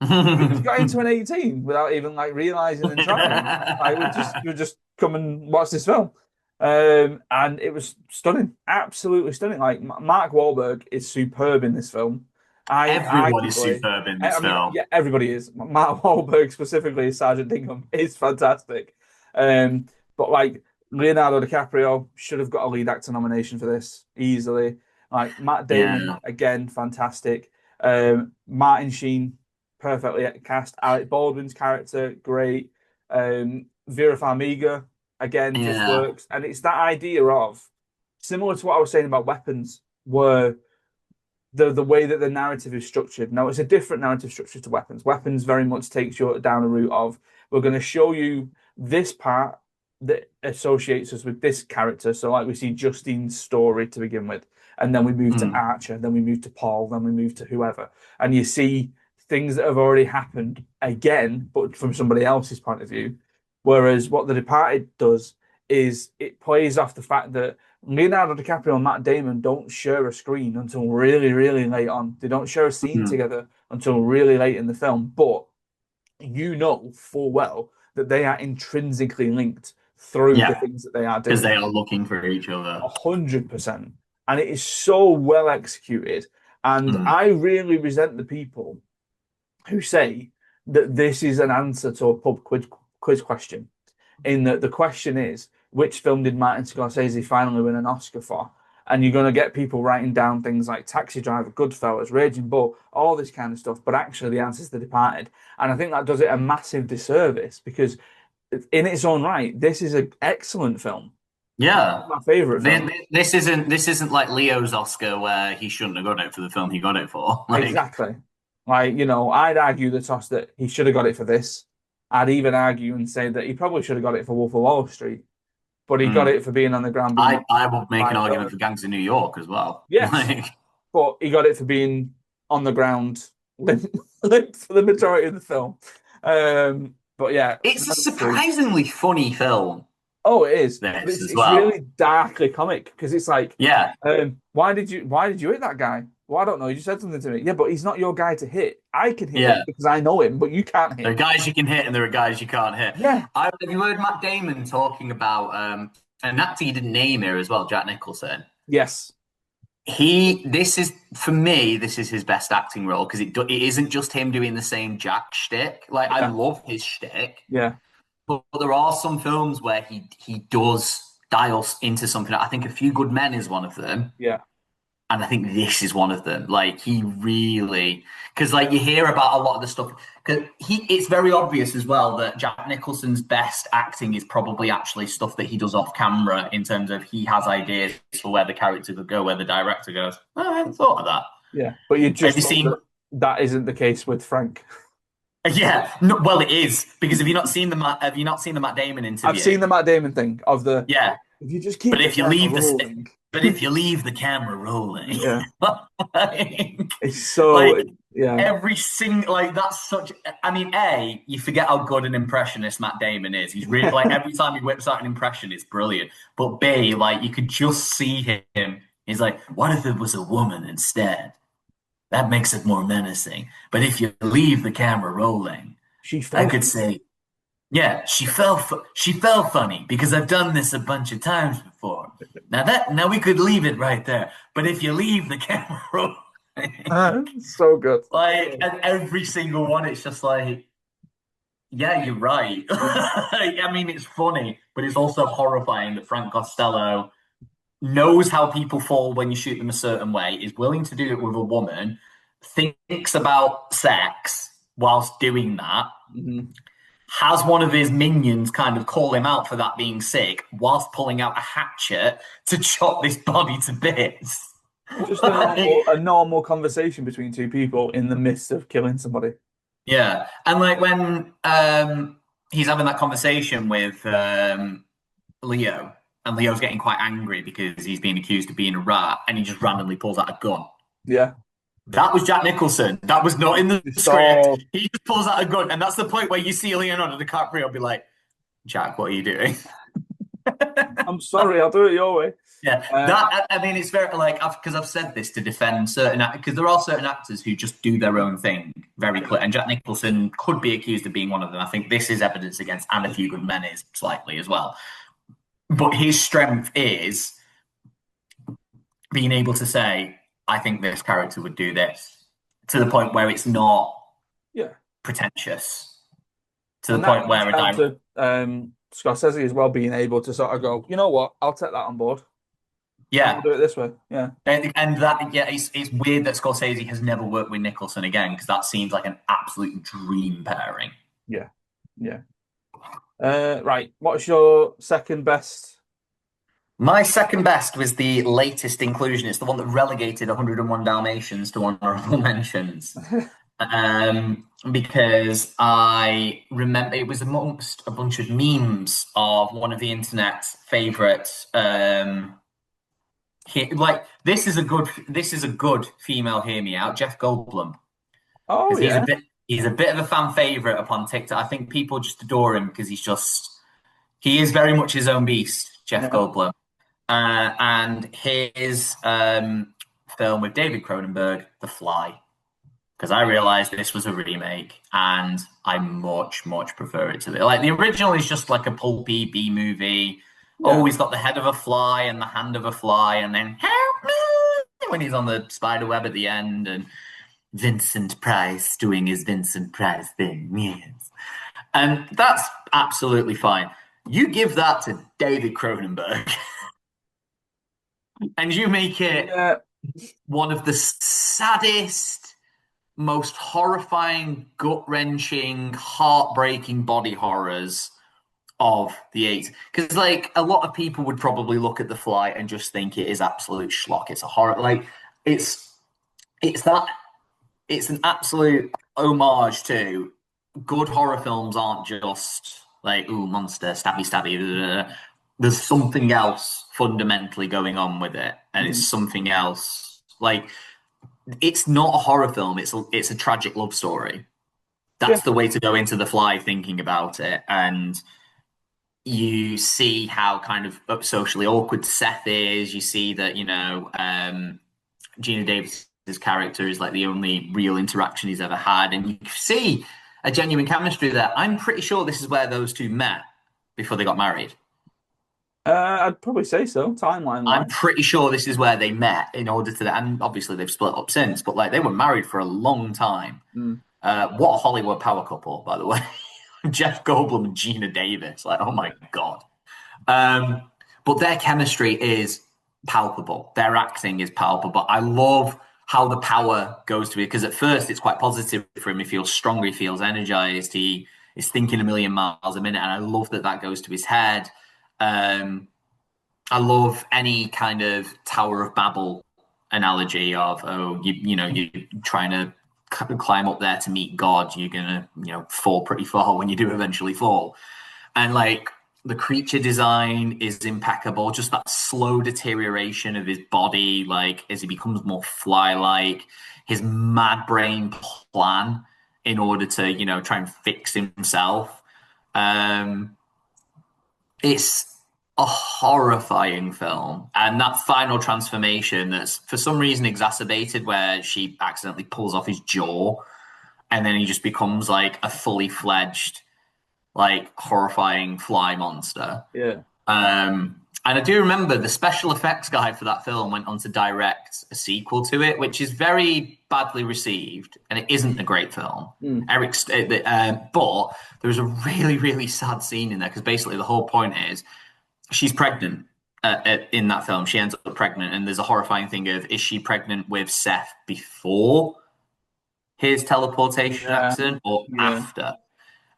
Speaker 1: We just got into an 18 without even like realizing and trying. Like we just come and watch this film. And it was stunning, absolutely stunning. Like Mark Wahlberg is superb in this film. I
Speaker 2: Everybody's
Speaker 1: arguably,
Speaker 2: superb in this
Speaker 1: I mean,
Speaker 2: film.
Speaker 1: yeah, everybody is. Mark Wahlberg specifically as Sergeant Dingham is fantastic. Um, but like Leonardo DiCaprio should have got a lead actor nomination for this easily. Like Matt Damon
Speaker 2: Yeah,
Speaker 1: again, fantastic. Martin Sheen perfectly cast. Alec Baldwin's character, great. Vera Farmiga, again, just
Speaker 2: yeah,
Speaker 1: works. And it's that idea of similar to what I was saying about weapons, where the way that the narrative is structured. Now it's a different narrative structure to weapons. Weapons very much takes you down a route of we're going to show you this part that associates us with this character. So like we see Justine's story to begin with, and then we move to
Speaker 2: mm,
Speaker 1: Archer, then we move to Paul, then we move to whoever, and you see things that have already happened again, but from somebody else's point of view. Whereas what The Departed does is it plays off the fact that Leonardo DiCaprio and Matt Damon don't share a screen until really, really late on. They don't share a scene
Speaker 2: mm.
Speaker 1: together until really late in the film. But you know full well that they are intrinsically linked through the
Speaker 2: Yeah,
Speaker 1: things that they are
Speaker 2: because
Speaker 1: doing.
Speaker 2: they are looking for each other.
Speaker 1: 100%. And it is so well executed. And
Speaker 2: Mm,
Speaker 1: I really resent the people who say that this is an answer to a quiz question. In that the question is, which film did Martin Scorsese finally win an Oscar for? And you're going to get people writing down things like Taxi Driver, Goodfellas, Raging Bull, all this kind of stuff. But actually, the answer is The Departed. And I think that does it a massive disservice because, in its own right, this is an excellent film.
Speaker 2: yeah.
Speaker 1: My favorite film.
Speaker 2: This isn't like Leo's Oscar where he shouldn't have got it for the film he got it for. Like,
Speaker 1: Exactly. Like, I'd argue the toss that he should have got it for this. I'd even argue and say that he probably should have got it for Wolf of Wall Street, but he got
Speaker 2: mm.
Speaker 1: it for being on the ground being
Speaker 2: I would make
Speaker 1: by
Speaker 2: an
Speaker 1: a
Speaker 2: argument
Speaker 1: dog.
Speaker 2: for Gangs of New York as well.
Speaker 1: Yes,
Speaker 2: Like,
Speaker 1: but he got it for being on the ground limp for the majority of the film. But yeah,
Speaker 2: it's a
Speaker 1: Farrand 3.
Speaker 2: surprisingly funny film,
Speaker 1: Oh, it is, but
Speaker 2: this
Speaker 1: it's
Speaker 2: as
Speaker 1: it's
Speaker 2: well.
Speaker 1: really darkly comic because it's like,
Speaker 2: Yeah,
Speaker 1: why did you hit that guy? Well, I don't know. You just said something to me. Yeah, but he's not your guy to hit. I can hit him
Speaker 2: yeah.
Speaker 1: because I know him, but you can't
Speaker 2: There are
Speaker 1: hit.
Speaker 2: guys you can hit and there are guys you can't hit.
Speaker 1: Yeah.
Speaker 2: Have you heard Matt Damon talking about an actor you didn't name here as well, Jack Nicholson?
Speaker 1: Yes.
Speaker 2: This is for me, this is his best acting role because it isn't just him doing the same Jack shtick. Like I
Speaker 1: Yeah.
Speaker 2: love his shtick,
Speaker 1: Yeah.
Speaker 2: but there are some films where he does dial into something. I think A Few Good Men is one of them.
Speaker 1: Yeah.
Speaker 2: And I think this is one of them. Like he really, because like you hear about a lot of the stuff. Because it's very obvious as well that Jack Nicholson's best acting is probably actually stuff that he does off camera. In terms of he has ideas for where the character could go, where the director goes. Oh, I hadn't thought of that.
Speaker 1: Yeah. But you
Speaker 2: Have
Speaker 1: just
Speaker 2: you
Speaker 1: know
Speaker 2: seen?
Speaker 1: that that isn't the case with Frank.
Speaker 2: Yeah, no, well, it is because have you not seen the Matt Damon
Speaker 1: I've
Speaker 2: interview?
Speaker 1: seen the Matt Damon thing of the
Speaker 2: Yeah,
Speaker 1: if you just keep
Speaker 2: but
Speaker 1: the
Speaker 2: if you
Speaker 1: camera
Speaker 2: leave
Speaker 1: rolling.
Speaker 2: but if you leave the camera rolling,
Speaker 1: Yeah.
Speaker 2: like,
Speaker 1: It's so
Speaker 2: like
Speaker 1: yeah.
Speaker 2: every single like that's such. I mean, a you forget how good an impressionist Matt Damon is. He's really like every time he whips out an impression, it's brilliant. But B, like you could just see him. He's like, what if it was a woman instead? That makes it more menacing. But if you leave the camera rolling,
Speaker 1: She
Speaker 2: I
Speaker 1: fell
Speaker 2: could
Speaker 1: for me.
Speaker 2: say, yeah, she fell funny because I've done this a bunch of times before. Now we could leave it right there. But if you leave the camera rolling,
Speaker 1: So good.
Speaker 2: like and every single one, it's just like, yeah, you're right. I mean, it's funny, but it's also horrifying that Frank Costello knows how people fall when you shoot them a certain way, is willing to do it with a woman, thinks about sex whilst doing that,
Speaker 1: Mhm.
Speaker 2: has one of his minions kind of call him out for that being sick, whilst pulling out a hatchet to chop this body to bits.
Speaker 1: Just a
Speaker 2: Like,
Speaker 1: normal conversation between two people in the midst of killing somebody.
Speaker 2: yeah, and like when he's having that conversation with Leo, and Leo's getting quite angry because he's being accused of being a rat, and he just randomly pulls out a gun.
Speaker 1: Yeah.
Speaker 2: That was Jack Nicholson. That was not in the script.
Speaker 1: So
Speaker 2: He just pulls out a gun, and that's the point where you see Leonardo DiCaprio be like, "Jack, what are you doing?"
Speaker 1: I'm sorry, I'll do it your way.
Speaker 2: Yeah,
Speaker 1: Uh,
Speaker 2: that I mean, it's very like because I've said this to defend certain because there are certain actors who just do their own thing very
Speaker 1: yeah,
Speaker 2: clear, and Jack Nicholson could be accused of being one of them. I think this is evidence against, and A Few Good Men is slightly as well. But his strength is being able to say, "I think this character would do this," to the point where it's not
Speaker 1: yeah,
Speaker 2: pretentious, to the
Speaker 1: and that
Speaker 2: point
Speaker 1: comes
Speaker 2: where a
Speaker 1: down
Speaker 2: direct,
Speaker 1: to Scorsese as well being able to sort of go, you know what, I'll take that on board and we'll
Speaker 2: yeah.
Speaker 1: do it this way. Yeah,
Speaker 2: And that, yeah, it's weird that Scorsese has never worked with Nicholson again because that seems like an absolute dream pairing.
Speaker 1: yeah, yeah. Right, what's your second best?
Speaker 2: My second best was the latest inclusion. It's the one that relegated 101 Dalmatians to honorable mentions. Because I remember it was amongst a bunch of memes of one of the internet's favorite like this is a good female hear me out, Jeff Goldblum.
Speaker 1: Oh
Speaker 2: Because
Speaker 1: yeah,
Speaker 2: he's a bit of a fan favorite upon TikTok. I think people just adore him because he is very much his own beast, Jeff
Speaker 1: yeah.
Speaker 2: Goldblum. And his film with David Cronenberg, The Fly, because I realized this was a remake, and I much much prefer it to the like the original is just like a pulpy B movie.
Speaker 1: Yeah.
Speaker 2: Always got the head of a fly and the hand of a fly, and then help me when he's on the spider web at the end, and Vincent Price doing his Vincent Price thing. Yes. And that's absolutely fine. You give that to David Cronenberg and you make it
Speaker 1: Yeah,
Speaker 2: one of the saddest, most horrifying, gut wrenching, heartbreaking body horrors of the 80s. Because, like, a lot of people would probably look at The Fly and just think it is absolute schlock. It's a horror. Like, it's, it's that, it's an absolute homage to good horror films aren't just like, ooh, monster, stabby, stabby. Blah, blah. There's something else fundamentally going on with it, and it's
Speaker 1: mhm.
Speaker 2: something else. Like, it's not a horror film; it's a tragic love story.
Speaker 1: Yeah,
Speaker 2: That's the way to go into The Fly, thinking about it, and you see how kind of socially awkward Seth is. You see that Gina Davis's character is like the only real interaction he's ever had, and you see a genuine chemistry there. I'm pretty sure this is where those two met before they got married.
Speaker 1: I'd probably say so, timeline
Speaker 2: I'm
Speaker 1: wise.
Speaker 2: pretty sure this is where they met in order to, and obviously they've split up since, but like they were married for a long time.
Speaker 1: Mm.
Speaker 2: What a Hollywood power couple, by the way. Jeff Goldblum and Gina Davis. Like, oh my God. Um, but their chemistry is palpable. Their acting is palpable. I love how the power goes to it because at first it's quite positive for him. He feels stronger. He feels energized. He is thinking a million miles a minute, and I love that that goes to his head. Um, I love any kind of Tower of Babel analogy of you're trying to climb up there to meet God. You're gonna fall pretty far when you do eventually fall. And like the creature design is impeccable. Just that slow deterioration of his body, like as he becomes more fly-like, his mad brain plan in order to, try and fix himself. Um, it's a horrifying film. And that final transformation that's for some reason exacerbated where she accidentally pulls off his jaw and then he just becomes like a fully fledged like horrifying fly monster.
Speaker 1: Yeah.
Speaker 2: And I do remember the special effects guy for that film went on to direct a sequel to it, which is very badly received, and it isn't a great film.
Speaker 1: Mm.
Speaker 2: But there's a really, really sad scene in there because basically the whole point is she's pregnant in that film. She ends up pregnant, and there's a horrifying thing of is she pregnant with Seth before his teleportation
Speaker 1: Yeah.
Speaker 2: accident or
Speaker 1: Yeah.
Speaker 2: after?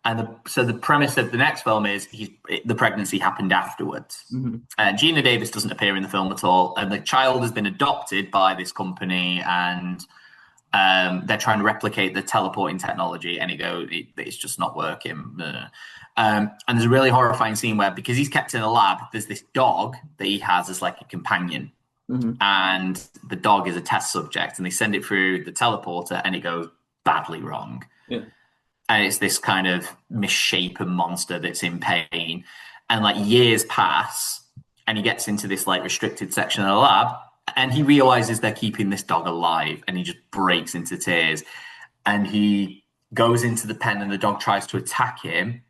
Speaker 2: And so the premise of the next film is the pregnancy happened afterwards.
Speaker 1: Hmm.
Speaker 2: Gina Davis doesn't appear in the film at all, and the child has been adopted by this company, and they're trying to replicate the teleporting technology, and it's just not working. And there's a really horrifying scene where because he's kept in a lab, there's this dog that he has as like a companion,
Speaker 1: Hmm.
Speaker 2: and the dog is a test subject, and they send it through the teleporter, and it goes badly wrong
Speaker 1: Yeah.
Speaker 2: and it's this kind of misshapen monster that's in pain. and like years pass, and he gets into this like restricted section of the lab, and he realizes they're keeping this dog alive, and he just breaks into tears, and he goes into the pen, and the dog tries to attack him,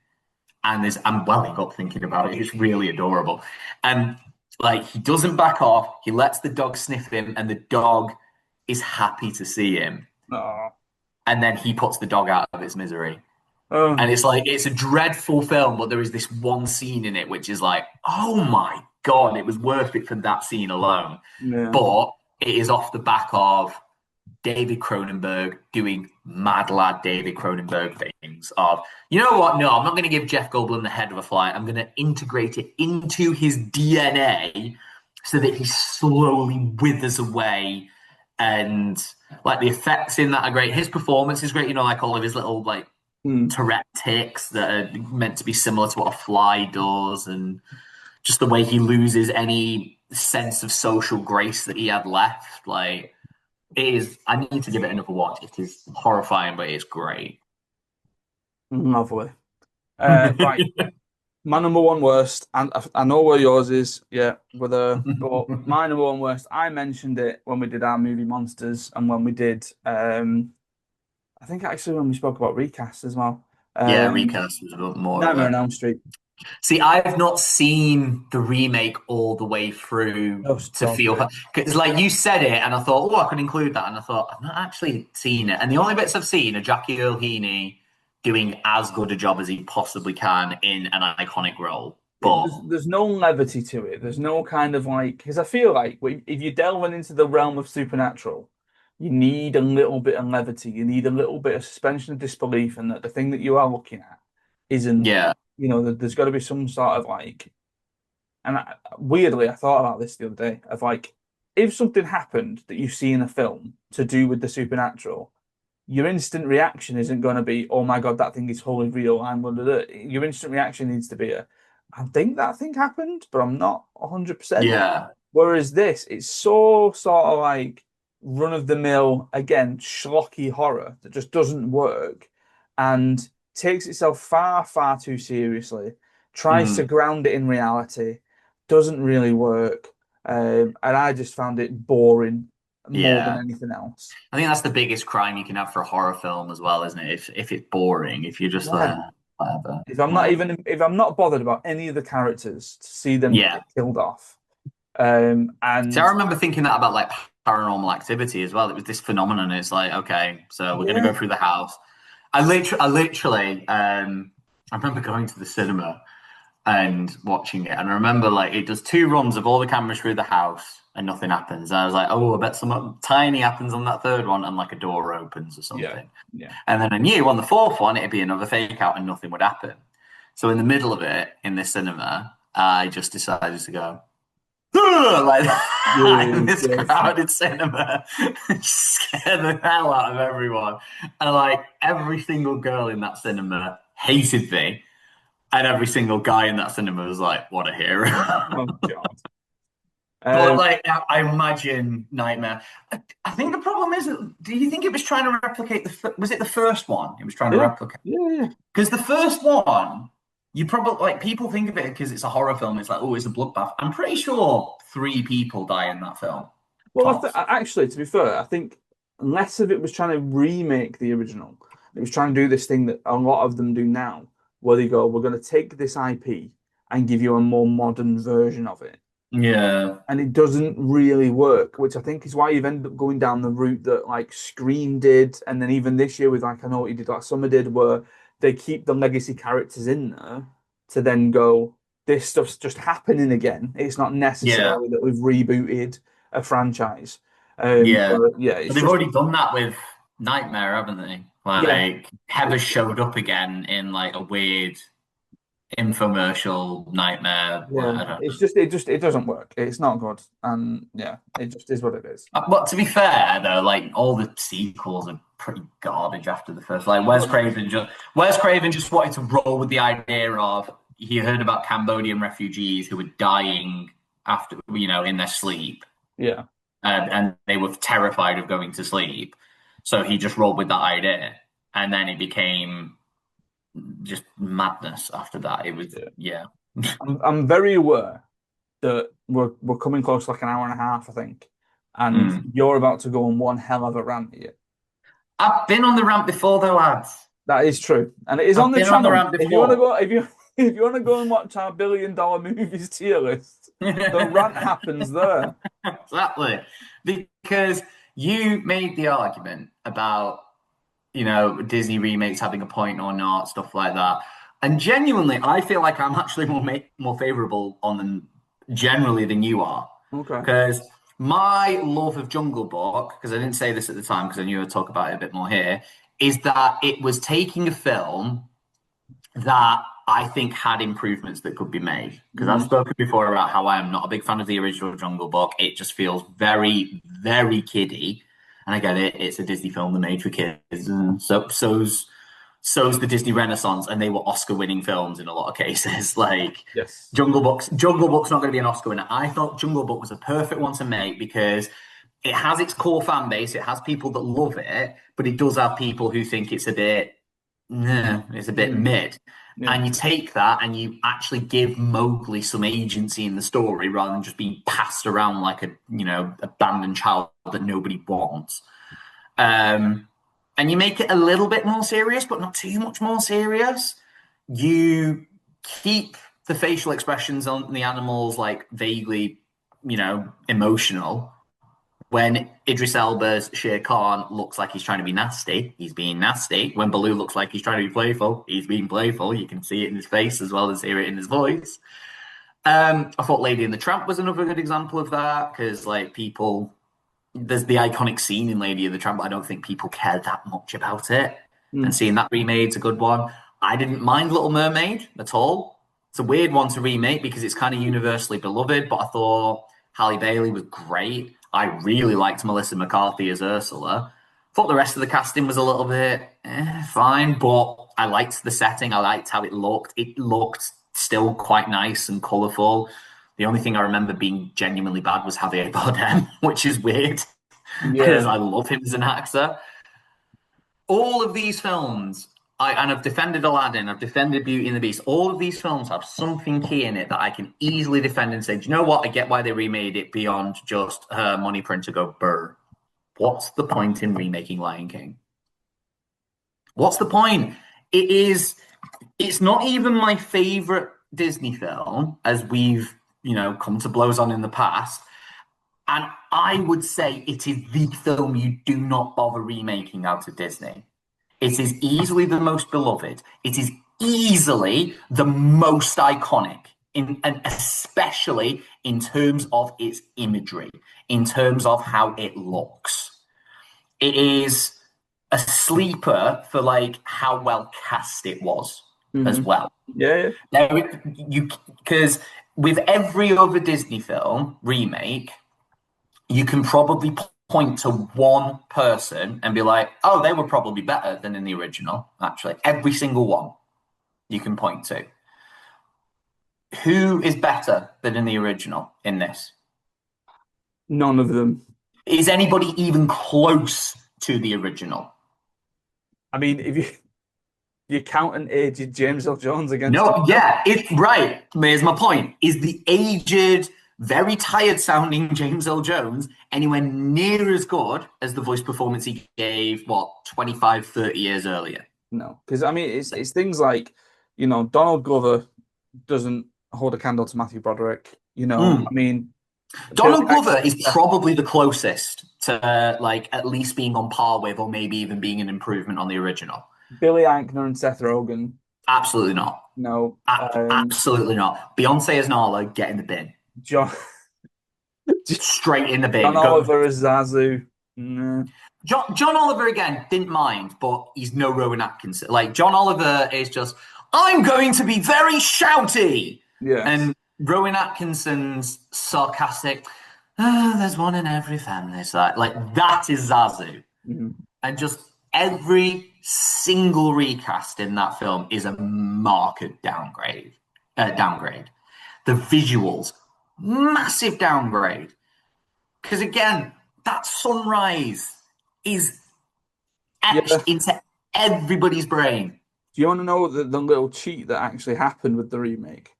Speaker 2: and I'm welling up thinking about it. It's really adorable, and like he doesn't back off. He lets the dog sniff him, and the dog is happy to see him,
Speaker 1: Oh,
Speaker 2: and then he puts the dog out of its misery. And
Speaker 1: oh,
Speaker 2: it's like it's a dreadful film, but there is this one scene in it which is like, oh my God, it was worth it for that scene alone.
Speaker 1: yeah.
Speaker 2: But it is off the back of David Cronenberg doing mad lad David Cronenberg things of, you know what? No, I'm not going to give Jeff Goldblum the head of a fly. I'm going to integrate it into his DNA so that he slowly withers away. And like the effects in that are great. His performance is great. You know, like all of his little like
Speaker 1: Hmm.
Speaker 2: Tourette tics that are meant to be similar to what a fly does, and just the way he loses any sense of social grace that he had left. Like, it is, I need to give it another watch. It is horrifying, but it's great.
Speaker 1: Lovely. Right. My number one worst, and I know where yours is, yeah, but my number one worst, I mentioned it when we did our movie monsters and when we did, I think actually when we spoke about recast as well.
Speaker 2: Yeah,
Speaker 1: Um,
Speaker 2: Recast was a bit more of
Speaker 1: Nightmare on
Speaker 2: a.
Speaker 1: Elm Street.
Speaker 2: See, I've not seen the remake all the way through
Speaker 1: Just
Speaker 2: to
Speaker 1: don't do
Speaker 2: feel
Speaker 1: it.
Speaker 2: because, like, you said it, and I thought, oh, I could include that, and I thought I've not actually seen it. And the only bits I've seen are Jackie Earl Heaney doing as good a job as he possibly can in an iconic role. But
Speaker 1: There's no levity to it. There's no kind of like because I feel like if you're delving into the realm of supernatural, you need a little bit of levity. You need a little bit of suspension of disbelief, and that the thing that you are looking at isn't,
Speaker 2: yeah,
Speaker 1: there's got to be some sort of like. And weirdly, I thought about this the other day of like, if something happened that you see in a film to do with the supernatural, your instant reaction isn't going to be, "Oh my God, that thing is wholly real." I'm going to do it. Your instant reaction needs to be "I think that thing happened, but I'm not 100%."
Speaker 2: yeah,
Speaker 1: Whereas this, it's so sort of like run of the mill, again, schlocky horror that just doesn't work and takes itself far, far too seriously, tries to
Speaker 2: mhm,
Speaker 1: ground it in reality, doesn't really work. And I just found it boring more than
Speaker 2: yeah.
Speaker 1: anything else.
Speaker 2: I think that's the biggest crime you can have for a horror film as well, isn't it? If it's boring, if you're just
Speaker 1: Yeah.
Speaker 2: like whatever, whatever.
Speaker 1: If I'm not bothered about any of the characters to see them
Speaker 2: Yeah.
Speaker 1: get killed off.
Speaker 2: So I
Speaker 1: And
Speaker 2: remember thinking that about like paranormal activity as well. It was this phenomenon. It's like, okay, so we're gonna go
Speaker 1: yeah,
Speaker 2: through the house. I remember going to the cinema and watching it, and I remember like it does two runs of all the cameras through the house and nothing happens. And I was like, oh, I bet something tiny happens on that third one, and like a door opens or
Speaker 1: yeah,
Speaker 2: something.
Speaker 1: yeah.
Speaker 2: And then I knew on the fourth one it'd be another fake out and nothing would happen. So in the middle of it in this cinema, I just decided to go like that in
Speaker 1: You
Speaker 2: this
Speaker 1: guilty.
Speaker 2: crowded cinema, scare the hell out of everyone. And like every single girl in that cinema hated me, and every single guy in that cinema was like, "What a hero!"
Speaker 1: Oh God.
Speaker 2: But
Speaker 1: Um,
Speaker 2: like, I imagine Nightmare. I think the problem is, do you think it was trying to replicate Was it the first one? It was trying to
Speaker 1: yeah,
Speaker 2: replicate
Speaker 1: yeah, yeah.
Speaker 2: because the first one, you probably like people think of it because it's a horror film. It's like, oh, it's a bloodbath. I'm pretty sure three people die in that film,
Speaker 1: Well,
Speaker 2: tops.
Speaker 1: actually, to be fair, I think less of it was trying to remake the original. It was trying to do this thing that a lot of them do now, where they go, "We're going to take this IP and give you a more modern version of it."
Speaker 2: Yeah,
Speaker 1: And it doesn't really work, which I think is why you've ended up going down the route that like Scream did, and then even this year with like I know what you did, like Summer did, where they keep the legacy characters in there to then go, this stuff's just happening again. It's not
Speaker 2: yeah,
Speaker 1: necessarily that we've rebooted a franchise.
Speaker 2: yeah.
Speaker 1: But yeah,
Speaker 2: But
Speaker 1: it's
Speaker 2: they've
Speaker 1: just
Speaker 2: already done that with Nightmare, haven't they?
Speaker 1: yeah,
Speaker 2: Like Heather showed up again in like a weird infomercial Nightmare. Well,
Speaker 1: yeah.
Speaker 2: I don't know.
Speaker 1: It doesn't work. It's not good, and yeah, it just is what it is.
Speaker 2: But to be fair, though, like all the sequels are pretty garbage after the first. Like Wes Craven just wanted to roll with the idea of he heard about Cambodian refugees who were dying after in their sleep,
Speaker 1: Yeah,
Speaker 2: and they were terrified of going to sleep. So he just rolled with that idea, and then it became just madness after that. It was
Speaker 1: yeah.
Speaker 2: yeah.
Speaker 1: I'm very aware that we're coming close to like an hour and a half, I think, and
Speaker 2: Mm.
Speaker 1: you're about to go on one hell of a rant here.
Speaker 2: I've been on the ramp before, though, lads.
Speaker 1: That is true, and it is on
Speaker 2: I've
Speaker 1: the
Speaker 2: been on the
Speaker 1: channel.
Speaker 2: ramp
Speaker 1: If you want to
Speaker 2: before.
Speaker 1: go, if you if you want to go and watch our billion-dollar movies tier list, the rant happens there.
Speaker 2: Exactly. Because you made the argument about, Disney remakes having a point or not, stuff like that. And genuinely, I feel like I'm actually more favorable on them generally than you are.
Speaker 1: Okay.
Speaker 2: Because my love of Jungle Book, because I didn't say this at the time because I knew I'd talk about it a bit more here, is that it was taking a film that I think had improvements that could be made. Because I've
Speaker 1: Mm,
Speaker 2: spoken before about how I am not a big fan of the original Jungle Book. It just feels very, very kiddie. And I get it, it's a Disney film that made for kids. And so's the Disney Renaissance, and they were Oscar-winning films in a lot of cases. Like
Speaker 1: yes.
Speaker 2: Jungle Book's not going to be an Oscar winner. I thought Jungle Book was a perfect one to make because it has its core fan base, it has people that love it, but it does have people who think it's a bit no, it's a bit
Speaker 1: Mm,
Speaker 2: mid.
Speaker 1: yeah.
Speaker 2: And you take that and you actually give Mowgli some agency in the story rather than just being passed around like a abandoned child that nobody wants. Um, and you make it a little bit more serious, but not too much more serious. You keep the facial expressions on the animals like vaguely, emotional, when Idris Elba's Shere Khan looks like he's trying to be nasty, he's being nasty. When Baloo looks like he's trying to be playful, he's being playful. You can see it in his face as well as hear it in his voice. I thought Lady and the Tramp was another good example of that because, like, there's the iconic scene in Lady and the Tramp, but I don't think people care that much about it. And
Speaker 1: Mm,
Speaker 2: seeing that remade's a good one. I didn't mind Little Mermaid at all. It's a weird one to remake because it's kind of universally beloved, but I thought Halle Bailey was great. I really liked Melissa McCarthy as Ursula. Thought the rest of the casting was a little bit fine, but I liked the setting. I liked how it looked. It looked still quite nice and colourful. The only thing I remember being genuinely bad was Javier Bardem, which is weird because
Speaker 1: yeah.
Speaker 2: I love him as an actor. All of these films, and I've defended Aladdin, I've defended Beauty and the Beast. All of these films have something key in it that I can easily defend and say, do you know what? I get why they remade it beyond just her money print to go burr. What's the point in remaking Lion King? What's the point? It is. It's not even my favorite Disney film, as we've come to blows on in the past. And I would say it is the film you do not bother remaking out of Disney. It is easily the most beloved. It is easily the most iconic, and especially in terms of its imagery, in terms of how it looks. It is a sleeper for like how well cast it was as
Speaker 1: Hmm.
Speaker 2: well.
Speaker 1: Yeah, yeah.
Speaker 2: There, you because with every other Disney film remake, you can probably point to one person and be like, oh, they were probably better than in the original, actually. Every single one you can point to. Who is better than in the original in this?
Speaker 1: None of them.
Speaker 2: Is anybody even close to the original?
Speaker 1: I mean, if you count an aged James L. Jones against it,
Speaker 2: No, yeah, it's right. Here's my point. Is the aged, very tired sounding James L. Jones anywhere near as good as the voice performance he gave, what, 25, 30 years earlier?
Speaker 1: no, because I mean, it's things like, Donald Glover doesn't hold a candle to Matthew Broderick. I
Speaker 2: Mm.
Speaker 1: mean, Billy
Speaker 2: Donald Glover
Speaker 1: Eichner,
Speaker 2: is probably the closest to like at least being on par with, or maybe even being an improvement on the original.
Speaker 1: Billy Eichner and Seth Rogen.
Speaker 2: Absolutely not.
Speaker 1: No,
Speaker 2: Absolutely not. Beyonce as Nala, get in the bin.
Speaker 1: John
Speaker 2: Straight in the
Speaker 1: John
Speaker 2: bin. Go.
Speaker 1: Oliver as Zazu. Nah.
Speaker 2: John Oliver again didn't mind, but he's no Rowan Atkinson. Like John Oliver is just, I'm going to be very shouty,
Speaker 1: Yes.
Speaker 2: and Rowan Atkinson's sarcastic. There's one in every family. So like that is Zazu,
Speaker 1: Mhm.
Speaker 2: and just every single recast in that film is a marked downgrade. Downgrade. The visuals, massive downgrade. Because again, that sunrise is etched
Speaker 1: Yeah.
Speaker 2: into everybody's brain.
Speaker 1: Do you want to know the little cheat that actually happened with the remake?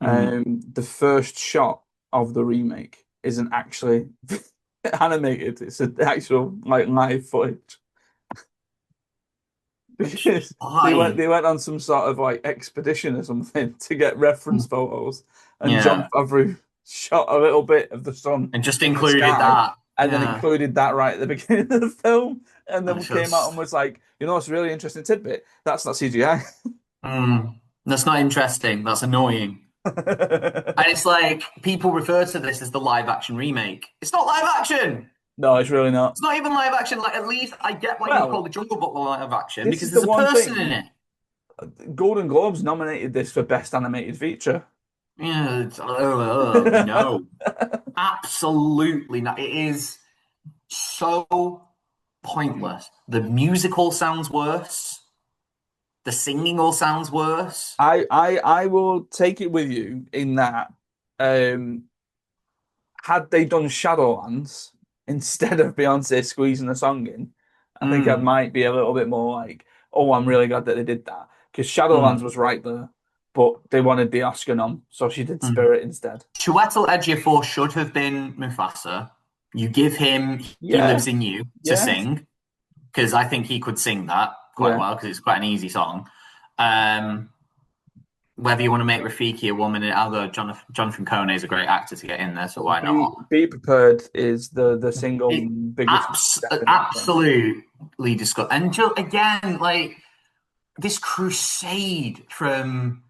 Speaker 2: Mm.
Speaker 1: The first shot of the remake isn't actually animated. It's an actual like live footage
Speaker 2: Which
Speaker 1: because
Speaker 2: why?
Speaker 1: they went on some sort of like expedition or something to get reference photos, and John
Speaker 2: Yeah,
Speaker 1: Favreau shot a little bit of the sun
Speaker 2: and just
Speaker 1: in the
Speaker 2: included
Speaker 1: sky,
Speaker 2: that.
Speaker 1: and then
Speaker 2: Yeah,
Speaker 1: included that right at the beginning of the film, and then
Speaker 2: that's
Speaker 1: we came out and
Speaker 2: just
Speaker 1: was like, you know, what's a really interesting tidbit? That's not CGI.
Speaker 2: that's not interesting. That's annoying. And it's like people refer to this as the live action remake. It's not live action.
Speaker 1: No, it's really not.
Speaker 2: It's not even live action. Like at least I get why you call
Speaker 1: Well,
Speaker 2: the Jungle Book live action
Speaker 1: this
Speaker 2: because
Speaker 1: is the
Speaker 2: there's a
Speaker 1: one
Speaker 2: person in
Speaker 1: thing.
Speaker 2: it.
Speaker 1: Golden Globes nominated this for Best Animated Feature.
Speaker 2: Yeah, no, absolutely not. It is so pointless. The music all sounds worse. The singing all sounds worse.
Speaker 1: I will take it with you in that um, had they done Shadowlands instead of Beyonce squeezing a song in, I think I
Speaker 2: Mm,
Speaker 1: might be a little bit more like, oh, I'm really glad that they did that because Shadowlands
Speaker 2: mm,
Speaker 1: was right there, but they wanted the Oscar nom, so she did
Speaker 2: mm.
Speaker 1: Spirit instead.
Speaker 2: Chiwetel Ejiofor should have been Mufasa. You give him He
Speaker 1: Yeah,
Speaker 2: Lives in You to
Speaker 1: yeah,
Speaker 2: sing because I think he could sing that quite
Speaker 1: yeah.
Speaker 2: well because it's quite an easy song. Um, Whether you want to make Rafiki a woman, although Jonathan Kone is a great actor to get in there, so why not?
Speaker 1: Be prepared is the single
Speaker 2: It
Speaker 1: biggest step in that film.
Speaker 2: absolutely disgusting. And just, again, like this crusade from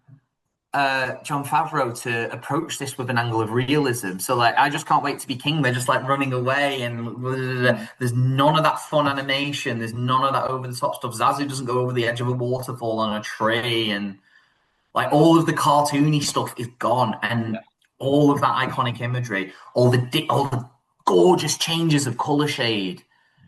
Speaker 2: John Favreau to approach this with an angle of realism. So like, I just can't wait to be king. They're just like running away, and blah, blah, blah.
Speaker 1: Mm.
Speaker 2: There's none of that fun animation. There's none of that over the top stuff. Zazu doesn't go over the edge of a waterfall on a tree, and like all of the cartoony stuff is gone, and
Speaker 1: Yeah.
Speaker 2: all of that iconic imagery, all the gorgeous changes of color shade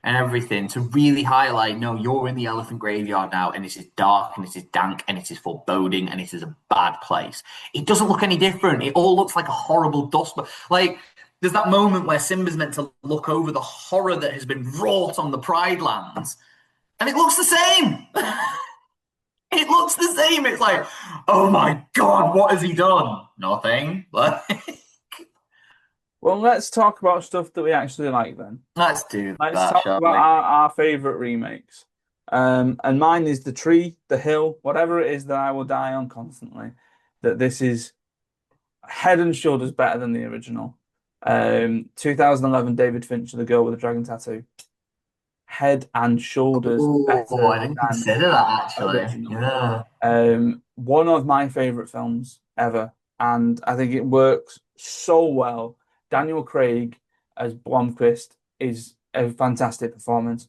Speaker 2: and everything to really highlight, no, you're in the elephant graveyard now, and this is dark, and this is dank, and it is foreboding, and it is a bad place. It doesn't look any different. It all looks like a horrible dust, but like. There's that moment where Simba's meant to look over the horror that has been wrought on the Pride Lands, and it looks the same. It looks the same. It's like, oh my God, what has he done? Nothing.
Speaker 1: Well, let's talk about stuff that we actually like then.
Speaker 2: Let's do
Speaker 1: Let's
Speaker 2: that,
Speaker 1: talk
Speaker 2: shall
Speaker 1: about
Speaker 2: we?
Speaker 1: our favorite remakes. And mine is The Tree, The Hill, whatever it is that I will die on constantly. That this is head and shoulders better than the original. 2011 David Fincher, The Girl with the Dragon Tattoo. Head and shoulders
Speaker 2: Oh,
Speaker 1: better
Speaker 2: I didn't
Speaker 1: than
Speaker 2: consider
Speaker 1: the
Speaker 2: that actually.
Speaker 1: original.
Speaker 2: Yeah.
Speaker 1: One of my favorite films ever, and I think it works so well. Daniel Craig as Blomkvist is a fantastic performance.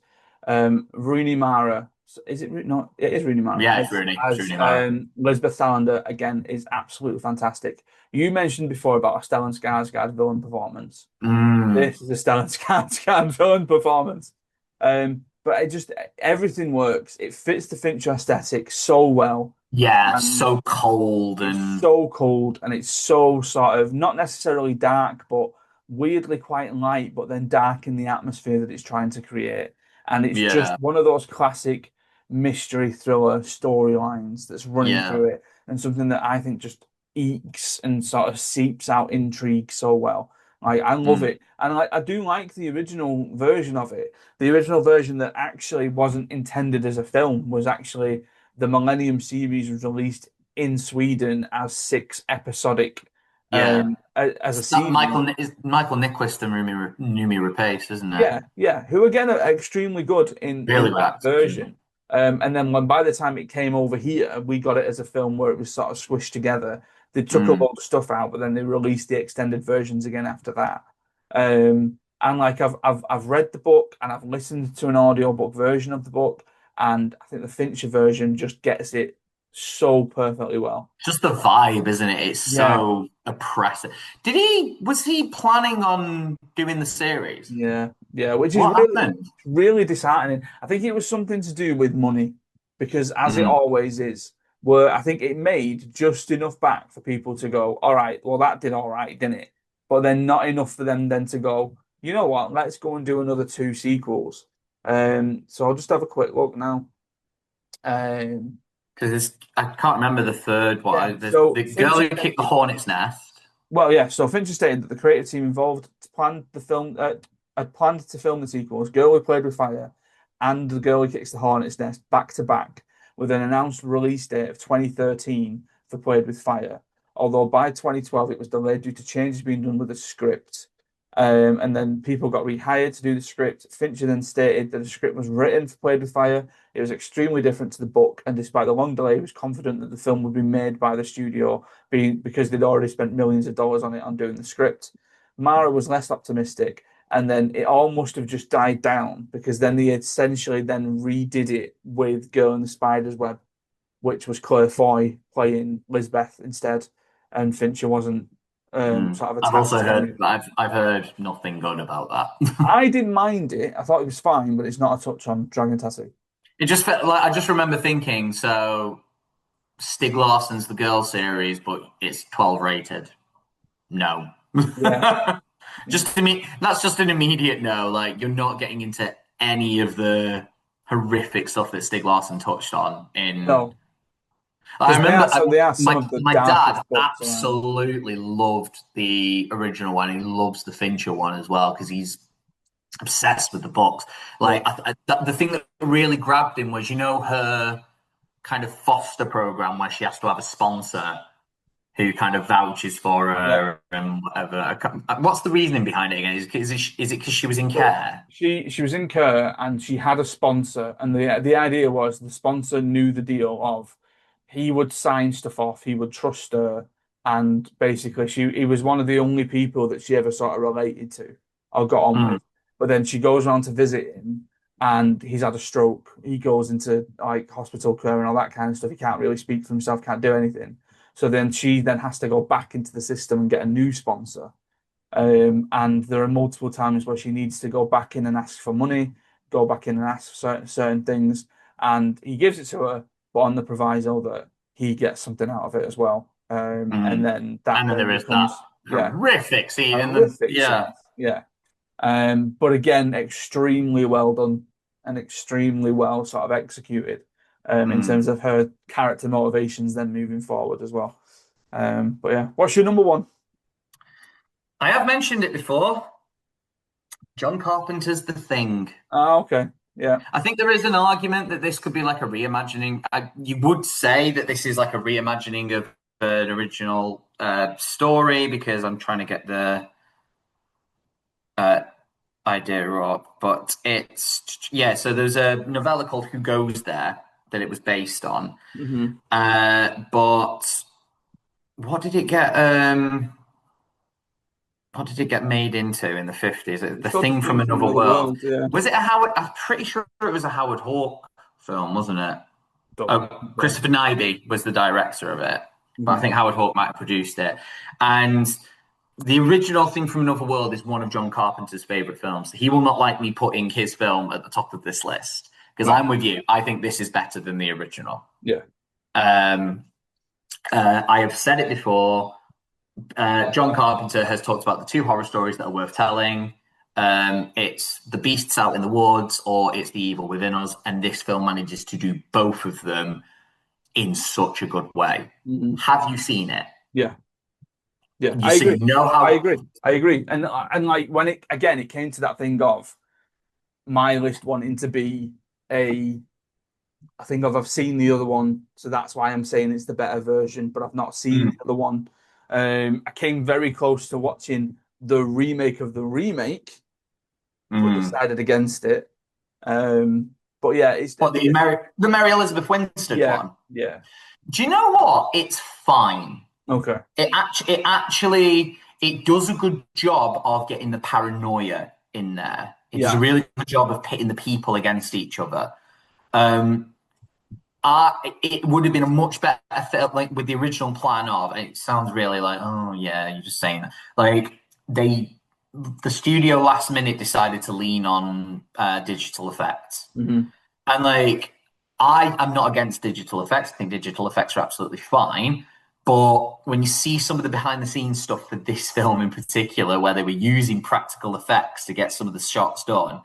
Speaker 1: Rooney Mara, is it no? It is Rooney Mara
Speaker 2: Yeah, it's Rooney. It's
Speaker 1: as
Speaker 2: Rooney Mara.
Speaker 1: Lisbeth Salander again is absolutely fantastic. You mentioned before about a Stellan Skarsgård villain performance.
Speaker 2: Mm,
Speaker 1: This is a Stellan Skarsgård villain performance. But it just everything works. It fits the Fincher aesthetic so well,
Speaker 2: yeah,
Speaker 1: and
Speaker 2: so cold
Speaker 1: it's
Speaker 2: and
Speaker 1: so cold, and it's so sort of not necessarily dark, but weirdly quite light, but then dark in the atmosphere that it's trying to create. And it's just
Speaker 2: yeah,
Speaker 1: one of those classic mystery thriller storylines that's running
Speaker 2: yeah.
Speaker 1: through it, and something that I think just ekes and sort of seeps out intrigue so well. Like I love
Speaker 2: Mm,
Speaker 1: it, and I do like the original version of it. The original version that actually wasn't intended as a film was actually the Millennium series was released in Sweden as six episodic
Speaker 2: yeah.
Speaker 1: as a
Speaker 2: It's not
Speaker 1: series.
Speaker 2: Michael Nyqvist and Numi Rapace, isn't it?
Speaker 1: Yeah, yeah, who again are extremely good in
Speaker 2: Really good
Speaker 1: that
Speaker 2: actors. Yeah.
Speaker 1: version. And then when by the time it came over here, we got it as a film where it was sort of squished together. They took a
Speaker 2: Mm,
Speaker 1: lot of stuff out, but then they released the extended versions again after that. And like I've read the book and I've listened to an audiobook version of the book, and I think the Fincher version just gets it so perfectly well.
Speaker 2: just the vibe, isn't it? It's
Speaker 1: Yeah,
Speaker 2: so oppressive. Was he planning on doing the series?
Speaker 1: yeah, yeah, which is
Speaker 2: What
Speaker 1: really,
Speaker 2: happened?
Speaker 1: really disheartening. I think it was something to do with money, because as it
Speaker 2: Mm,
Speaker 1: always is, where I think it made just enough back for people to go, all right, well, that did all right, didn't it? But then not enough for them then to go, you know what, let's go and do another two sequels. So I'll just have a quick look now. Um,
Speaker 2: Because I can't remember the third
Speaker 1: Yeah.
Speaker 2: one. There's
Speaker 1: So
Speaker 2: the girl
Speaker 1: Fincher
Speaker 2: who kicked the
Speaker 1: stated,
Speaker 2: hornet's nest.
Speaker 1: well, yeah. So Fincher stated that the creative team involved planned the film had planned to film the sequels, Girl Who Played with Fire, and The Girl Who Kicks the Hornet's Nest back to back, with an announced release date of 2013 for Played with Fire. Although by 2012 it was delayed due to changes being done with the script. And then people got rehired to do the script. Fincher then stated that the script was written for Played with Fire. It was extremely different to the book, and despite the long delay, he was confident that the film would be made by the studio, being because they'd already spent millions of dollars on it on doing the script. Mara was less optimistic, and then it all must have just died down because then they essentially then redid it with Girl in the Spider's Web, which was Claire Foy playing Lisbeth instead, and Fincher wasn't sort of
Speaker 2: I've
Speaker 1: attached
Speaker 2: also
Speaker 1: to any
Speaker 2: heard
Speaker 1: of it.
Speaker 2: I've heard nothing good about that.
Speaker 1: I didn't mind it. I thought it was fine, but it's not a touch on Dragon Tattoo.
Speaker 2: It just felt like I just remember thinking, so Stig Larsson's the girl series, but it's 12 rated. No.
Speaker 1: Yeah, yeah.
Speaker 2: Just to me, that's just an immediate no. Like you're not getting into any of the horrific stuff that Stig Larsson touched on in
Speaker 1: No,
Speaker 2: I
Speaker 1: because
Speaker 2: remember
Speaker 1: they are some
Speaker 2: my
Speaker 1: of the
Speaker 2: my dad
Speaker 1: darkest books around.
Speaker 2: absolutely loved the original one. He loves the Fincher one as well because he's obsessed with the books.
Speaker 1: Yeah,
Speaker 2: Like the thing that really grabbed him was, her kind of foster program where she has to have a sponsor who kind of vouches for
Speaker 1: yeah.
Speaker 2: her and whatever. What's the reasoning behind it again? Is it because she was in
Speaker 1: So
Speaker 2: care?
Speaker 1: she was in Kerr and she had a sponsor, and the idea was the sponsor knew the deal of he would sign stuff off, he would trust her, and basically she he was one of the only people that she ever sort of related to or got on
Speaker 2: Mm,
Speaker 1: with. But then she goes around to visit him, and he's had a stroke. He goes into like hospital care and all that kind of stuff. He can't really speak for himself, can't do anything. So then she then has to go back into the system and get a new sponsor. And there are multiple times where she needs to go back in and ask for money, go back in and ask for certain things, and he gives it to her, but on the proviso that he gets something out of it as well. And
Speaker 2: mm.
Speaker 1: then that
Speaker 2: And then
Speaker 1: then
Speaker 2: there is that
Speaker 1: becomes, yeah,
Speaker 2: horrific scene in the
Speaker 1: horrific
Speaker 2: yeah.
Speaker 1: scenes. Yeah. But again, extremely well done and extremely well sort of executed in
Speaker 2: Mm.
Speaker 1: terms of her character motivations then moving forward as well. But yeah, what's your number one?
Speaker 2: I have mentioned it before. John Carpenter's The Thing.
Speaker 1: Ah, okay. Yeah.
Speaker 2: I think there is an argument that this could be like a reimagining. You would say that this is like a reimagining of an original story because I'm trying to get the uh, idea up. But yeah, so there's a novella called Who Goes There that it was based on.
Speaker 1: Hmm.
Speaker 2: But what did it get? What did it get made into in the 50s?
Speaker 1: It's
Speaker 2: The
Speaker 1: called The
Speaker 2: Thing from
Speaker 1: Thing from
Speaker 2: Another
Speaker 1: Another
Speaker 2: World.
Speaker 1: World. Yeah.
Speaker 2: Was it a Howard? I'm pretty sure it was a Howard Hawke film, wasn't it?
Speaker 1: Don't know.
Speaker 2: Oh, Christopher Nyby was the director of it, but I
Speaker 1: Hmm.
Speaker 2: think Howard Hawke might have produced it. And the original Thing from Another World is one of John Carpenter's favorite films. He will not like me putting his film at the top of this list because
Speaker 1: Right.
Speaker 2: I'm with you. I think this is better than the original.
Speaker 1: Yeah.
Speaker 2: Um, I have said it before. John Carpenter has talked about the two horror stories that are worth telling. It's The Beasts Out in the Woods or It's the Evil Within Us. And this film manages to do both of them in such a good way.
Speaker 1: Hmm.
Speaker 2: Have you seen it?
Speaker 1: Yeah. Yeah.
Speaker 2: You
Speaker 1: I
Speaker 2: see,
Speaker 1: agree.
Speaker 2: you know
Speaker 1: I
Speaker 2: how.
Speaker 1: agree. I agree. And like when it again, it came to that thing of my list wanting to be a. I think I've seen the other one, so that's why I'm saying it's the better version. But I've not seen
Speaker 2: Mm,
Speaker 1: the other one. I came very close to watching the remake of the remake, but
Speaker 2: mm.
Speaker 1: decided against it. But yeah, it's
Speaker 2: What the Mary Elizabeth Winstead
Speaker 1: yeah,
Speaker 2: one?
Speaker 1: yeah.
Speaker 2: Do you know what? It's fine.
Speaker 1: Okay.
Speaker 2: It does a good job of getting the paranoia in there. It does a
Speaker 1: Yeah.
Speaker 2: really good job of pitting the people against each other. It would have been a much better fit, like with the original plan of. And it sounds really like, oh yeah, you're just saying that. Like the studio last minute decided to lean on digital effects,
Speaker 1: Hmm.
Speaker 2: and like I am not against digital effects. I think digital effects are absolutely fine. But when you see some of the behind the scenes stuff for this film in particular, where they were using practical effects to get some of the shots done,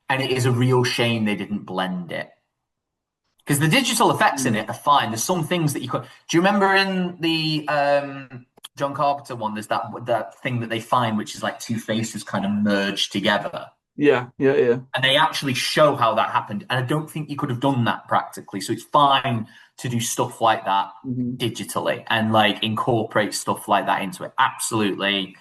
Speaker 2: and it is a real shame they didn't blend it Because the digital effects in
Speaker 1: Mm.
Speaker 2: it are fine. There's some things that you could. Do you remember in the John Carpenter one? There's that thing that they find, which is like two faces kind of merged together,
Speaker 1: Yeah, yeah, yeah.
Speaker 2: and they actually show how that happened. And I don't think you could have done that practically. So it's fine to do stuff like that
Speaker 1: Hmm.
Speaker 2: digitally and like incorporate stuff like that into it. Absolutely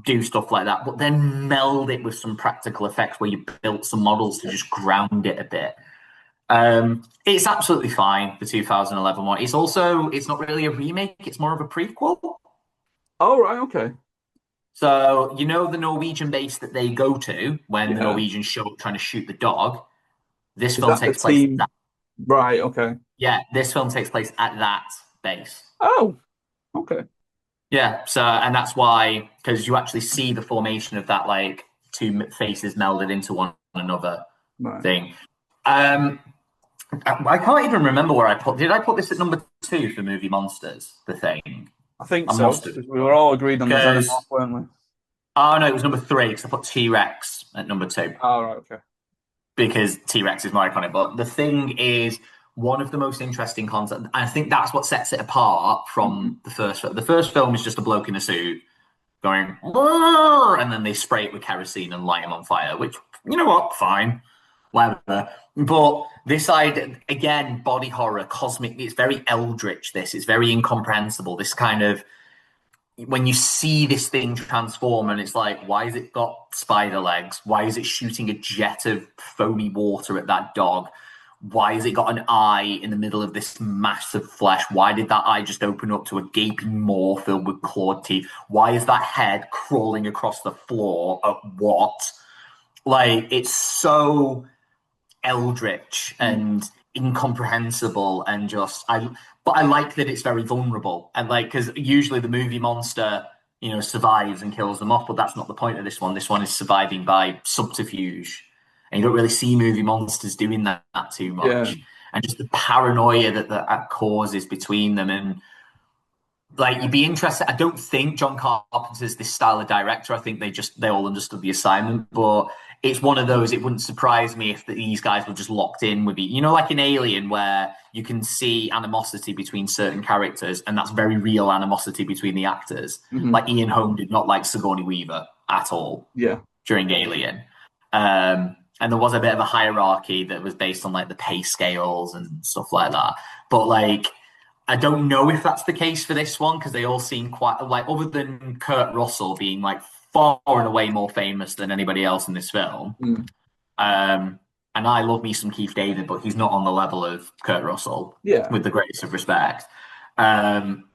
Speaker 2: do stuff like that, but then meld it with some practical effects where you built some models to just ground it a bit. It's absolutely fine, the 2011 one. It's not really a remake, it's more of a prequel.
Speaker 1: Oh, right, okay.
Speaker 2: So, you know the Norwegian base that they go to when the
Speaker 1: Yeah.
Speaker 2: Norwegians show up trying to shoot the dog? This
Speaker 1: Is
Speaker 2: film
Speaker 1: that the
Speaker 2: takes place at that.
Speaker 1: team? Right, okay.
Speaker 2: Yeah, this film takes place at that base.
Speaker 1: Oh, okay.
Speaker 2: Yeah, so and that's why because you actually see the formation of that like two faces melded into one another
Speaker 1: Right.
Speaker 2: thing. Um, I can't even remember where I put. Did I put this at number two for movie monsters? The thing
Speaker 1: I think
Speaker 2: I
Speaker 1: so,
Speaker 2: must have
Speaker 1: because we were all agreed on the
Speaker 2: because
Speaker 1: Xenomorph, weren't we?
Speaker 2: oh no, it was number three because I put T Rex at number two
Speaker 1: Oh, right, okay.
Speaker 2: because T Rex is more iconic. But the thing is one of the most interesting concepts. I think that's what sets it apart
Speaker 1: Hmm.
Speaker 2: from the first film. The first film is just a bloke in a suit going, "Roar," and then they spray it with kerosene and light him on fire, which, you know what, fine, whatever. But this side, again, body horror, cosmic, it's very eldritch, this. It's very incomprehensible. This kind of, when you see this thing transform and it's like, why has it got spider legs? Why is it shooting a jet of foamy water at that dog? Why has it got an eye in the middle of this massive flesh? Why did that eye just open up to a gaping maw filled with clawed teeth? Why is that head crawling across the floor at what? Like, it's so eldritch
Speaker 1: Mm.
Speaker 2: and incomprehensible and just I but I like that it's very vulnerable and like because usually the movie monster survives and kills them off, but that's not the point of this one. This one is surviving by subterfuge, and you don't really see movie monsters doing that too
Speaker 1: Yeah.
Speaker 2: much, and just the paranoia that causes between them. And like you'd be interested. I don't think John Carpenter's this style of director. I think they all understood the assignment, but it's one of those. It wouldn't surprise me if these guys were just locked in with like in Alien, where you can see animosity between certain characters, and that's very real animosity between the actors.
Speaker 1: Hmm.
Speaker 2: Like Ian Holm did not like Sigourney Weaver at all
Speaker 1: Yeah.
Speaker 2: during Alien. And there was a bit of a hierarchy that was based on like the pay scales and stuff like that. But like I don't know if that's the case for this one because they all seem quite like, other than Kurt Russell being like far and away more famous than anybody else in this film.
Speaker 1: Mm.
Speaker 2: Um, and I love me some Keith David, but he's not on the level of Kurt Russell,
Speaker 1: Yeah.
Speaker 2: with the greatest of respect. Um,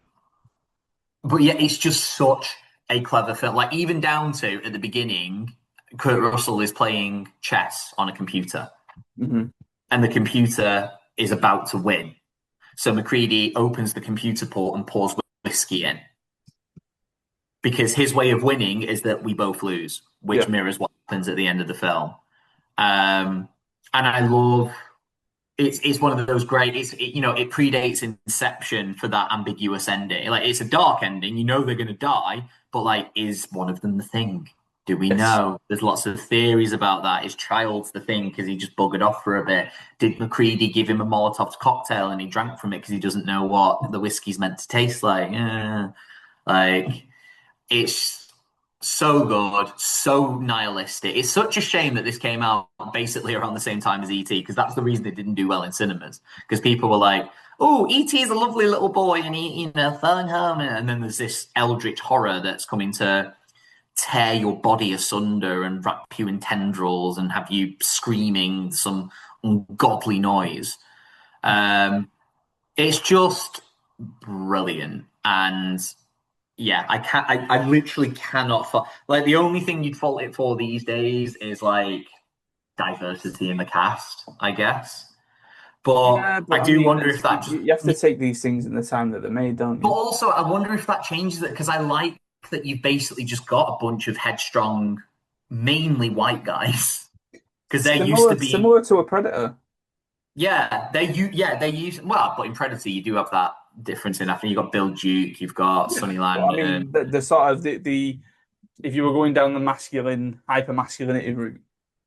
Speaker 2: but yeah, it's just such a clever film. Like even down to at the beginning, Kurt Russell is playing chess on a computer,
Speaker 1: Hmm.
Speaker 2: and the computer is about to win. So McCready opens the computer port and pours whiskey in because his way of winning is that we both lose, which
Speaker 1: Yeah.
Speaker 2: mirrors what happens at the end of the film. Um, and I love it's one of those great. It predates Inception for that ambiguous ending. Like it's a dark ending. You know they're going to die, but like, is one of them the thing? Do we
Speaker 1: Yes.
Speaker 2: know? There's lots of theories about that. Is Child's the thing because he just buggered off for a bit? Did McCready give him a Molotov cocktail and he drank from it because he doesn't know what the whiskey's meant to taste like? Like it's so good, so nihilistic. It's such a shame that this came out basically around the same time as E.T. because that's the reason it didn't do well in cinemas. Because people were like, "Oh, E.T. is a lovely little boy, and phone home," and then there's this eldritch horror that's coming to tear your body asunder and wrap you in tendrils and have you screaming some ungodly noise. Um, it's just brilliant, and yeah, I can't. I literally cannot. Like the only thing you'd fault it for these days is like diversity in the cast, I guess. But
Speaker 1: Yeah, but
Speaker 2: I
Speaker 1: I
Speaker 2: do
Speaker 1: mean,
Speaker 2: wonder if that just.
Speaker 1: you have to take these things in the time that they're made, don't
Speaker 2: But
Speaker 1: you?
Speaker 2: also, I wonder if that changes it because I like that you've basically just got a bunch of headstrong, mainly white guys because there used to be.
Speaker 1: Similar to a Predator.
Speaker 2: They use well, but in Predator you do have that difference in. I think you've got Bill Duke, you've got
Speaker 1: Yeah.
Speaker 2: Sonny
Speaker 1: But I
Speaker 2: Landon.
Speaker 1: mean, the sort of the if you were going down the masculine hyper masculinity route,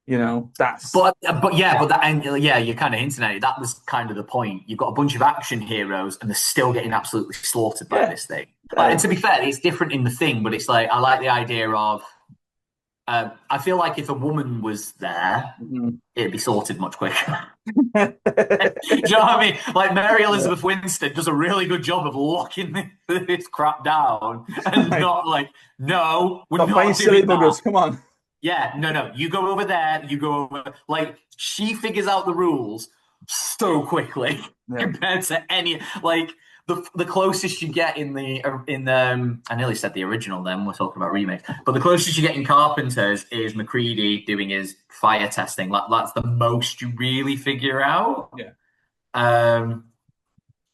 Speaker 1: You know, that's
Speaker 2: But yeah, but that and yeah, you're kind of hinting at it. That was kind of the point. You've got a bunch of action heroes, and they're still getting absolutely slaughtered by
Speaker 1: yeah,
Speaker 2: this thing. And
Speaker 1: yeah,
Speaker 2: to be fair, it's different in the thing, but it's like I like the idea of. I feel like if a woman was there,
Speaker 1: mhm.
Speaker 2: it'd be sorted much quicker. Do you know what I mean? Like Mary
Speaker 1: Yeah.
Speaker 2: Elizabeth Winstead does a really good job of locking this crap down and
Speaker 1: Like,
Speaker 2: not like, no, we're
Speaker 1: stop playing
Speaker 2: not
Speaker 1: silly
Speaker 2: doing that.
Speaker 1: buggers. Come on.
Speaker 2: Yeah, no. You go over there, you go over. Like, she figures out the rules so quickly
Speaker 1: Yeah.
Speaker 2: compared to any. Like, the closest you get in the I nearly said the original. Then we're talking about remakes, but the closest you get in Carpenter's is McCready doing his fire testing. Like, that's the most you really figure out.
Speaker 1: Yeah.
Speaker 2: Um,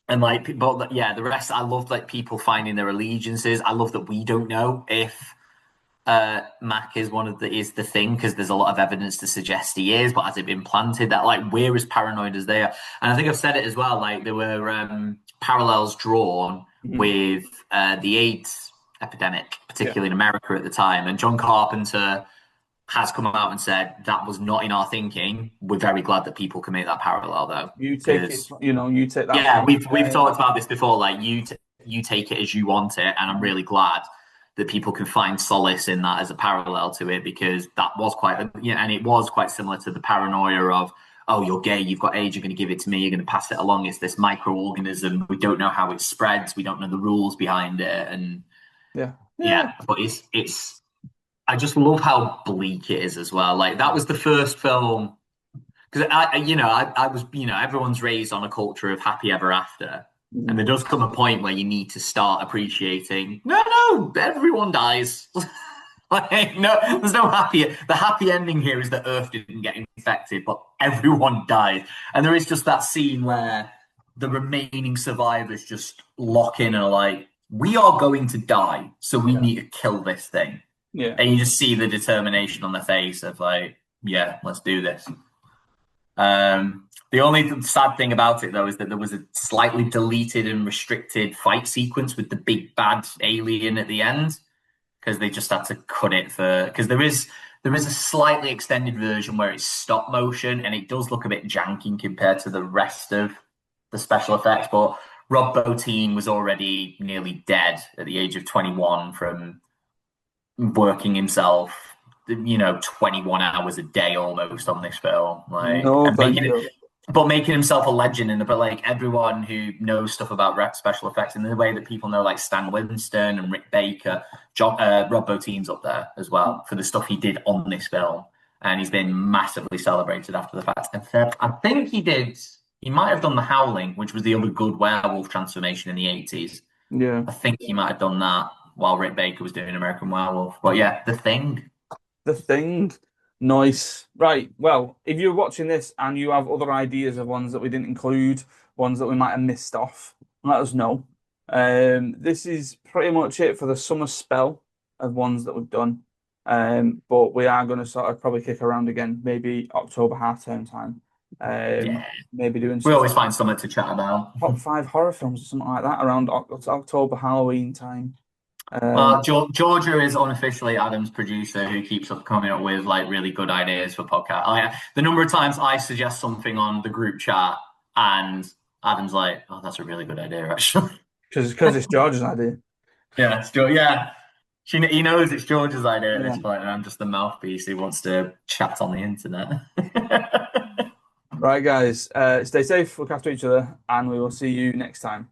Speaker 2: and like, but yeah, the rest I love like people finding their allegiances. I love that we don't know if Mac is is the thing because there's a lot of evidence to suggest he is, but has it been planted that like we're as paranoid as they are? And I think I've said it as well. Like there were parallels drawn
Speaker 1: Mhm.
Speaker 2: with the AIDS epidemic,
Speaker 1: Yeah.
Speaker 2: particularly in America at the time, and John Carpenter has come out and said that was not in our thinking. We're very glad that people can make that parallel though,
Speaker 1: You take it,
Speaker 2: because
Speaker 1: you take that
Speaker 2: yeah,
Speaker 1: from
Speaker 2: we've talked about this before. Like you take it as you want it, and I'm
Speaker 1: Mhm.
Speaker 2: really glad that people can find solace in that as a parallel to it because that was quite yeah, and it was quite similar to the paranoia of oh you're gay, you've got AIDS, you're going to give it to me, you're going to pass it along. It's this microorganism. We don't know how it spreads. We don't know the rules behind it, and
Speaker 1: Yeah.
Speaker 2: yeah,
Speaker 1: Yeah.
Speaker 2: but it's. I just love how bleak it is as well. Like that was the first film because I was, everyone's raised on a culture of happy ever after, and
Speaker 1: Mhm.
Speaker 2: there does come a point where you need to start appreciating. No, no, everyone dies. Like, no, there's no happy. The happy ending here is that Earth didn't get infected, but everyone died, and there is just that scene where the remaining survivors just lock in and are like, "We are going to die, so we
Speaker 1: Yeah.
Speaker 2: need to kill this thing."
Speaker 1: Yeah.
Speaker 2: And you just see the determination on their face of like, "Yeah, let's do this." The only sad thing about it, though, is that there was a slightly deleted and restricted fight sequence with the big bad alien at the end because they just had to cut it for because there is a slightly extended version where it's stop motion and it does look a bit janky compared to the rest of the special effects. But Rob Bottin was already nearly dead at the age of 21 from working himself 21 hours a day almost on this film, like,
Speaker 1: No,
Speaker 2: and
Speaker 1: thank
Speaker 2: making it,
Speaker 1: you.
Speaker 2: but making himself a legend in the, but like everyone who knows stuff about rep special effects in the way that people know like Stan Winston and Rick Baker, Rob Bottin's up there as well for the stuff he did on this film. And he's been massively celebrated after the fact. And I think he might have done The Howling, which was the other good werewolf transformation in the 80s.
Speaker 1: Yeah.
Speaker 2: I think he might have done that while Rick Baker was doing American Werewolf. But yeah, The Thing.
Speaker 1: The Thing. Nice. Right. Well, if you're watching this and you have other ideas of ones that we didn't include, ones that we might have missed off, let us know. This is pretty much it for the summer spell of ones that we've done. But we are going to sort of probably kick around again, maybe October half term time.
Speaker 2: Yeah,
Speaker 1: Maybe doing
Speaker 2: we
Speaker 1: stuff
Speaker 2: always
Speaker 1: like
Speaker 2: find something to chat about.
Speaker 1: top five horror films or something like that around October, Halloween time.
Speaker 2: Well, Georgia is unofficially Adam's producer who keeps up coming up with like really good ideas for podcast. The number of times I suggest something on the group chat and Adam's like, "Oh, that's a really good idea, actually."
Speaker 1: Because it's George's idea.
Speaker 2: Yeah, yeah. He knows it's George's idea at
Speaker 1: Yeah.
Speaker 2: this point, and I'm just the mouthpiece who wants to chat on the internet.
Speaker 1: Right, guys. Stay safe, look after each other, and we will see you next time.